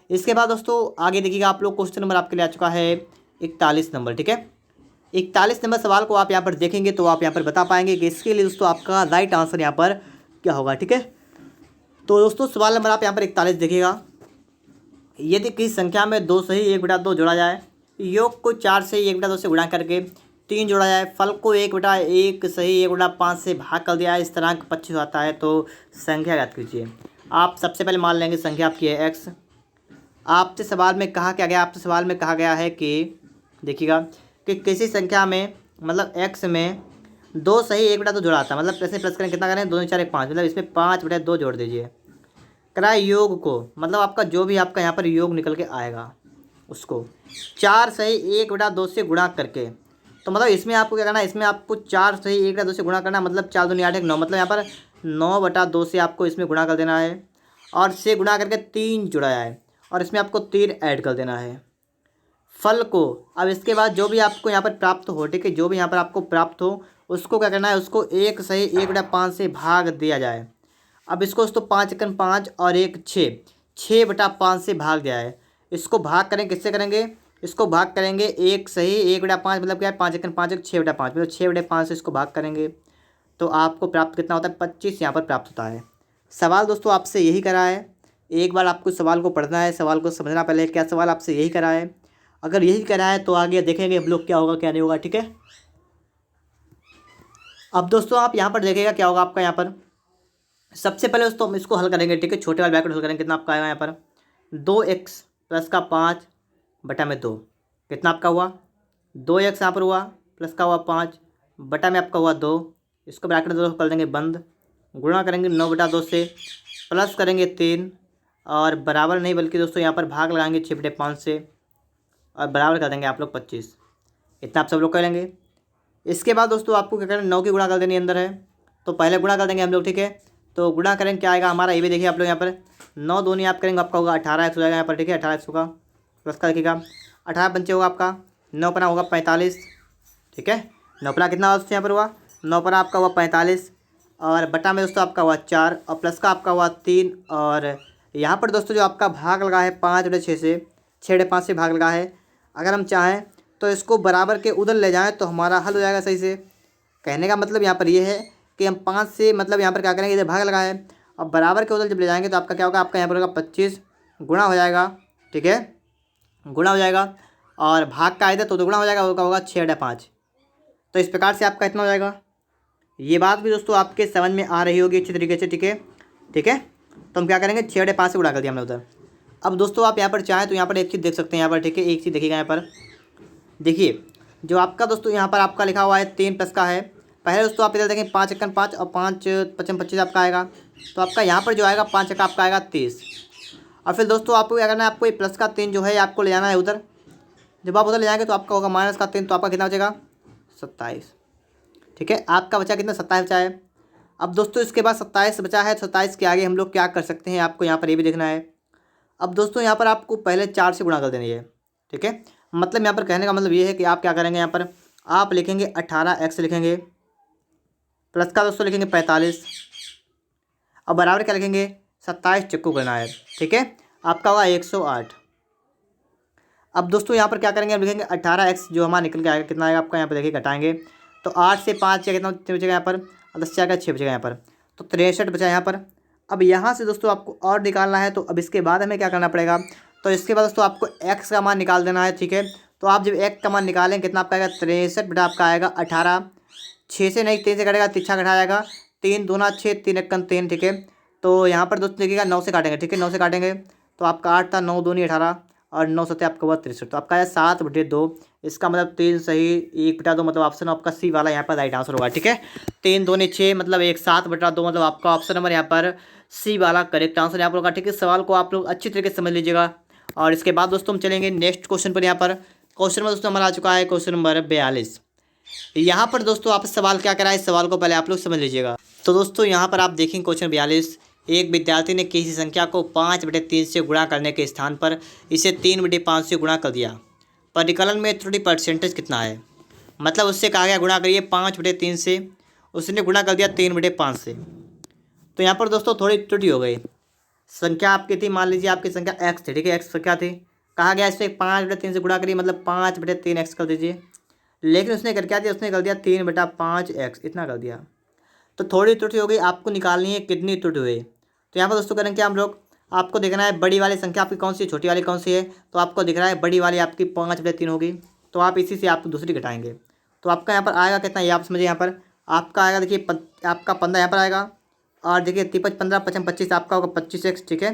इसके बाद दोस्तों आगे देखिएगा आप लोग, क्वेश्चन नंबर आपके लिए आ चुका है 41 नंबर, ठीक है। 41 नंबर सवाल को आप यहाँ पर देखेंगे तो आप यहाँ पर बता पाएंगे कि इसके लिए दोस्तों आपका राइट आंसर यहाँ पर क्या होगा, ठीक है। तो दोस्तों सवाल नंबर आप यहाँ पर 41 देखिएगा। यदि किसी संख्या में 2 से ही 1/2 जोड़ा जाए, योग को 4 से 1/2 से गुणा करके 3 जोड़ा जाए, फल को 1/1 से ही 1/5 से भाग कर दिया है, इस तरह 25 आता है, तो संख्या ज्ञात कीजिए। आप सबसे पहले मान लेंगे संख्या आपकी है x। आपसे सवाल में कहा क्या गया, आपसे सवाल में कहा गया है कि देखिएगा कि किसी संख्या में मतलब x में 2 से ही 1/2 जोड़ा आता है, मतलब कैसे प्लस करें, कितना करें 2 4 1 5, मतलब इसमें 5/2 जोड़ दीजिए। कराए योग को, मतलब आपका जो भी आपका यहाँ पर योग निकल के आएगा उसको 4 से ही 1/2 से गुणा करके, तो मतलब इसमें आपको क्या करना है, इसमें आपको 4 से ही 1/2 से गुणा करना है, मतलब 4 दूनी 8 1 9, मतलब यहाँ पर 9/2 से आपको इसमें गुणा कर देना है और से गुणा करके 3 जुड़ाया है और इसमें आपको 3 ऐड कर देना है फल को। अब इसके बाद जो भी आपको यहाँ पर प्राप्त हो, ठीक है, जो भी यहाँ पर आपको प्राप्त हो उसको क्या करना है, उसको 1 से ही 1/5 से भाग दिया जाए। अब इसको दोस्तों 5 1 5 और 1 6, 6/5 से भाग दिया है। इसको भाग करें किससे करेंगे, इसको भाग करेंगे 1 से ही 1/5, मतलब क्या है 5 1 5 6/5, मतलब 6/5 से इसको भाग करेंगे तो आपको प्राप्त कितना होता है 25 यहाँ पर प्राप्त होता है। सवाल दोस्तों आपसे यही करा है, एक बार आपको सवाल को पढ़ना है, सवाल को समझना पहले क्या सवाल आपसे यही करा है। अगर यही करा है तो आगे देखेंगे हम लोग क्या होगा क्या नहीं होगा, ठीक है। अब दोस्तों आप यहाँ पर देखिएगा क्या होगा आपका यहाँ पर। सबसे पहले दोस्तों हम इसको हल करेंगे, ठीक है, छोटे वाले ब्रैकेट हल करेंगे। कितना आपका आएगा यहाँ पर 2x प्लस का 5/2, कितना आपका हुआ 2x यहाँ पर हुआ प्लस का हुआ 5/में आपका हुआ 2। इसको ब्रैकेट दोस्तों कर देंगे बंद, गुणा करेंगे 9/2 से, प्लस करेंगे 3 और बराबर नहीं बल्कि दोस्तों यहाँ पर भाग लगाएंगे 6/5 से और बराबर कर देंगे आप लोग 25। इतना आप सब लोग करेंगे। इसके बाद दोस्तों आपको क्या करना है 9 की गुणा कर देनी अंदर है, तो पहले गुणा कर देंगे हम लोग, ठीक है। तो गुणा करेंगे क्या आएगा हमारा, ये भी देखिए आप लोग यहाँ पर 9 दूनी आप करेंगे आपका होगा 18x हो जाएगा यहाँ पर, ठीक है। 18x होगा प्लस का देखिएगा 18 पंचे होगा आपका 9 पना होगा 45, ठीक है। 9 पना कितना दोस्तों यहाँ पर हुआ 9 पना आपका हुआ 45 और बटा में दोस्तों आपका हुआ 4 और प्लस का आपका हुआ 3 और यहाँ पर दोस्तों जो आपका भाग लगा है 5/6 से 6/5 से भाग लगा है। अगर हम चाहें तो इसको बराबर के उधर ले जाएं तो हमारा हल हो जाएगा सही से। कहने का मतलब यहाँ पर ये है कि हम 5 से मतलब यहाँ पर क्या करेंगे, इधर भाग लगा है और बराबर के उधर जब ले जाएंगे तो आपका क्या होगा, आपका यहाँ पर होगा 25 गुणा हो जाएगा, ठीक है, गुणा हो जाएगा और भाग का इधर तो गुणा हो जाएगा, होगा 6/5। तो इस प्रकार से आपका इतना हो जाएगा। ये बात भी दोस्तों आपके समझ में आ रही होगी अच्छी तरीके से, ठीक है, ठीक है। तो हम क्या करेंगे 6/5 से गुणा कर दिया हमने उधर। अब दोस्तों आप यहाँ पर चाहें तो यहाँ पर एक चीज़ देख सकते हैं यहाँ पर, ठीक है, एक चीज़ देखिएगा यहाँ पर, देखिए जो आपका दोस्तों यहाँ पर आपका लिखा हुआ है 3 प्लस का है। पहले दोस्तों आप इधर देखें 5 1 5 और 5 5 25 आपका आएगा, तो आपका यहाँ पर जो आएगा 5 1 आपका आएगा 30 और फिर दोस्तों आपको क्या करना है, आपको ये प्लस का 3 जो है आपको ले जाना है उधर। जब आप उधर ले जाएंगे तो आपका होगा माइनस का 3, तो आपका कितना बचेगा 27, ठीक है। आपका बचा कितना 27 बचा है। अब दोस्तों इसके बाद 27 बचा है, 27 के आगे हम लोग क्या कर सकते हैं आपको यहाँ पर ये भी देखना है। अब दोस्तों यहाँ पर आपको पहले 4 से गुणा कर देनी है, ठीक है। मतलब यहाँ पर कहने का मतलब ये है कि आप क्या करेंगे, यहाँ पर आप लिखेंगे 18x लिखेंगे प्लस का दोस्तों लिखेंगे 45 और बराबर क्या लिखेंगे 27 चक्कू करना है, ठीक है, आपका होगा 108। अब दोस्तों यहाँ पर क्या करेंगे, हम लिखेंगे 18x जो हमारा निकल के आएगा कितना आएगा आपका यहाँ पर देखिए घटाएंगे तो 8 से 5 या कितना बचेगा यहाँ पर, 10 से आएगा 6 बचेगा यहाँ पर, तो 63 बचा यहाँ पर। अब यहाँ से दोस्तों आपको और निकालना है, तो अब इसके बाद हमें क्या करना पड़ेगा, तो इसके बाद दोस्तों आपको x का मान निकाल देना है, ठीक है। तो आप जब x का मान निकालें कितना आपका आएगा 63 आपका आएगा 18, 6 से नहीं 3 से काटेगा, तिरछा घटा जाएगा। 3 दूना 6, 3 एकम 3, ठीक है। तो यहाँ पर दोस्तों देखिएगा 9 से काटेंगे, ठीक है। 9 से काटेंगे तो आपका 8 था, 9 दूनी 18 और 9 सत्ते आपका हुआ 63। तो आपका है 7/2। इसका मतलब 3 सही 1/2, मतलब ऑप्शन आपका सी वाला यहाँ पर राइट आंसर होगा, ठीक है। 3 दूनी 6 मतलब 1, 7/2 मतलब आपका ऑप्शन नंबर यहाँ पर सी वाला करेक्ट आंसर यहाँ पर होगा, ठीक है। सवाल को आप लोग अच्छी तरीके से समझ लीजिएगा। और इसके बाद दोस्तों हम चलेंगे नेक्स्ट क्वेश्चन पर। यहाँ पर क्वेश्चन नंबर दोस्तों हमारा आ चुका है क्वेश्चन नंबर 42। यहाँ पर दोस्तों आप सवाल क्या करा है, इस सवाल को पहले आप लोग समझ लीजिएगा। तो दोस्तों यहाँ पर आप देखेंगे क्वेश्चन 42। एक विद्यार्थी ने किसी संख्या को 5/3 से गुणा करने के स्थान पर इसे 3/5 से गुणा कर दिया। परिकलन में त्रुटि परसेंटेज कितना है। मतलब उससे कहा गया गुणा करिए 5/3 से, उसने गुणा कर दिया 3/5 से। तो यहाँ पर दोस्तों थोड़ी त्रुटि हो गई। संख्या आपकी थी, मान लीजिए आपकी संख्या एक्स थी, ठीक है। एक्स संख्या थी, कहा गया इससे 5/3 से गुणा करिए, मतलब 5/3 एक्स कर दीजिए। लेकिन उसने कर क्या दिया, उसने कर दिया 3/5 एक्स, इतना कर दिया। तो थोड़ी त्रुटि हो गई, आपको निकालनी है कितनी त्रुटि हुई। तो यहाँ पर दोस्तों करेंगे क्या हम लोग, आपको देखना है बड़ी वाली संख्या आपकी कौन सी है, छोटी वाली कौन सी है। तो आपको दिख रहा है बड़ी वाली आपकी 5/3 होगी, तो आप इसी से आप दूसरी घटाएंगे। तो आपका यहाँ पर आएगा कितना, ये आप समझिए। यहाँ पर आपका आएगा देखिए आपका 15 यहाँ पर आएगा। और देखिए 3×5 15, 5×5 25, आपका होगा 25x, ठीक है।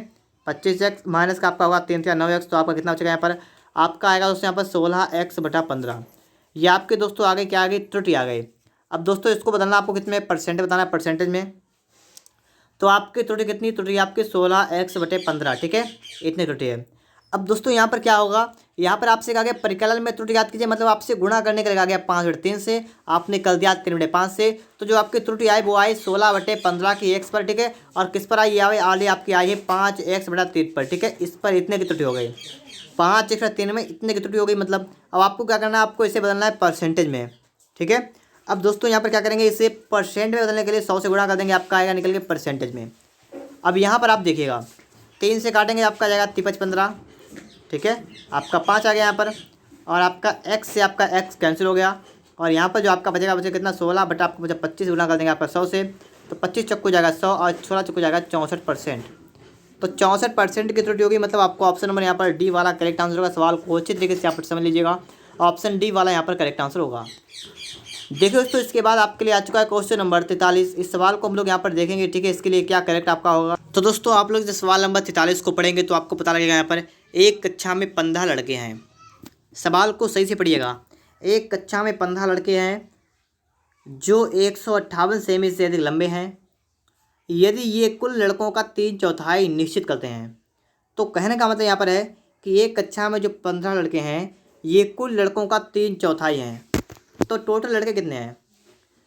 25x माइनस का आपका होगा 3 × 9x, तो आपका कितना बचेगा यहाँ पर, आपका आएगा दोस्तों यहाँ पर 16x/15। ये आपके दोस्तों आगे क्या आ गई, त्रुटि आ गई। अब दोस्तों इसको बदलना आपको कितने परसेंट बताना है, परसेंटेज में। तो आपकी त्रुटि कितनी, त्रुटि आपकी 16x/15, ठीक है। इतनी त्रुटि है। अब दोस्तों यहाँ पर क्या होगा, यहाँ पर आपसे कहा गया परिकलन में त्रुटि याद कीजिए, मतलब आपसे गुणा करने के लिए कहा गया 5/3 से, आपने कर दिया 3/5 से। तो जो आपकी त्रुटि आई वो आई 16/15 की एक्स पर, ठीक है। और किस पर आई, ये आई आगे आपकी आई है 5x/3 पर, ठीक है। इस पर इतने की त्रुटि हो गई, 5x/3 में इतने की त्रुटि हो गई। मतलब अब आपको क्या करना है, आपको इसे बदलना है परसेंटेज में, ठीक है। अब दोस्तों यहाँ पर क्या करेंगे, इसे परसेंट में बदलने के लिए 100 से गुणा कर देंगे, आपका आएगा निकल के परसेंटेज में। अब यहाँ पर आप देखिएगा 3 से काटेंगे, आपका आ जाएगा 3×5 = 15, ठीक है। आपका 5 आ गया यहाँ पर। और आपका x से आपका x कैंसिल हो गया। और यहाँ पर जो आपका बचेगा कितना, 16 बटा आपको बचा 25 गुना कर देंगे आपका 100 से। तो 25 चक्कू जाएगा 100 और 16 चक्कू जाएगा 64%। तो 64% की त्रुटि होगी, मतलब आपको ऑप्शन नंबर यहाँ पर डी वाला करेक्ट आंसर होगा। सवाल को अच्छी तरीके से यहाँ पर समझ लीजिएगा, ऑप्शन डी वाला यहाँ पर करेक्ट आंसर होगा। देखिए दोस्तों इसके बाद आपके लिए आ चुका है क्वेश्चन नंबर 43। इस सवाल को हम लोग यहाँ पर देखेंगे, ठीक है। इसके लिए क्या करेक्ट आपका होगा। तो दोस्तों आप लोग जब सवाल नंबर 43 को पढ़ेंगे तो आपको पता लगेगा यहाँ पर एक कक्षा में 15 लड़के हैं। सवाल को सही से पढ़िएगा। एक कक्षा में 15 लड़के हैं जो 158 सेमी से अधिक लंबे हैं। यदि ये कुल लड़कों का 3/4 निश्चित करते हैं, तो कहने का मतलब यहाँ पर है कि एक कक्षा में जो 15 लड़के हैं ये कुल लड़कों का 3/4 हैं। तो टोटल लड़के कितने हैं,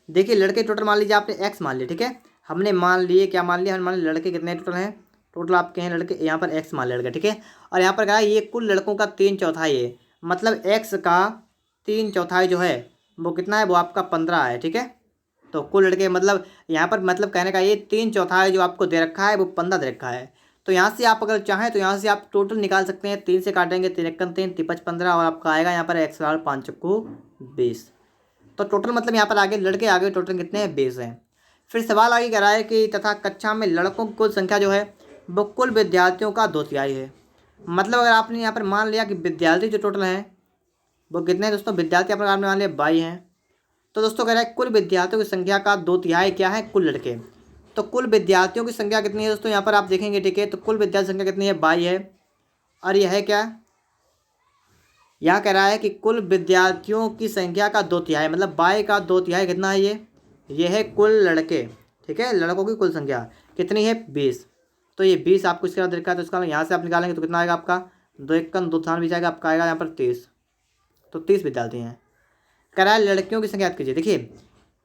देखिए लड़के टोटल मान लीजिए आपने x मान लिया, ठीक है। हमने मान लिए क्या मान लिया, हमने मान लिया लड़के कितने टोटल हैं, टोटल आपके हैं लड़के यहाँ पर x मान लिया लड़के, ठीक है। और यहाँ पर कहा ये कुल लड़कों का 3/4 है, मतलब x का 3/4 जो है वो कितना है, वो आपका 15 है, ठीक है। तो कुल लड़के मतलब यहाँ पर मतलब कहने का ये 3/4 जो आपको दे रखा है वो 15 दे रखा है। तो यहाँ से आप अगर चाहें तो यहाँ से आप टोटल निकाल सकते हैं। 3 से काटेंगे 3 × 3 = 15 और आपका आएगा यहाँ पर x 5 चक्कू 20। तो टोटल मतलब यहाँ पर आगे लड़के आगे टोटल कितने हैं, 20 हैं। फिर सवाल आगे कह रहा है कि तथा कक्षा में लड़कों की कुल संख्या जो है वो कुल विद्यार्थियों का 2/3 है। मतलब अगर आपने यहाँ पर मान लिया कि विद्यार्थी जो टोटल हैं वो कितने हैं दोस्तों, विद्यार्थी आपने मान लिया 22 हैं। तो दोस्तों कह रहा है कुल विद्यार्थियों की संख्या का 2/3 क्या है, कुल लड़के। तो कुल विद्यार्थियों की संख्या कितनी है दोस्तों, यहाँ पर आप देखेंगे, ठीक है। तो कुल विद्यार्थी संख्या कितनी है, 22 है। और यह है क्या, यहाँ कह रहा है कि कुल विद्यार्थियों की संख्या का 2/3 मतलब 22 का 2/3 कितना है, ये है कुल लड़के, ठीक है। लड़कों की कुल संख्या कितनी है, 20। तो ये 20 आपको इसके बाद देखा है, तो इसका यहाँ से आप निकालेंगे तो कितना आएगा आपका, 2 × 1 = 2 भी जाएगा, आपका आएगा यहाँ पर 30। तो 30 विद्यार्थी हैं। कह रहा है लड़कियों की संख्या याद कीजिए, देखिए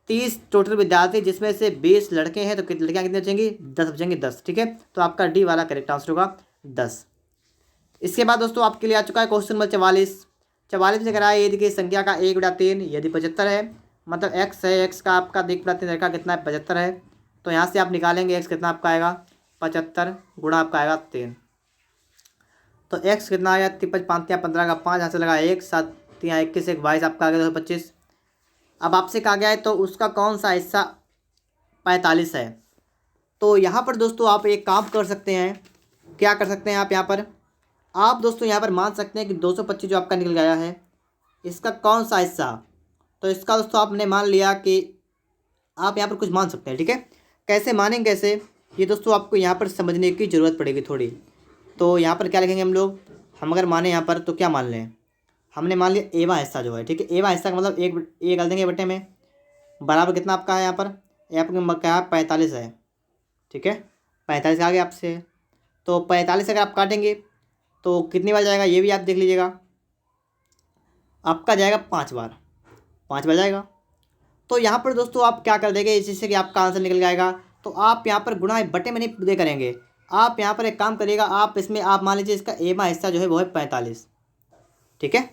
30 टोटल विद्यार्थी जिसमें से 20 लड़के हैं, तो लड़कियाँ कितनी बचेंगी, 10 बचेंगी, 10, ठीक है। तो आपका डी वाला करेक्ट आंसर होगा 10। इसके बाद दोस्तों आपके लिए आ चुका है क्वेश्चन नंबर 44 में करा है यदि की संख्या का 1/3 यदि 75 है, मतलब x है, x का आपका 1/3 का कितना है, 75 है। तो यहाँ से आप निकालेंगे x कितना आपका आएगा, 75 गुणा आपका आएगा 3। तो x कितना आएगा, 5 × 15 का 5, यहाँ से लगा 1 7 3 21 1 22 आपका आ गया 225। अब आपसे कहा गया है तो उसका कौन सा हिस्सा 45 है। तो यहाँ पर दोस्तों आप एक काम कर सकते हैं, क्या कर सकते हैं आप दोस्तों यहाँ पर मान सकते हैं कि 225 जो आपका निकल गया है इसका कौन सा हिस्सा। तो इसका दोस्तों आपने मान लिया कि आप यहाँ पर कुछ मान सकते हैं, ठीक है। कैसे मानेंगे, कैसे, ये दोस्तों आपको यहाँ पर समझने की ज़रूरत पड़ेगी थोड़ी। तो यहाँ पर क्या लिखेंगे हम लोग, हम अगर माने यहाँ पर तो क्या मान लें, हमने मान लिया एवा हिस्सा जो है, ठीक है। एवा हिस्सा का मतलब एक ए कर देंगे बटे में, बराबर कितना आपका है यहाँ पर, क्या है 45 है, ठीक है। 45 आ गया आपसे, तो 45 अगर आप काटेंगे तो कितनी बार जाएगा ये भी आप देख लीजिएगा, आपका जाएगा 5 बार, 5 बार जाएगा। तो यहाँ पर दोस्तों आप क्या कर देंगे, जिससे कि आपका आंसर निकल जाएगा। तो आप यहाँ पर गुणा बटे में नहीं दे करेंगे, आप यहाँ पर एक काम करिएगा, आप इसमें आप मान लीजिए इसका एवा हिस्सा जो है वो है 45, ठीक है।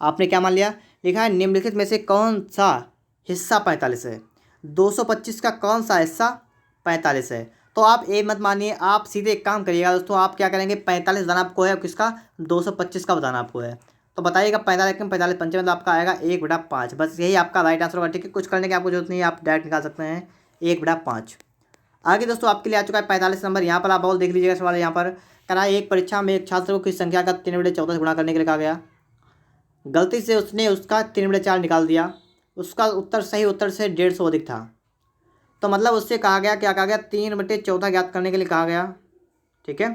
आपने क्या मान लिया, लिखा है निम्नलिखित में से कौन सा हिस्सा 45 है, 225 का कौन सा हिस्सा 45 है। तो आप ए मत मानिए, आप सीधे एक काम करिएगा दोस्तों, आप क्या करेंगे 45 बताना आपको है, किसका 225 का बताना आपको है। तो बताइएगा 45 कम 45 पंचे मतलब आपका आएगा 1/5, बस यही आपका राइट आंसर होगा, ठीक है। कुछ करने की आपको जरूरत नहीं है, आप डायरेक्ट निकाल सकते हैं 1/5। आगे दोस्तों आपके लिए आ चुका है 45 नंबर। यहाँ पर आप और देख लीजिएगा सवाल, यहाँ पर करा एक परीक्षा में एक छात्र को किस संख्या का 3/14 से गुणा करने के लिए कहा गया, गलती से उसने उसका 3/4 निकाल दिया, उसका उत्तर सही उत्तर से 150 अधिक था। तो मतलब उससे कहा गया, क्या कहा गया, 3/14 ज्ञात करने के लिए कहा गया, ठीक है,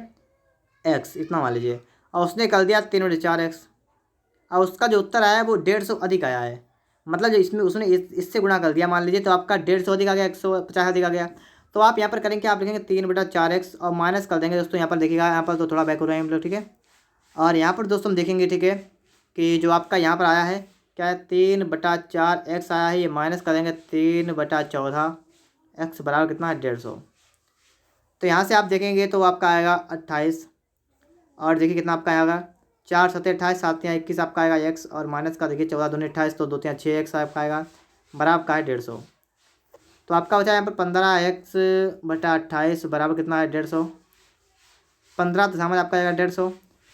एक्स इतना मान लीजिए, और उसने कर दिया 3/4 एक्स, और उसका जो उत्तर आया है वो 150 अधिक आया है। मतलब जो इसमें उसने इससे गुणा कर दिया मान लीजिए, तो आपका 150 अधिक आ गया, 150 अधिक आ गया। तो आप यहाँ पर करेंगे, आप लिखेंगे 3/4 एक्स और माइनस कर देंगे दोस्तों, यहाँ पर देखिएगा, यहाँ पर तो थोड़ा बैक हो रहे हैं हम लोग, ठीक है। और यहाँ पर दोस्तों हम देखेंगे, ठीक है, कि जो आपका यहाँ पर आया है क्या है, 3/4 एक्स आया है, ये माइनस करेंगे 3/14 एक्स बराबर कितना है 150। तो यहाँ से आप देखेंगे तो आपका आएगा 28, और देखिए कितना आपका आएगा 4×7 = 28, 7×3 = 21 आपका आएगा एक्स, और माइनस का देखिए 14×2 = 28, तो 2×3 = 6 एक्स आपका आएगा, बराबर का है 150। तो आपका बचा यहाँ पर 15x/28 बराबर कितना है 150, 15 तो समझ आपका आएगा 150,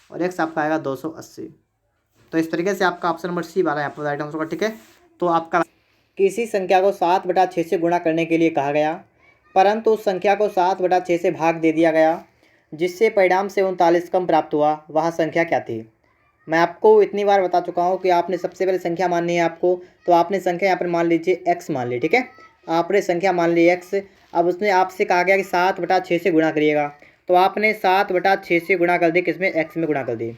और एक्स आपका आएगा 280। तो इस तरीके से आपका ऑप्शन नंबर सी वाला यहाँ पर राइट आंसर होगा, ठीक है। तो आपका किसी संख्या को 7/6 से गुणा करने के लिए कहा गया, परंतु उस संख्या को 7/6 से भाग दे दिया गया, जिससे परिणाम से 39 कम प्राप्त हुआ, वह संख्या क्या थी। मैं आपको इतनी बार बता चुका हूँ कि आपने सबसे पहले संख्या माननी है आपको। तो आपने संख्या यहाँ पर मान लीजिए एक्स मान ली, ठीक है, आपने संख्या मान ली एक्स। अब उसने आपसे कहा गया कि 7/6 से गुणा करिएगा, तो आपने 7/6 से गुणा कर दी, किसमें, एक्स में गुणा कर दी।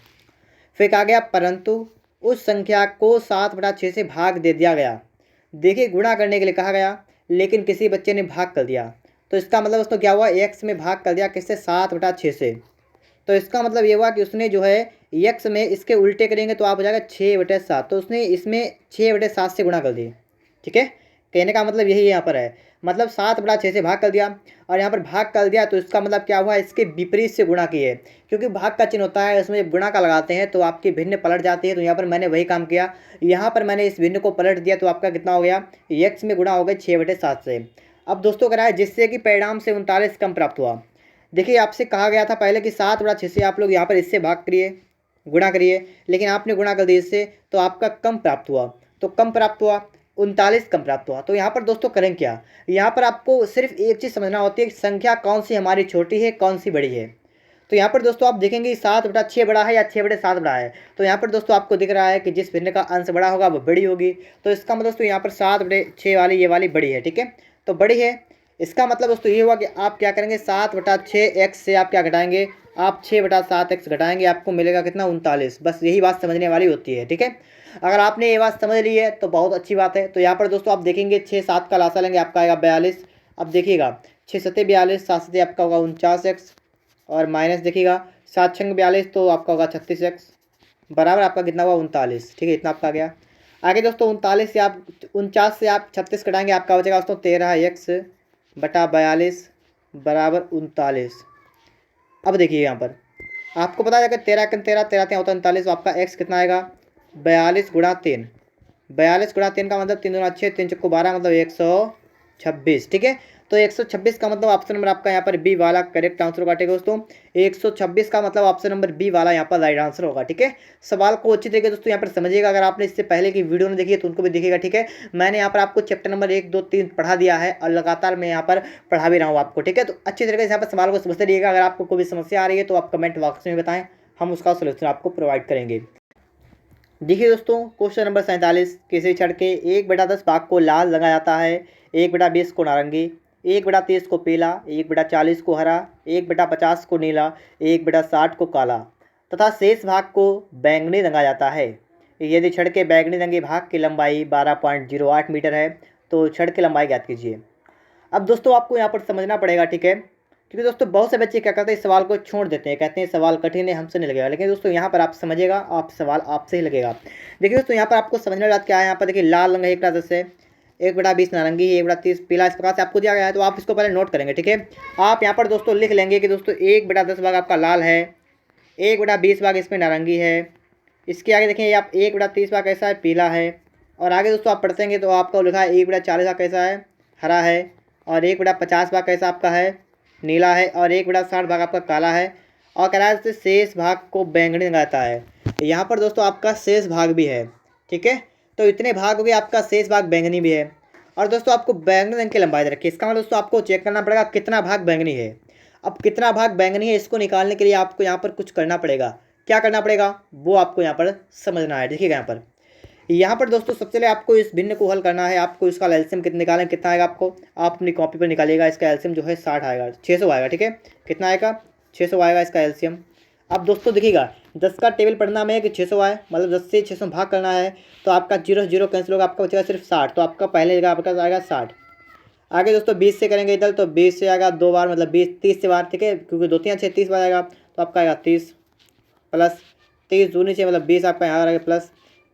फिर कहा गया परंतु उस संख्या को 7/6 से भाग दे दिया गया। देखिए गुणा करने के लिए कहा गया, लेकिन किसी बच्चे ने भाग कर दिया, तो इसका मतलब उसको क्या हुआ, एक्स में भाग कर दिया, किससे, 7/6 से। तो इसका मतलब ये हुआ कि उसने जो है एक्स में इसके उल्टे करेंगे तो आप हो जाएगा 6/7, तो उसने इसमें 6/7 से गुणा कर दी, ठीक है। कहने का मतलब यही यहाँ पर है, मतलब 7/6 से भाग कर दिया, और यहाँ पर भाग कर दिया तो इसका मतलब क्या हुआ, इसके विपरीत से गुणा किए, क्योंकि भाग का चिन्ह होता है, इसमें जब गुणा का लगाते हैं तो आपकी भिन्न पलट जाती है। तो यहाँ पर मैंने वही काम किया, यहाँ पर मैंने इस भिन्न को पलट दिया, तो आपका कितना हो गया, एक्स में गुणा हो गया 6/7 से। अब दोस्तों कराए जिससे कि परिणाम से 39 कम प्राप्त हुआ। देखिए आपसे कहा गया था पहले कि 7/6 से आप लोग यहाँ पर इससे भाग करिए, गुणा करिए, लेकिन आपने गुणा कर दिया इससे, तो आपका कम प्राप्त हुआ, तो कम प्राप्त हुआ 39 कम प्राप्त हुआ। तो यहाँ पर दोस्तों करें क्या, यहाँ पर आपको सिर्फ एक चीज़ समझना होती है कि संख्या कौन सी हमारी छोटी है, कौन सी बड़ी है। तो यहाँ पर दोस्तों आप देखेंगे 7/6 बड़ा है या 6/7 बड़ा है। तो यहाँ पर दोस्तों आपको दिख रहा है कि जिस भिन्न का अंश बड़ा होगा वो बड़ी होगी, तो इसका मतलब दोस्तों यहाँ पर 7/6 वाली ये वाली बड़ी है, ठीक है, तो बड़ी है। इसका मतलब दोस्तों ये हुआ कि आप क्या करेंगे, 7/6 एक्स से आप क्या घटाएंगे, आप 6/7 एक्स घटाएंगे, आपको मिलेगा कितना, 39। बस यही बात समझने वाली होती है, ठीक है। अगर आपने ये बात समझ ली है तो बहुत अच्छी बात है। तो यहाँ पर दोस्तों आप देखेंगे 6-7 का लासा लेंगे, आपका आएगा 42। अब देखिएगा 6×7 = 42, 7×7 आपका होगा 49 एक्स, और माइनस देखिएगा 7×6 = 42, तो आपका होगा 36 एक्स, बराबर आपका कितना हुआ 39, ठीक है, इतना आपका आ गया। आगे दोस्तों 39 से आप 49 से आप 36 कटाएंगे, आपका बचेगा दोस्तों 13x/42 बराबर 39। अब देखिए यहाँ पर आपको पता है कि 13×13 होता है 39, तो आपका एक्स कितना आएगा 42 × 3, 42 × 3 का मतलब 3 दूना 6, 3 चौको 12 मतलब 126, ठीक है। तो 126 का मतलब ऑप्शन नंबर आपका यहाँ पर बी वाला करेक्ट आंसर होगा, ठीक है दोस्तों। 126 का मतलब ऑप्शन नंबर बी वाला यहाँ पर राइट आंसर होगा, ठीक है। सवाल को अच्छी तरीके दोस्तों यहाँ पर समझिएगा, अगर आपने इससे पहले की वीडियो नहीं देखी है तो उनको भी देखिएगा, ठीक है। मैंने यहाँ पर आपको चैप्टर नंबर 1, 2, 3 पढ़ा दिया है, और लगातार मैं यहाँ पर पढ़ा भी रहा हूँ आपको, ठीक है। तो अच्छी तरीके से यहाँ पर सवाल को समझते रहिएगा। अगर आपको कोई भी समस्या आ रही है तो आप कमेंट बॉक्स में बताएं, हम उसका सोल्यूशन आपको प्रोवाइड करेंगे। देखिए दोस्तों क्वेश्चन नंबर 47, किसी छड़ के 1/10 भाग को लाल रंगा जाता है, 1/20 को नारंगी, 1/30 को पीला, 1/40 को हरा, 1/50 को नीला, 1/60 को काला तथा शेष भाग को बैंगनी रंगा जाता है। यदि छड़ के बैंगनी रंगे भाग की लंबाई 12.08 मीटर है तो छड़ की लंबाई ज्ञात कीजिए। अब दोस्तों आपको यहाँ पर समझना पड़ेगा, ठीक है, क्योंकि दोस्तों बहुत से बच्चे क्या करते हैं, इस सवाल को छोड़ देते हैं, कहते हैं सवाल कठिन है, हमसे नहीं लगेगा। लेकिन दोस्तों यहाँ पर आप समझिएगा, आप सवाल आपसे ही लगेगा। देखिए दोस्तों यहाँ पर आपको समझने वाली बात क्या है, यहाँ पर देखिए लाल रंग है 1/10 है, 1/20 नारंगी है, 1/30 पीला, इस प्रकार से आपको दिया गया है। तो आप इसको पहले नोट करेंगे, ठीक है। आप यहाँ पर दोस्तों लिख लेंगे कि दोस्तों 1/10 भाग आपका लाल है, 1/20 भाग इसमें नारंगी है, इसके आगे देखें आप 1/30 भाग कैसा है, पीला है, और आगे दोस्तों आप पढ़ते हैं तो आपको लिखा है 1/40 भाग कैसा है, हरा है, और 1/50 भाग कैसा आपका है, नीला है, और 1/60 भाग आपका काला है, और कह रहा है शेष भाग को बैंगनी रंगाता है। यहाँ पर दोस्तों आपका शेष भाग भी है, ठीक है। तो इतने भाग हो गए, आपका शेष भाग बैंगनी भी है, और दोस्तों आपको बैंगनी रंग की लंबाई दे रखी है। इसका मतलब दोस्तों आपको चेक करना पड़ेगा कितना भाग बैंगनी है। अब कितना भाग बैंगनी है इसको निकालने के लिए आपको यहाँ पर कुछ करना पड़ेगा। क्या करना पड़ेगा वो आपको यहाँ पर समझना है। देखिएगा यहाँ पर दोस्तों सबसे पहले आपको इस भिन्न को हल करना है। आपको इसका एलसीएम कितना निकालें, कितना आएगा आपको, आप अपनी कॉपी पर निकालिएगा। इसका एलसीएम जो है 60 आएगा, 600 आएगा, ठीक है। कितना आएगा, 600 आएगा इसका एलसीएम। अब दोस्तों देखिएगा 10 का टेबल पढ़ना में है कि 600 आए, मतलब 10 से 600 भाग करना है, तो आपका 0 0 कैंसिल होगा, आपका बचेगा सिर्फ 60। तो आपका पहले जगह आपका आएगा 60। आगे दोस्तों 20 से करेंगे इधर, तो 20 से आएगा 2 बार, मतलब 20 30 से बार, ठीक है, क्योंकि 2 3 6 30 बार आएगा, तो आपका आएगा 30 प्लस 30 दूनी से मतलब 20 आपका यहाँ आएगा प्लस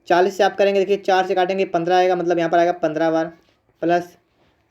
40 से आप करेंगे, देखिए 4 से काटेंगे 15 आएगा, मतलब यहाँ पर आएगा 15 बार प्लस।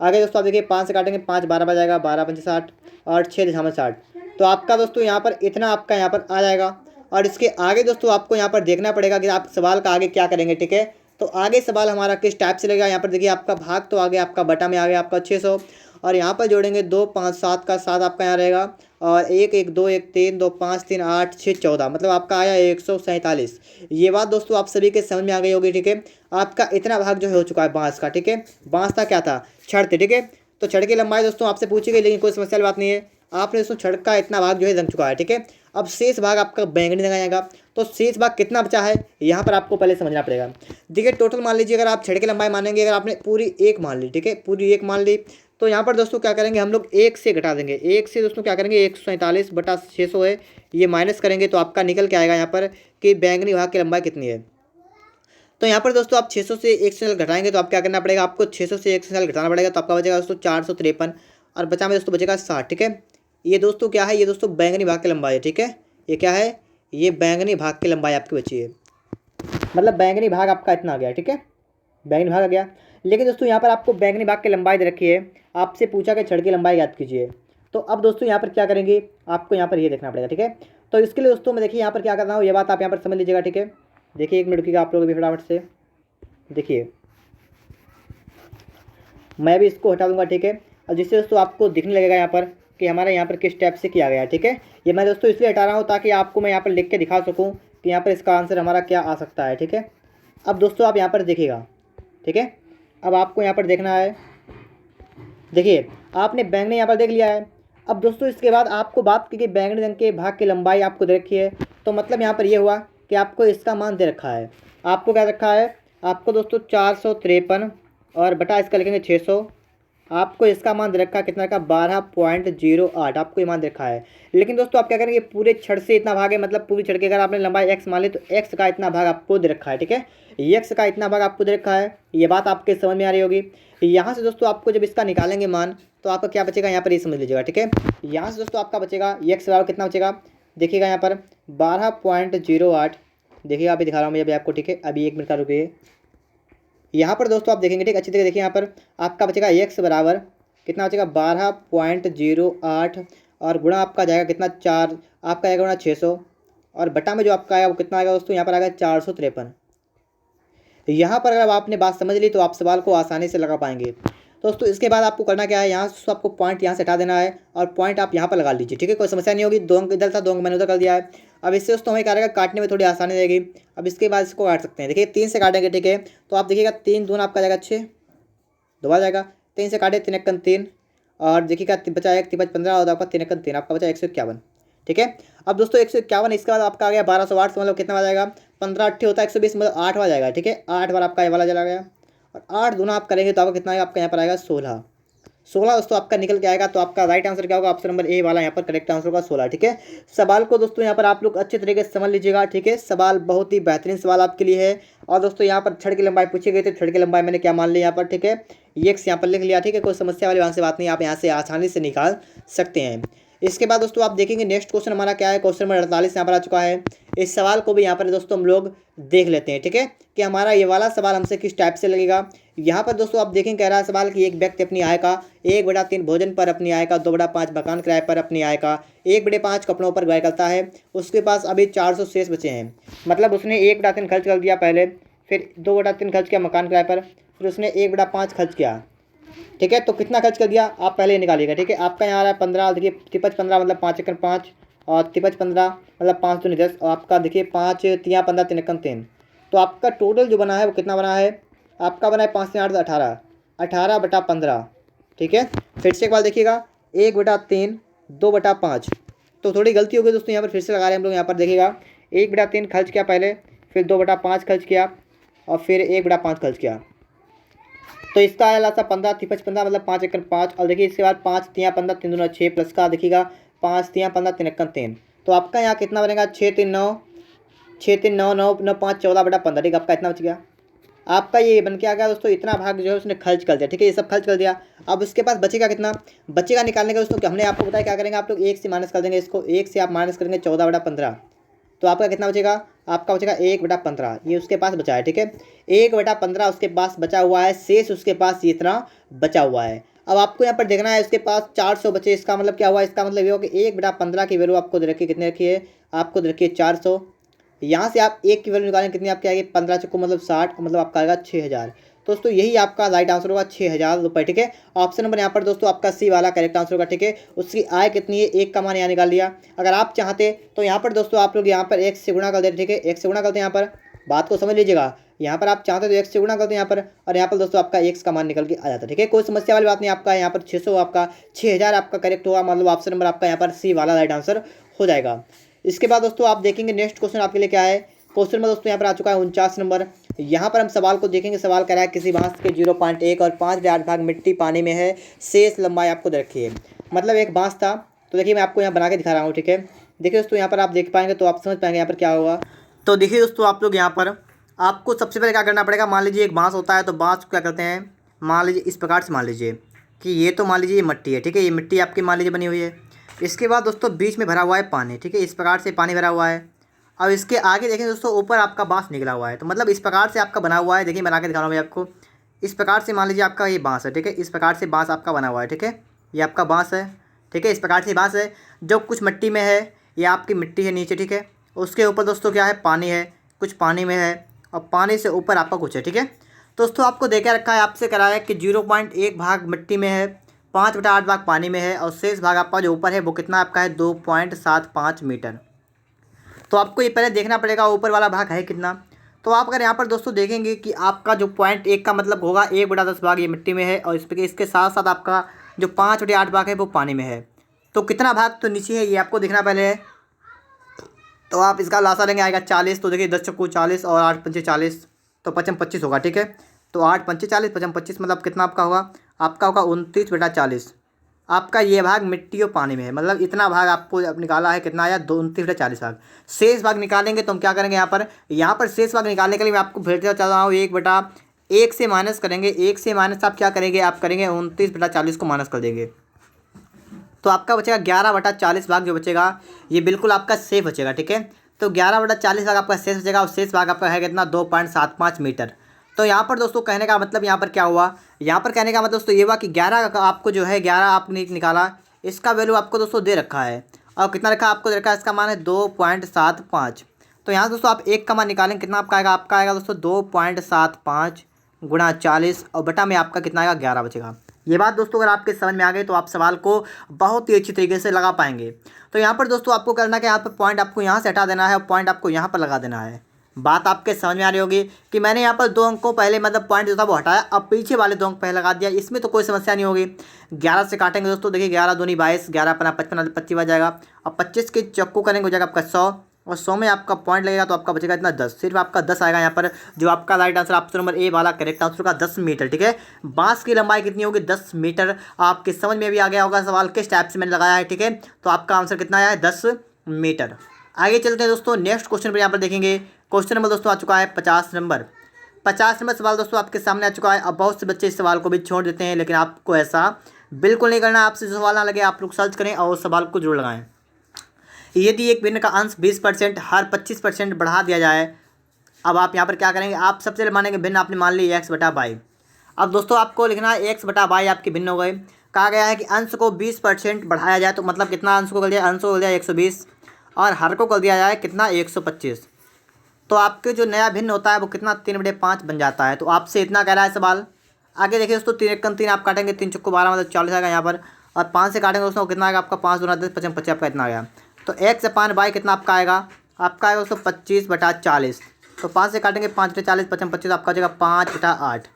आगे दोस्तों आप देखिए 5 से काटेंगे 5 12 बार जाएगा, 12 5 60, और 6 दिशा में 60। तो आपका दोस्तों यहाँ पर इतना आपका यहाँ पर आ जाएगा। और इसके आगे दोस्तों आपको यहाँ पर देखना पड़ेगा कि आप सवाल का आगे क्या करेंगे, ठीक है। तो आगे सवाल हमारा किस टाइप से लगेगा, यहाँ पर देखिए आपका भाग तो आगे आपका बटा में आ गया आपका 600, और यहाँ पर जोड़ेंगे 2 5 7 का 7 आपका यहाँ रहेगा, और 1 1 2 1 3 2 5 3 8 6 14, मतलब आपका आया 147। ये बात दोस्तों आप सभी के समझ में आ गई होगी, ठीक है। आपका इतना भाग जो है हो चुका है बांस का, ठीक है। बांस का क्या था, छड़ थे, ठीक है। तो छड़ की लंबाई दोस्तों आपसे पूछी गई, लेकिन कोई समस्या वाली बात नहीं है। आपने दोस्तों छड़ का इतना भाग जो है रंग चुका है, ठीक है। अब शेष भाग आपका बैंगनी रंगा जाएगा। तो शेष भाग कितना बचा है यहाँ पर आपको पहले समझना पड़ेगा। देखिए टोटल मान लीजिए, अगर आप छड़ की लंबाई मानेंगे, अगर आपने पूरी 1 मान ली, ठीक है, पूरी 1 मान ली, तो यहाँ पर दोस्तों क्या करेंगे हम लोग 1 से घटा देंगे। 1 से दोस्तों क्या करेंगे 147/600 है, ये माइनस करेंगे तो आपका निकल के आएगा यहाँ पर कि बैंगनी भाग की लंबाई कितनी है। तो यहाँ पर दोस्तों आप 600 से 100 घटाएंगे तो आप क्या करना पड़ेगा, आपको 600 से 100 घटाना पड़ेगा, तो आपका बचेगा दोस्तों 453, और बचा में दोस्तों बचेगा 60, ठीक है। ये दोस्तों क्या है, ये दोस्तों बैंगनी भाग की लंबाई है, ठीक है। ये क्या है, ये बैंगनी भाग की लंबाई आपकी बची है, मतलब बैंगनी भाग आपका इतना आ गया, ठीक है, बैंगनी भाग आ गया। लेकिन दोस्तों यहाँ पर आपको बैंगनी भाग की लंबाई दे रखी है, आपसे पूछा कि छड़ की लंबाई याद कीजिए। तो अब दोस्तों यहाँ पर क्या करेंगे, आपको यहाँ पर ये देखना पड़ेगा, ठीक है। तो इसके लिए दोस्तों मैं देखिए यहाँ पर क्या कर रहा हूँ, ये बात आप यहाँ पर समझ लीजिएगा, ठीक है। देखिए 1 मिनट रुकिएगा आप लोग भी फटाफट से, देखिए मैं भी इसको हटा दूंगा, ठीक है। और जिससे दोस्तों आपको दिखने लगेगा यहाँ पर कि हमारे यहाँ पर किस टाइप से किया गया है, ठीक है। ये मैं दोस्तों इसलिए हटा रहा हूँ ताकि आपको मैं यहाँ पर लिख के दिखा सकूँ कि यहाँ पर इसका आंसर हमारा क्या आ सकता है, ठीक है। अब दोस्तों आप यहाँ पर देखिएगा, ठीक है। अब आपको यहाँ पर देखना है, देखिए आपने बैंगनी यहाँ पर देख लिया है। अब दोस्तों इसके बाद आपको बात की कि बैंगनी रंग के भाग की लंबाई आपको दे रखी है, तो मतलब यहाँ पर ये हुआ कि आपको इसका मान दे रखा है। आपको क्या रखा है, आपको दोस्तों 453 और बटा इसका लिखेंगे 600। आपको इसका मान दे रखा है कितना का 12.08 आपको ये मान दे रखा है। लेकिन दोस्तों आप क्या करेंगे, पूरे छड़ से इतना भाग है, मतलब पूरी छड़ की अगर आपने लंबाई x मान ली तो x का इतना भाग आपको दे रखा है, ठीक है। x का इतना भाग आपको दे रखा है, ये बात आपके समझ में आ रही होगी। यहाँ से दोस्तों आपको जब इसका निकालेंगे मान, तो आपका क्या बचेगा यहाँ पर ये समझ लीजिएगा, ठीक है। यहाँ से दोस्तों आपका बचेगा x बराबर कितना बचेगा, देखिएगा यहाँ पर 12.08, देखिएगा अभी दिखा रहा हूँ मैं अभी आपको, ठीक है। अभी 1 मिनट का रुकिए, यहाँ पर दोस्तों आप देखेंगे, ठीक अच्छी तरह देखिए, यहाँ पर आपका बचेगा x बराबर कितना बचेगा 12.08, और गुणा आपका जाएगा कितना 4, आपका आएगा गुणा 600, और बटा में जो आपका आएगा वो कितना आएगा दोस्तों, यहाँ पर आएगा 453। यहाँ पर अगर आपने बात समझ ली तो आप सवाल को आसानी से लगा पाएंगे। दोस्तों इसके बाद आपको करना क्या है, यहाँ से आपको पॉइंट यहाँ से हटा देना है, और पॉइंट आप यहाँ पर लगा लीजिए, ठीक है। कोई समस्या नहीं होगी, 2 अंक इधर था 2 अंक मैंने उधर कर दिया है। अब इससे दोस्तों हमें क्या रहेगा, काटने में थोड़ी आसानी रहेगी। अब इसके बाद इसको काट सकते हैं, देखिए 3 से काटेंगे, ठीक है। तो आप देखिएगा 3 दूना आपका जाएगा 6, दोबारा जाएगा 3 से काटे 3 एकन 3, और देखिएगा बचा 1 3 5 15, और आपका 3 एकन 3, आपका बचा 151, ठीक है। अब दोस्तों 151, इसके बाद आपका आ गया 1208, मतलब कितना आ जाएगा 15 8 होता है 120, मतलब 8 बार जाएगा, ठीक है। 8 बार आपका ये वाला चला गया, और 8 दूना आप करेंगे तो आपका कितना आएगा, आपका यहाँ पर आएगा 16। 16 दोस्तों आपका निकल के आएगा। तो आपका राइट आंसर क्या होगा, ऑप्शन नंबर ए वाला यहाँ पर करेक्ट आंसर होगा 16। ठीक है, सवाल को दोस्तों यहाँ पर आप लोग अच्छे तरीके से समझ लीजिएगा। ठीक है, सवाल बहुत ही बेहतरीन सवाल आपके लिए है। और दोस्तों यहाँ पर छड़ की लंबाई पूछी गई थी, छड़ की लंबाई मैंने क्या मान ली यहाँ पर। ठीक है, ये यहाँ पर लिख लिया। ठीक है, कोई समस्या वाली वहाँ से बात नहीं, आप यहाँ से आसानी से निकाल सकते हैं। इसके बाद दोस्तों आप देखेंगे नेक्स्ट क्वेश्चन हमारा क्या है, क्वेश्चन नंबर 48 यहाँ पर आ चुका है। इस सवाल को भी यहाँ पर दोस्तों हम लोग देख लेते हैं। ठीक है, कि हमारा ये वाला सवाल हमसे किस टाइप से लगेगा। यहाँ पर दोस्तों आप देखें, कह रहा है सवाल कि एक व्यक्ति अपनी आय का 1/3 भोजन पर, अपनी आय का 2/5 मकान किराए पर, अपनी आय का 1/5 कपड़ों पर व्यय करता है। उसके पास अभी 400 शेष बचे हैं। मतलब उसने 1/3 खर्च कर दिया पहले, फिर 2/3 खर्च किया मकान किराए पर, फिर उसने 1/5 खर्च किया। ठीक है, तो कितना खर्च कर दिया आप पहले निकालिएगा। ठीक है, आपका यहाँ आ रहा है 15, देखिए 53 मतलब 5 एकड़ 5 और 53 मतलब 5 दूनी 10 और आपका देखिए 5 तिया 15 3 एकड़ 3। तो आपका टोटल जो बना है वो कितना बना है, आपका बना है 5 3 8 18, 18/15। ठीक है, फिर से एक बार देखिएगा 1/3 2/5। तो थोड़ी गलती हो गई दोस्तों, यहाँ पर फिर से लगा रहे हैं हम लोग। यहाँ पर देखिएगा 1/3 खर्च किया पहले, फिर 2/5 खर्च किया और फिर 1/5 खर्च किया। तो इसका आया था 15 तिपच 15 मतलब 5 एकड़ 5। और देखिए इसके बाद 5 तिया 15 3 दूना 6 प्लस का देखिएगा 5 तिया 15 3 एकड़ 3। तो आपका यहाँ कितना बनेगा 6 3 9 6 3 9 9 9 5 14/15। ठीक है, आपका इतना बच गया। आपका ये बन के आ गया दोस्तों, इतना भाग जो है उसने खर्च कर दिया। ठीक है, ये सब खर्च कर दिया। अब उसके पास बचेगा कितना, बचेगा निकालने का दोस्तों हमने आपको बताया क्या करेंगे आप लोग, 1 से माइनस कर देंगे इसको, 1 से आप माइनस करेंगे 14/15। तो आपका कितना बचेगा, आपका बचेगा 1/15। ये उसके पास बचा है। ठीक है, 1/15 उसके पास बचा हुआ है, शेष उसके पास ये इतना बचा हुआ है। अब आपको यहाँ पर देखना है उसके पास 400 बचे। इसका मतलब क्या हुआ, इसका मतलब ये हो कि 1/15 की वैल्यू आपको दे रखी है, कितने रखी है, आपको दे रखी है 400। यहाँ से आप एक की वैल्यू निकालें कितनी आपकी आएगी, 15 चक्कू मतलब 60, मतलब आपका आएगा 6000। दोस्तों यही आपका राइट आंसर होगा 6000 रुपये। ठीक है, ऑप्शन नंबर यहाँ पर दोस्तों आपका सी वाला करेक्ट आंसर होगा। ठीक है, उसकी आय कितनी है, एक का मान यहाँ निकाल लिया। अगर आप चाहते तो यहाँ पर दोस्तों आप लोग यहाँ पर 1 से गुणा कर देते। ठीक है, 1 से गुणा करते हैं, यहाँ पर बात को समझ लीजिएगा। यहाँ पर आप चाहते तो 1 से गुणा करते हैं यहाँ पर, और यहाँ पर दोस्तों आपका x का मान निकल के आ जाता है। ठीक है, कोई समस्या वाली बात नहीं। आपका यहाँ पर 600 आपका 6000 आपका करेक्ट होगा, मतलब ऑप्शन नंबर आपका यहाँ पर सी वाला राइट आंसर हो जाएगा। इसके बाद दोस्तों आप देखेंगे नेक्स्ट क्वेश्चन आपके लिए क्या है। क्वेश्चन में दोस्तों यहाँ पर आ चुका है 49 नंबर। यहाँ पर हम सवाल को देखेंगे। सवाल कह रहा है किसी बांस के 0.1 और 5/8 भाग मिट्टी पानी में है, शेष लंबाई आपको दे रखी है। मतलब एक बांस था, तो देखिए मैं आपको यहाँ बना के दिखा रहा हूँ। ठीक है, देखिए दोस्तों यहाँ पर आप देख पाएंगे तो आप समझ पाएंगे यहाँ पर क्या होगा। तो देखिए दोस्तों आप लोग यहाँ पर आपको सबसे पहले क्या करना पड़ेगा, मान लीजिए एक बांस होता है, तो बांस को क्या करते हैं, मान लीजिए इस प्रकार से मान लीजिए कि ये तो मान लीजिए ये मिट्टी है। ठीक है, ये मिट्टी आपकी मान लीजिए बनी हुई है। इसके बाद दोस्तों बीच में भरा हुआ है पानी। ठीक है, इस प्रकार से पानी भरा हुआ है। अब इसके आगे देखें दोस्तों, ऊपर आपका बांस निकला हुआ है। तो मतलब इस प्रकार से आपका बना हुआ है। देखिए बना के दिखा रहा हूँ मैं आपको। इस प्रकार से मान लीजिए आपका ये बांस है। ठीक है, इस प्रकार से बांस आपका बना हुआ है। ठीक है, ये आपका बांस है। ठीक है, इस प्रकार से बांस है, जो कुछ मिट्टी में है, ये आपकी मिट्टी है नीचे। ठीक है, उसके ऊपर दोस्तों क्या है, पानी है, कुछ पानी में है, और पानी से ऊपर आपका कुछ है। ठीक है, दोस्तों आपको देखा रखा है, आपसे करा है कि 0.1 भाग मिट्टी में है, 5/8 भाग पानी में है, और शेष भाग आपका जो ऊपर है वो कितना आपका है, 2.75 मीटर। तो आपको ये पहले देखना पड़ेगा ऊपर वाला भाग है कितना। तो आप अगर यहाँ पर दोस्तों देखेंगे कि आपका जो 0.1 का मतलब होगा 1/10 भाग ये मिट्टी में है, और इसके साथ साथ आपका जो 5/8 भाग है वो पानी में है। तो कितना भाग तो नीचे है ये आपको देखना पहले है। तो आप इसका लासा लेंगे, आएगा 40। तो देखिए 10 चक्कू 40 और 8 पंचे 40, तो 55 25 होगा। ठीक है, तो 8 पंचे 40 55 25 मतलब कितना आपका होगा, आपका होगा 29/40। आपका ये भाग मिट्टी और पानी में है, मतलब इतना भाग आपको निकाला है, कितना आया 29/40 भाग। शेष भाग निकालेंगे तो हम क्या करेंगे, यहाँ पर शेष भाग निकालने के लिए मैं आपको फिर से चल रहा हूँ, 1/1 से माइनस करेंगे। 1 से माइनस आप क्या करेंगे, आप करेंगे 29/40 को माइनस कर देंगे। तो आपका बचेगा 11/40 भाग जो बचेगा ये बिल्कुल आपका सेफ बचेगा। ठीक है, तो 11/40 भाग आपका शेष बचेगा, और शेष भाग आपका है कितना, 2.75 मीटर। तो यहाँ पर दोस्तों कहने का मतलब यहाँ पर क्या हुआ, यहाँ पर कहने का मतलब दोस्तों ये हुआ कि 11 का आपको जो है 11 आपने निकाला, इसका वैल्यू आपको दोस्तों दे रखा है, और कितना रखा आपको दे रखा है, इसका मान है 2.75। तो यहाँ दोस्तों आप एक का मान निकालें, कितना आपका आएगा दोस्तों 2.75 गुणा 40, और बटा में आपका कितना आएगा 11 बचेगा। ये बात दोस्तों अगर आपके समझ में आ गई तो आप सवाल को बहुत ही अच्छी तरीके से लगा पाएंगे। तो यहाँ पर दोस्तों आपको करना कि यहाँ पर पॉइंट आपको यहाँ से हटा देना है, और पॉइंट आपको यहाँ पर लगा देना है। बात आपके समझ में आ रही होगी कि मैंने यहाँ पर 2 अंक को पहले मतलब पॉइंट जो था वो हटाया, अब पीछे वाले 2 अंक पहले लगा दिया, इसमें तो कोई समस्या नहीं होगी। 11 से काटेंगे दोस्तों, देखिए 11 दूनी 22, 11 अपना 55 25 बच जाएगा, अब 25 के चक्कू करेंगे हो जाएगा आपका 100, और 100 में आपका पॉइंट लगेगा तो आपका बचेगा इतना 10, सिर्फ आपका 10 आएगा यहाँ पर। जो आपका right answer option number A वाला करेक्ट आंसर का 10 मीटर, ठीक है। बांस की लंबाई कितनी होगी? 10 मीटर। आपके समझ में भी आ गया होगा सवाल किस टाइप से मैंने लगाया है, ठीक है। तो आपका आंसर कितना आया है? 10 मीटर। आगे चलते हैं दोस्तों, नेक्स्ट क्वेश्चन पर यहाँ पर देखेंगे। क्वेश्चन नंबर दोस्तों आ चुका है 50 नंबर। 50 नंबर सवाल दोस्तों आपके सामने आ चुका है। अब बहुत से बच्चे इस सवाल को भी छोड़ देते हैं, लेकिन आपको ऐसा बिल्कुल नहीं करना। आपसे जो सवाल ना लगे आप लोग सर्च करें और उस सवाल को जरूर लगाएं। यदि एक भिन्न का अंश 20% हर 25% बढ़ा दिया जाए, अब आप यहाँ पर क्या करेंगे? आप सबसे पहले मानेंगे भिन्न आपने मान ली x/y। अब दोस्तों आपको लिखना है x/y आपके भिन्न हो गए। कहा गया है कि अंश को 20% बढ़ाया जाए, तो मतलब कितना अंश को कर दिया? अंश को कर दिया 120 और हर को कर दिया जाए कितना? 125। तो आपके जो नया भिन्न होता है वो कितना? 3/5 बन जाता है। तो आपसे इतना कह रहा है सवाल। आगे देखिए दोस्तों, 3 × 3 आप काटेंगे, 3 × 12 मतलब 40 आएगा यहाँ पर। और 5 से काटेंगे दोस्तों कितना आएगा आपका? 5 × 2 = 10, 55 आपका इतना आ गया। तो x/y कितना आपका आएगा? आपका आएगा दोस्तों 25/40। तो 5 से काटेंगे, 5/40 55, आपका हो जाएगा 5/8।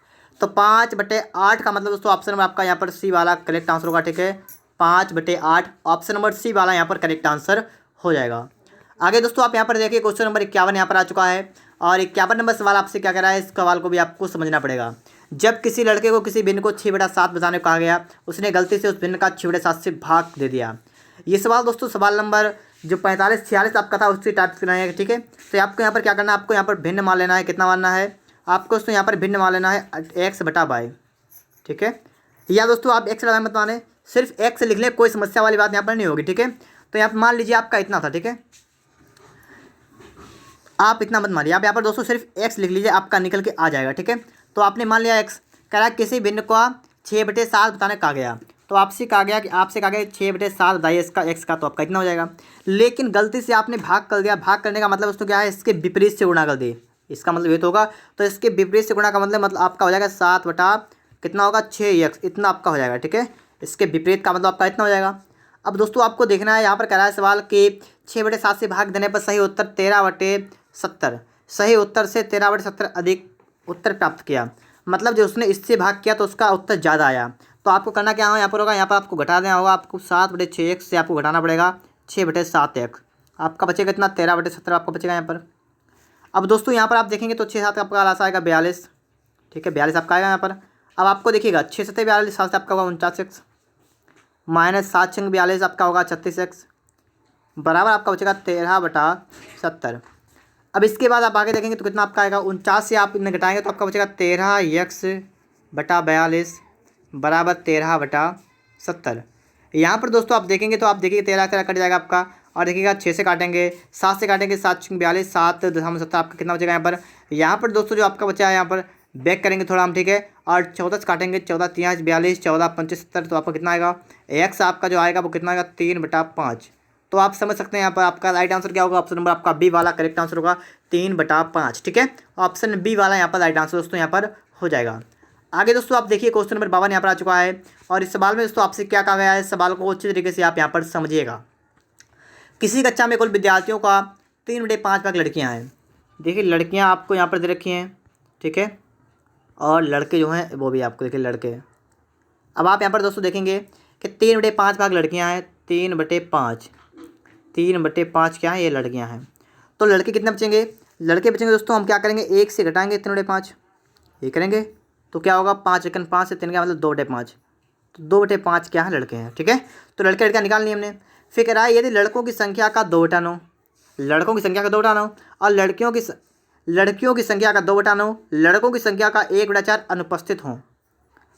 तो 5/8 का मतलब दोस्तों ऑप्शन नंबर आपका यहाँ पर सी वाला करेक्ट आंसर होगा, ठीक है। 5/8 ऑप्शन नंबर सी वाला यहाँ पर करेक्ट आंसर हो जाएगा। आगे दोस्तों आप यहाँ पर देखिए क्वेश्चन नंबर 51 यहाँ पर आ चुका है। और 51 नंबर सवाल आपसे क्या कह रहा है? इस सवाल को भी आपको समझना पड़ेगा। जब किसी लड़के को किसी भिन्न को 6/7 बताने को कहा गया, उसने गलती से उस भिन्न का 6/7 से भाग दे दिया। ये सवाल दोस्तों सवाल नंबर जो 45-46 आपका था उससे टाइप करना है, ठीक है। तो आपको यहाँ पर क्या करना है? आपको यहाँ पर भिन्न मान लेना है। कितना मानना है आपको? दोस्तों यहाँ पर भिन्न मान लेना है x/y, ठीक है। या दोस्तों आप x/y मत माने, सिर्फ x लिख लें, कोई समस्या वाली बात यहाँ पर नहीं होगी, ठीक है। तो यहाँ पर मान लीजिए आपका इतना था, ठीक है। आप इतना मत मानिए, आप यहाँ पर दोस्तों सिर्फ x लिख लीजिए, आपका निकल के आ जाएगा, ठीक है। तो आपने मान लिया x। कह रहा है किसी भिन्न को 6/7 बताने कहा गया, तो आपसे कहा गया कि 6/7 बताइए इसका x का, तो आपका इतना हो जाएगा। लेकिन गलती से आपने भाग कर दिया। भाग करने का मतलब दोस्तों क्या है? इसके विपरीत से गुणा कर दी, इसका मतलब ये तो होगा। तो इसके विपरीत से गुणा का मतलब आपका हो जाएगा 7 बटा कितना होगा? 6x, इतना आपका हो जाएगा, ठीक है। इसके विपरीत का मतलब आपका इतना हो जाएगा। अब दोस्तों आपको देखना है, यहाँ पर कह रहा है सवाल कि 6/7 से भाग देने पर सही उत्तर 13/70, सही उत्तर से 13/70 अधिक उत्तर प्राप्त किया। मतलब जो उसने इससे भाग किया तो उसका उत्तर ज़्यादा आया। तो आपको करना क्या हो यहाँ पर होगा? यहाँ पर आपको घटा देना होगा। आपको 7/6x से आपको घटाना पड़ेगा 6/7x। आपका बचेगा इतना 13/70 आपका बचेगा यहाँ पर। अब दोस्तों यहाँ पर आप देखेंगे तो 6 7 आपका लास्ट आएगा 42, ठीक है। 42 आपका आएगा यहाँ पर। अब आपको देखिएगा 6 7 42, 7 से आपका होगा 49x, माइनस 7 6 42 आपका होगा 36x, बराबर आपका बचेगा 13/70। अब इसके बाद आप आगे देखेंगे तो कितना आपका आएगा? 49 से आप इन्हें घटाएंगे तो आपका बचेगा 13x/42 बराबर 13/70। यहाँ पर दोस्तों आप देखेंगे तो आप देखिए 13 कट जाएगा आपका। और देखिएगा 6 से काटेंगे, 7 से काटेंगे, 7 6 42, 7.70 आपका कितना बचेगा यहाँ पर? यहाँ पर दोस्तों जो आपका बचा है यहाँ पर बैक करेंगे थोड़ा हम, ठीक है। और 14 से काटेंगे, 14 3 42, 14 5 70, तो आपका कितना आएगा? x आपका जो आएगा वो कितना आएगा? 3/5। तो आप समझ सकते हैं यहाँ पर आपका राइट आंसर क्या होगा? ऑप्शन नंबर आपका बी वाला करेक्ट आंसर होगा 3/5, ठीक है। ऑप्शन बी वाला यहाँ पर राइट आंसर दोस्तों यहाँ पर हो जाएगा। आगे दोस्तों आप देखिए क्वेश्चन नंबर 52 यहाँ पर आ चुका है। और इस सवाल में दोस्तों आपसे क्या कहा गया है? इस सवाल को अच्छी तरीके से आप यहाँ पर समझिएगा। किसी कक्षा में कुल विद्यार्थियों का 3/5 भाग लड़कियाँ हैं। देखिए लड़कियाँ आपको यहाँ पर दे रखी हैं, ठीक है। और लड़के जो हैं वो भी आपको देखिए लड़के। अब आप यहाँ पर दोस्तों देखेंगे कि 3/5 भाग लड़कियाँ हैं। 3/5 क्या है? ये लड़कियाँ हैं। तो लड़के कितने बचेंगे? लड़के बचेंगे दोस्तों, हम क्या करेंगे? 1 से घटाएंगे 3/5, ये करेंगे तो क्या होगा? 5 × 5 से 3 का मतलब 2/5। तो 2/5 क्या है? लड़के हैं, ठीक है। तो लड़के लड़कियाँ निकाल ली हमने। फिर कह रहा है यदि लड़कों की संख्या का 2/9, लड़कों की संख्या का 2/9 और लड़कियों की संख्या का 2/9, लड़कों की संख्या का 1/4 अनुपस्थित हों।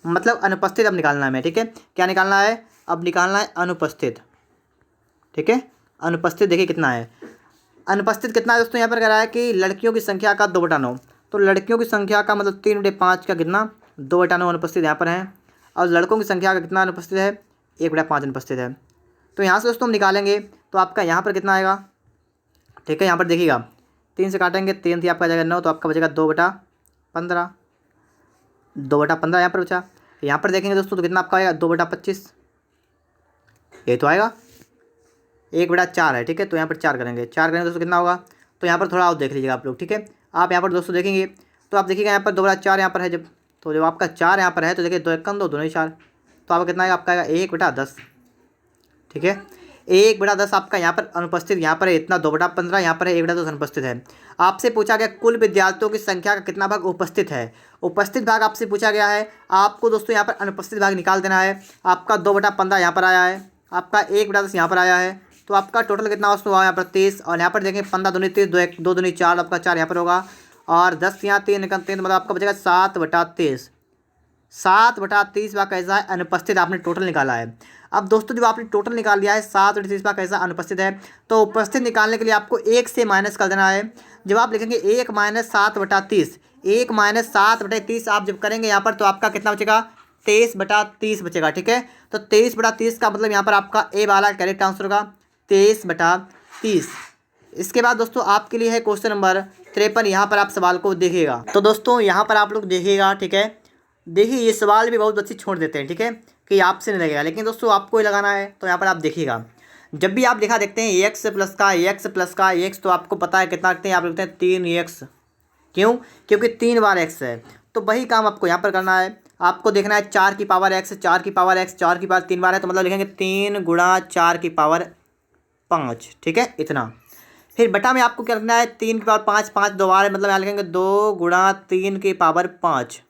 मतलब अनुपस्थित अब निकालना है हमें, ठीक है। क्या निकालना है? अब निकालना है अनुपस्थित, ठीक है। अनुपस्थित देखिए कितना है? अनुपस्थित कितना है दोस्तों? यहाँ पर कह रहा है कि लड़कियों की संख्या का 2/9, तो लड़कियों की संख्या का मतलब 3/5 का कितना? 2/9 अनुपस्थित यहाँ पर है। और लड़कों की संख्या का कितना अनुपस्थित है? 1/5 अनुपस्थित है। तो यहाँ से दोस्तों हम निकालेंगे तो आपका यहाँ पर कितना आएगा? ठीक है, यहाँ पर देखिएगा 3 से काटेंगे, 3 थी आपका जाएगा 9, तो आपका बचेगा 2/15, 2/15 यहाँ पर बचा। यहाँ पर देखेंगे दोस्तों तो कितना आपका आएगा? 2/25, ये तो आएगा। 1/4 है, ठीक है। तो यहाँ पर 4 करेंगे, 4 करेंगे दोस्तों कितना होगा? तो यहाँ पर थोड़ा और देख लीजिएगा आप लोग, ठीक है। आप यहाँ पर दोस्तों देखेंगे तो आप देखिएगा यहाँ पर 2/4 यहाँ पर है जब, तो जब आपका 4 यहाँ पर है तो देखिए 2 1 2 दोनों ही 4, तो आपका कितना आएगा? आपका आएगा 1/10, ठीक है। 1/10 आपका यहाँ पर अनुपस्थित, यहाँ पर है इतना 2/15, यहाँ पर है 1/10 अनुपस्थित है। आपसे पूछा गया कुल विद्यार्थियों की संख्या का कितना भाग उपस्थित है। उपस्थित भाग आपसे पूछा गया है, आपको दोस्तों यहाँ पर अनुपस्थित भाग निकाल देना है। आपका 2/15 यहाँ पर आया है, आपका 1/10 यहाँ पर आया है, तो आपका टोटल कितना उसमें हुआ यहाँ पर 23। और यहाँ पर देखें 15 दूनी 30, 2 दूनी 4, आपका 4 यहाँ पर होगा, और 10 यहाँ 3 मतलब आपका बचेगा 7/23। 7/30 भाग कैसा है अनुपस्थित, आपने टोटल निकाला है। अब दोस्तों जब आपने टोटल निकाल लिया है 7/30 भाग कैसा अनुपस्थित है, तो उपस्थित निकालने के लिए आपको 1 से माइनस कर देना है। जब आप लिखेंगे 1 - 7/30, 1 - 7/30 आप जब करेंगे यहाँ पर, तो आपका कितना बचेगा 23/30 बचेगा। ठीक है, तो 23/30 का मतलब यहाँ पर आपका ए वाला करेक्ट आंसर होगा 23/30। इसके बाद दोस्तों आपके लिए है क्वेश्चन नंबर 53। यहाँ पर आप सवाल को देखिएगा। तो दोस्तों यहाँ पर आप लोग देखिएगा, ठीक है, देखिए ये सवाल भी बहुत अच्छी छोड़ देते हैं, ठीक है, कि आपसे नहीं लगेगा, लेकिन दोस्तों आपको ही लगाना है। तो यहाँ पर आप देखिएगा, जब भी आप लिखा देखते हैं एक्स प्लस का एक्स, तो आपको पता है कितना रखते हैं, आप लिखते हैं 3x। क्यों? क्योंकि 3 बार x है। तो वही काम आपको यहाँ पर करना है। आपको देखना है 4 की पावर x, 4 की पावर x, 4 की पावर 3 बार है, तो मतलब लिखेंगे 3 × 4 की पावर 5। ठीक है, इतना। फिर बटा में आपको क्या रखना है 3 की पावर 5, 5 दो बार है, मतलब यहाँ लिखेंगे 2 × 3 की पावर 5।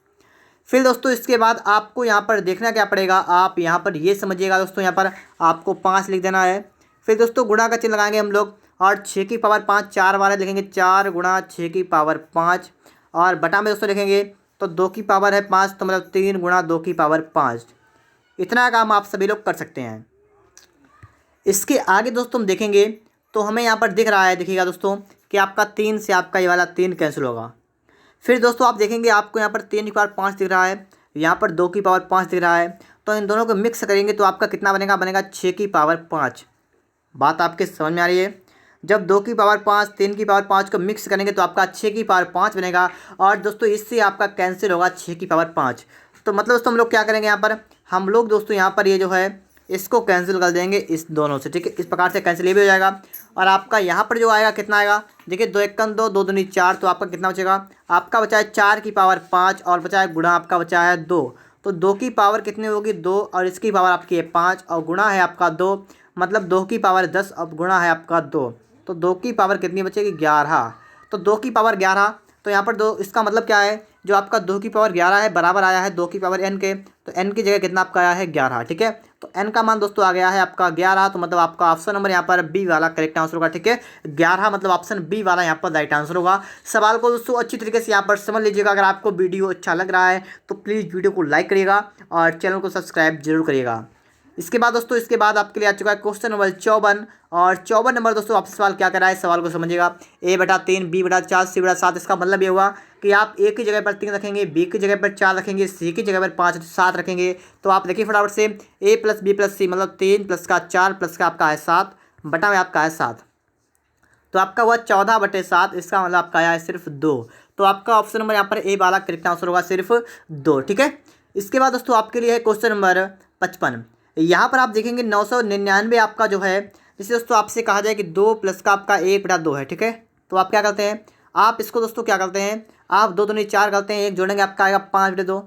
फिर दोस्तों इसके बाद आपको यहाँ पर देखना क्या पड़ेगा, आप यहाँ पर ये समझिएगा दोस्तों, यहाँ पर आपको 5 लिख देना है। फिर दोस्तों गुणा का चिन्ह लगाएंगे हम लोग, और 6 की पावर 5 4 बार है, लिखेंगे 4 × 6 की पावर 5। और बटा में दोस्तों लिखेंगे तो 2 की पावर है 5, तो मतलब 3 × 2 की पावर 5। इतना काम आप सभी लोग कर सकते हैं। इसके आगे दोस्तों हम देखेंगे तो हमें यहाँ पर दिख रहा है, देखिएगा दोस्तों, कि आपका 3 से आपका ये वाला 3 कैंसिल होगा। फिर दोस्तों आप देखेंगे आपको यहाँ पर 3 की पावर 5 दिख रहा है, यहाँ पर 2 की पावर 5 दिख रहा है, तो इन दोनों को मिक्स करेंगे तो आपका कितना बनेगा 6 की पावर 5। बात आपके समझ में आ रही है? जब 2 की पावर 5 3 की पावर 5 को मिक्स करेंगे तो आपका 6 की पावर 5 बनेगा, और दोस्तों इससे आपका कैंसिल होगा 6 की पावर 5। तो मतलब दोस्तों हम लोग क्या करेंगे यहाँ पर, हम लोग दोस्तों यहाँ पर ये जो है इसको कैंसिल कर देंगे इस दोनों से। ठीक है, इस प्रकार से कैंसिल ये भी हो जाएगा। और आपका यहाँ पर जो आएगा कितना आएगा, देखिए 2 × 1 = 2, 2 दूनी 4, तो आपका कितना बचेगा, आपका बचा है 4 की पावर 5, और बचा है गुणा आपका बचा है 2। तो 2 की पावर कितनी होगी 2, और इसकी पावर आपकी है 5, और गुणा है आपका 2, मतलब 2 की पावर 10, अब गुणा है आपका 2, तो 2 की पावर कितनी बचेगी 11। तो 2 की पावर 11, तो यहाँ पर 2, इसका मतलब क्या है, जो आपका 2 की पावर 11 है बराबर आया है 2 की पावर n के, तो n की जगह कितना आपका आया है 11। ठीक है, तो n का मान दोस्तों आ गया है आपका 11, तो मतलब आपका ऑप्शन नंबर यहाँ पर बी वाला करेक्ट आंसर होगा। ठीक है, 11 मतलब ऑप्शन बी वाला यहाँ पर राइट आंसर होगा। सवाल को दोस्तों अच्छी तरीके से यहाँ पर समझ लीजिएगा। अगर आपको वीडियो अच्छा लग रहा है तो प्लीज़ वीडियो को लाइक करिएगा और चैनल को सब्सक्राइब जरूर करिएगा। इसके बाद दोस्तों, इसके बाद आपके लिए आ चुका है क्वेश्चन नंबर 54। और 54 नंबर दोस्तों आपसे सवाल क्या कर रहा है, सवाल को समझिएगा। a/3 b/4 c/7, इसका मतलब ये हुआ कि आप a की जगह पर 3 रखेंगे, b की जगह पर 4 रखेंगे, c की जगह पर 5 7 रखेंगे। तो आप देखिए फटाफट से, a + b + c मतलब 3 + का 4 + का आपका है 7, बटा में आपका है 7, तो आपका हुआ 14/7। इसका मतलब आपका आया है सिर्फ 2। तो आपका ऑप्शन नंबर यहाँ पर ए वाला करेक्ट आंसर होगा सिर्फ 2। ठीक है, इसके बाद दोस्तों आपके लिए है क्वेश्चन नंबर 55। यहाँ पर आप देखेंगे 999 आपका जो है, जैसे दोस्तों आपसे कहा जाए कि 2 + का आपका 1/2 है। ठीक है, तो आप क्या करते हैं, आप इसको दोस्तों क्या करते हैं, आप 2 दूनी 4 करते हैं, 1 जोड़ेंगे आपका आएगा 5/2।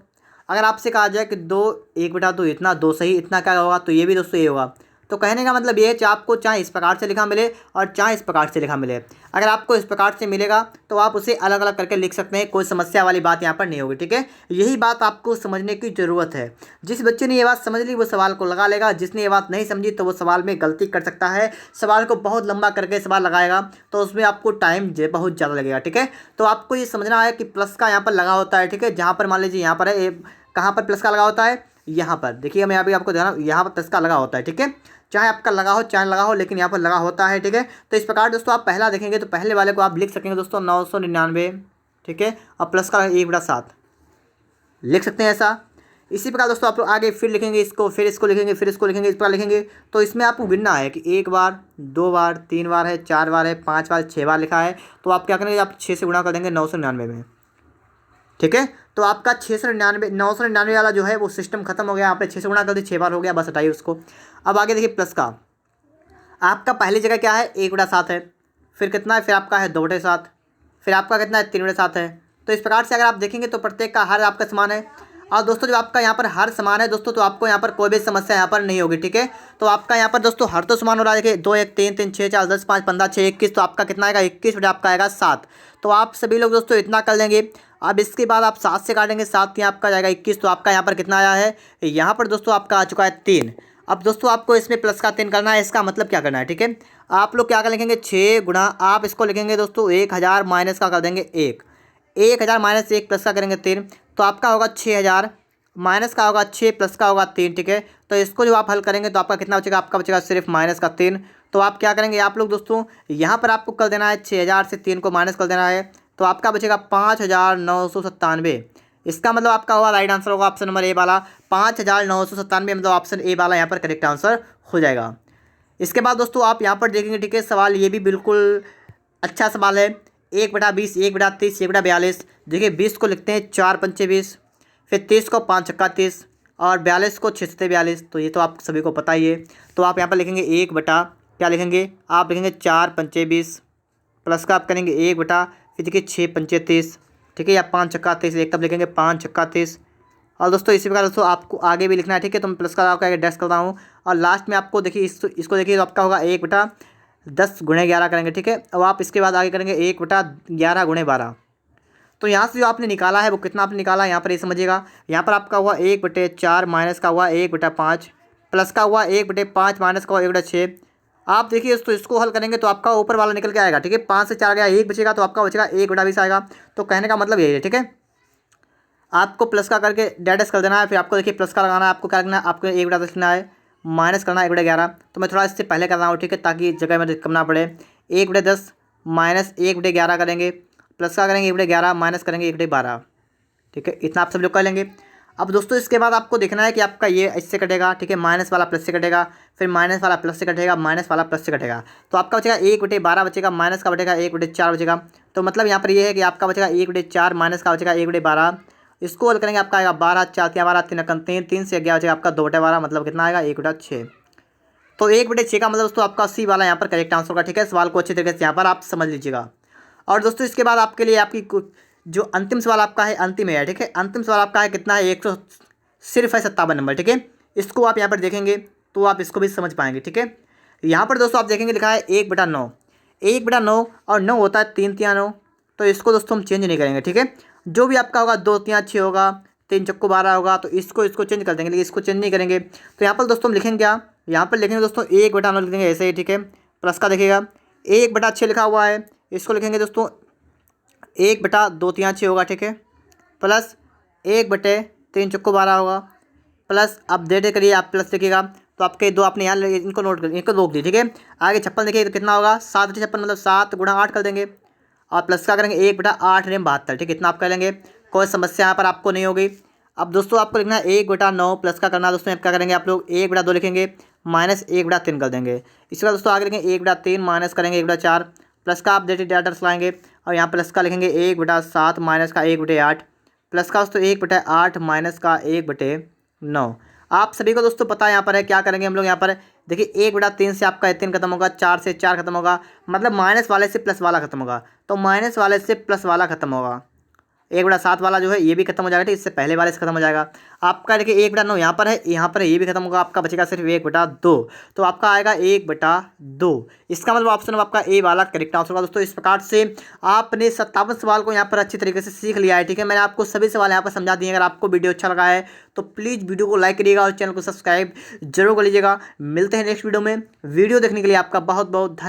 अगर आपसे कहा जाए कि 2 1/2, इतना 2 सही, इतना क्या होगा, तो ये भी दोस्तों ये होगा। तो कहने का मतलब ये है कि आपको चाहे इस प्रकार से लिखा मिले और चाहे इस प्रकार से लिखा मिले, अगर आपको इस प्रकार से मिलेगा तो आप उसे अलग अलग करके लिख सकते हैं, कोई समस्या वाली बात यहाँ पर नहीं होगी। ठीक है, यही बात आपको समझने की ज़रूरत है। जिस बच्चे ने ये बात समझ ली वो सवाल को लगा लेगा, जिसने ये बात नहीं समझी तो वो सवाल में गलती कर सकता है। सवाल को बहुत लंबा करके सवाल लगाएगा तो उसमें आपको टाइम बहुत ज़्यादा लगेगा। ठीक है, तो आपको ये समझना है कि प्लस का यहाँ पर लगा होता है। ठीक है, जहाँ पर मान लीजिए यहाँ पर है, कहाँ पर प्लस का लगा होता है, यहाँ पर देखिए, मैं अभी आपको ध्यान, यहाँ पर प्लस का लगा होता है। ठीक है, चाहे आपका लगा हो चाहे लगा हो, लेकिन यहाँ पर लगा होता है। ठीक है, तो इस प्रकार दोस्तों आप पहला देखेंगे तो पहले वाले को आप लिख सकेंगे दोस्तों 999। ठीक है, और प्लस का 1/7 लिख सकते हैं ऐसा। इसी प्रकार दोस्तों आप लोग आगे फिर लिखेंगे इसको, फिर इसको लिखेंगे, फिर इसको लिखेंगे, इस प्रकार लिखेंगे। तो इसमें आपको गिनना है कि 1 बार 2 बार 3 बार है, 4 बार है, 5 बार 6 बार लिखा है। तो आप क्या करेंगे, आप 6 से गुणा कर देंगे 999 में। ठीक है, तो आपका 999 वाला जो है वो सिस्टम खत्म हो गया। आपने 6 से गुणा कर दी, 6 बार हो गया, बस हटाइए उसको। अब आगे देखिए प्लस का, आपका पहली जगह क्या है 1/7 है, फिर कितना है, फिर आपका है 2/7, फिर आपका कितना है 3/7 है। तो इस प्रकार से अगर आप देखेंगे तो प्रत्येक का हर आपका समान है। और दोस्तों जो आपका यहाँ पर हर समान है दोस्तों, तो आपको यहाँ पर कोई भी समस्या यहाँ पर नहीं होगी, ठीक है। तो आपका यहाँ पर दोस्तों हर तो समान हो रहा है, देखिए 2 1 3 3 6 4 10 5 15 6 21, तो आपका कितना आएगा 21 बटे आपका आएगा 7। तो आप सभी लोग दोस्तों इतना कर लेंगे। अब इसके बाद आप 7 से काटेंगे, 7 यहाँ आपका जाएगा 21, तो आपका यहाँ पर कितना आया है, यहाँ पर दोस्तों आपका आ चुका है 3। अब दोस्तों आपको इसमें प्लस का 3 करना है, इसका मतलब क्या करना है, ठीक है। आप लोग क्या कर लिखेंगे 6 गुणा, आप इसको लिखेंगे दोस्तों 1000 माइनस का कर देंगे 1, 1000 माइनस 1 प्लस का करेंगे 3, तो आपका होगा 6000 माइनस का होगा 6 प्लस का होगा 3, ठीक है। तो इसको जो आप हल करेंगे तो आपका कितना बचेगा, आपका बचेगा सिर्फ माइनस का 3। तो आप क्या करेंगे आप लोग दोस्तों, यहाँ पर आपको कर देना है 6000 से 3 को माइनस कर देना है, तो आपका बचेगा 5997। इसका मतलब आपका होगा राइट आंसर होगा ऑप्शन नंबर ए वाला 5997, मतलब ऑप्शन ए वाला यहाँ पर करेक्ट आंसर हो जाएगा। इसके बाद दोस्तों आप यहाँ पर देखेंगे, ठीक है, सवाल ये भी बिल्कुल अच्छा सवाल है। 1/20, 1/30, 1/42। देखिए 20 को लिखते हैं 4 पंचे 20, फिर 30 को 5 छक्का 30 और 42 को 6 सत्ते 42। तो ये तो आप सभी को पता ही है। तो आप यहाँ पर लिखेंगे 1 बटा क्या लिखेंगे, आप लिखेंगे 4 पंचे 20 प्लस का आप करेंगे 1 बटा फिर देखिए 6 पंचे 30, ठीक है, या 5 छक्का 30, एक तब लिखेंगे 5 छक्का 30। और दोस्तों इसी प्रकार दोस्तों आपको आगे भी लिखना है, ठीक है। तो मैं प्लस का आपका डैश करता हूँ और लास्ट में आपको देखिए इसको देखिए तो आपका होगा 1/10 गुणे 11 करेंगे, ठीक है। अब आप इसके बाद आगे करेंगे 1/11 गुणे 12। तो यहाँ से जो आपने निकाला है वो कितना आपने निकाला है यहाँ पर ये समझिएगा। यहाँ पर आपका हुआ 1/4 माइनस का हुआ 1/5 प्लस का हुआ 1/5 माइनस का हुआ 1/6। आप देखिए तो इसको हल करेंगे तो आपका ऊपर वाला निकल के आएगा, ठीक है। 5 से 4 गया 1 बचेगा, तो आपका बचेगा 1/20 आएगा। तो कहने का मतलब यही है, ठीक है। आपको प्लस का करके डैश कर देना है, फिर आपको देखिए प्लस का लगाना है, आपको क्या करना है, आपको 1/10 लिखना है, माइनस करना है 1/11। तो मैं थोड़ा इससे पहले कर रहा हूँ, ठीक है, ताकि जगह में कम ना पड़े। 1/10 माइनस 1/11 करेंगे, प्लस का करेंगे 1/11 माइनस करेंगे 1/12, ठीक है। इतना आप सब लोग कर लेंगे। अब दोस्तों इसके बाद आपको देखना है कि आपका ये इससे कटेगा, ठीक है, माइनस वाला प्लस से कटेगा, फिर माइनस वाला प्लस से कटेगा, माइनस वाला प्लस से कटेगा। तो आपका बचेगा 1/12 बचेगा, माइनस का बचेगा 1/4 बचेगा। तो मतलब यहाँ पर ये है कि आपका बचेगा 1/4 माइनस का बचेगा 1/12। इसको हल करेंगे आपका आएगा 12 4 12 3 3 से 11 बचेगा आपका 2/12, मतलब कितना आएगा 1/6। तो 1/6 का मतलब दोस्तों आपका सी वाला यहाँ पर करेक्ट आंसर होगा, ठीक है। सवाल को अच्छे तरीके से यहाँ पर आप समझ लीजिएगा। और दोस्तों इसके बाद आपके लिए आपकी जो अंतिम सवाल आपका है, अंतिम है, ठीक है। अंतिम सवाल आपका है कितना है, 100 सिर्फ है 57 नंबर, ठीक है। इसको आप यहाँ पर देखेंगे तो आप इसको भी समझ पाएंगे, ठीक है। यहाँ पर दोस्तों आप देखेंगे लिखा है 1/9, 1/9 और 9 होता है 3 3 9। तो इसको दोस्तों हम चेंज नहीं करेंगे, ठीक है। जो भी आपका होगा 2 3 6 होगा, 3 चक्को 12 होगा, तो इसको चेंज कर देंगे, लेकिन इसको चेंज नहीं करेंगे। तो यहाँ पर दोस्तों हम लिखेंगे क्या, यहाँ पर लिखेंगे दोस्तों 1/9 लिख देंगे ऐसे ही, ठीक है। प्लस का देखिएगा 1/6 लिखा हुआ है, इसको लिखेंगे दोस्तों 1/2 3 6 होगा, ठीक है, प्लस 1/3 चक्को 12 होगा, प्लस अब डेटे करिए आप प्लस लिखिएगा। तो आपके दो आपने यहाँ इनको नोट कर इनको रोक दी, ठीक है। आगे 56 देखिए तो कितना होगा 7 56, मतलब 7 गुणा 8 कर देंगे और प्लस का करेंगे 1/8 72, ठीक है। इतना आप कर लेंगे, कोई समस्या यहाँ पर आपको नहीं होगी। अब दोस्तों आपको लिखना है 1/9 प्लस का करना है दोस्तों, क्या करेंगे आप लोग 1/2 लिखेंगे माइनस 1/3 कर देंगे। इसके बाद दोस्तों आगे लिखेंगे 1/3 माइनस करेंगे 1/4 प्लस का आप डेटे डाटा लाएंगे और यहाँ प्लस का लिखेंगे 1/7 माइनस का 1/8 प्लस का दोस्तों 1/8 माइनस का 1/9। आप सभी को दोस्तों पता है यहाँ पर है क्या करेंगे हम लोग, यहाँ पर देखिए 1/3 से आपका 3 खत्म होगा, 4 से 4 खत्म होगा, मतलब माइनस वाले से प्लस वाला खत्म होगा, तो माइनस वाले से प्लस वाला खत्म होगा। 1/7 वाला जो है ये भी खत्म हो जाएगा, ठीक, इससे पहले वाले से खत्म हो जाएगा। आपका देखिए 1/9 यहाँ पर है, यहाँ पर है, ये भी खत्म होगा, आपका बचेगा सिर्फ 1/2, तो आपका आएगा 1/2। इसका मतलब ऑप्शन आपका ए वाला करेक्ट आंसर होगा। दोस्तों इस प्रकार से आपने 57 सवाल को यहाँ पर अच्छी तरीके से सीख लिया है, ठीक है। मैंने आपको सभी सवाल यहाँ पर समझा दिए। अगर आपको वीडियो अच्छा लगा है तो प्लीज़ वीडियो को लाइक करिएगा और चैनल को सब्सक्राइब जरूर कर लीजिएगा। मिलते हैं नेक्स्ट वीडियो में। वीडियो देखने के लिए आपका बहुत बहुत धन्यवाद।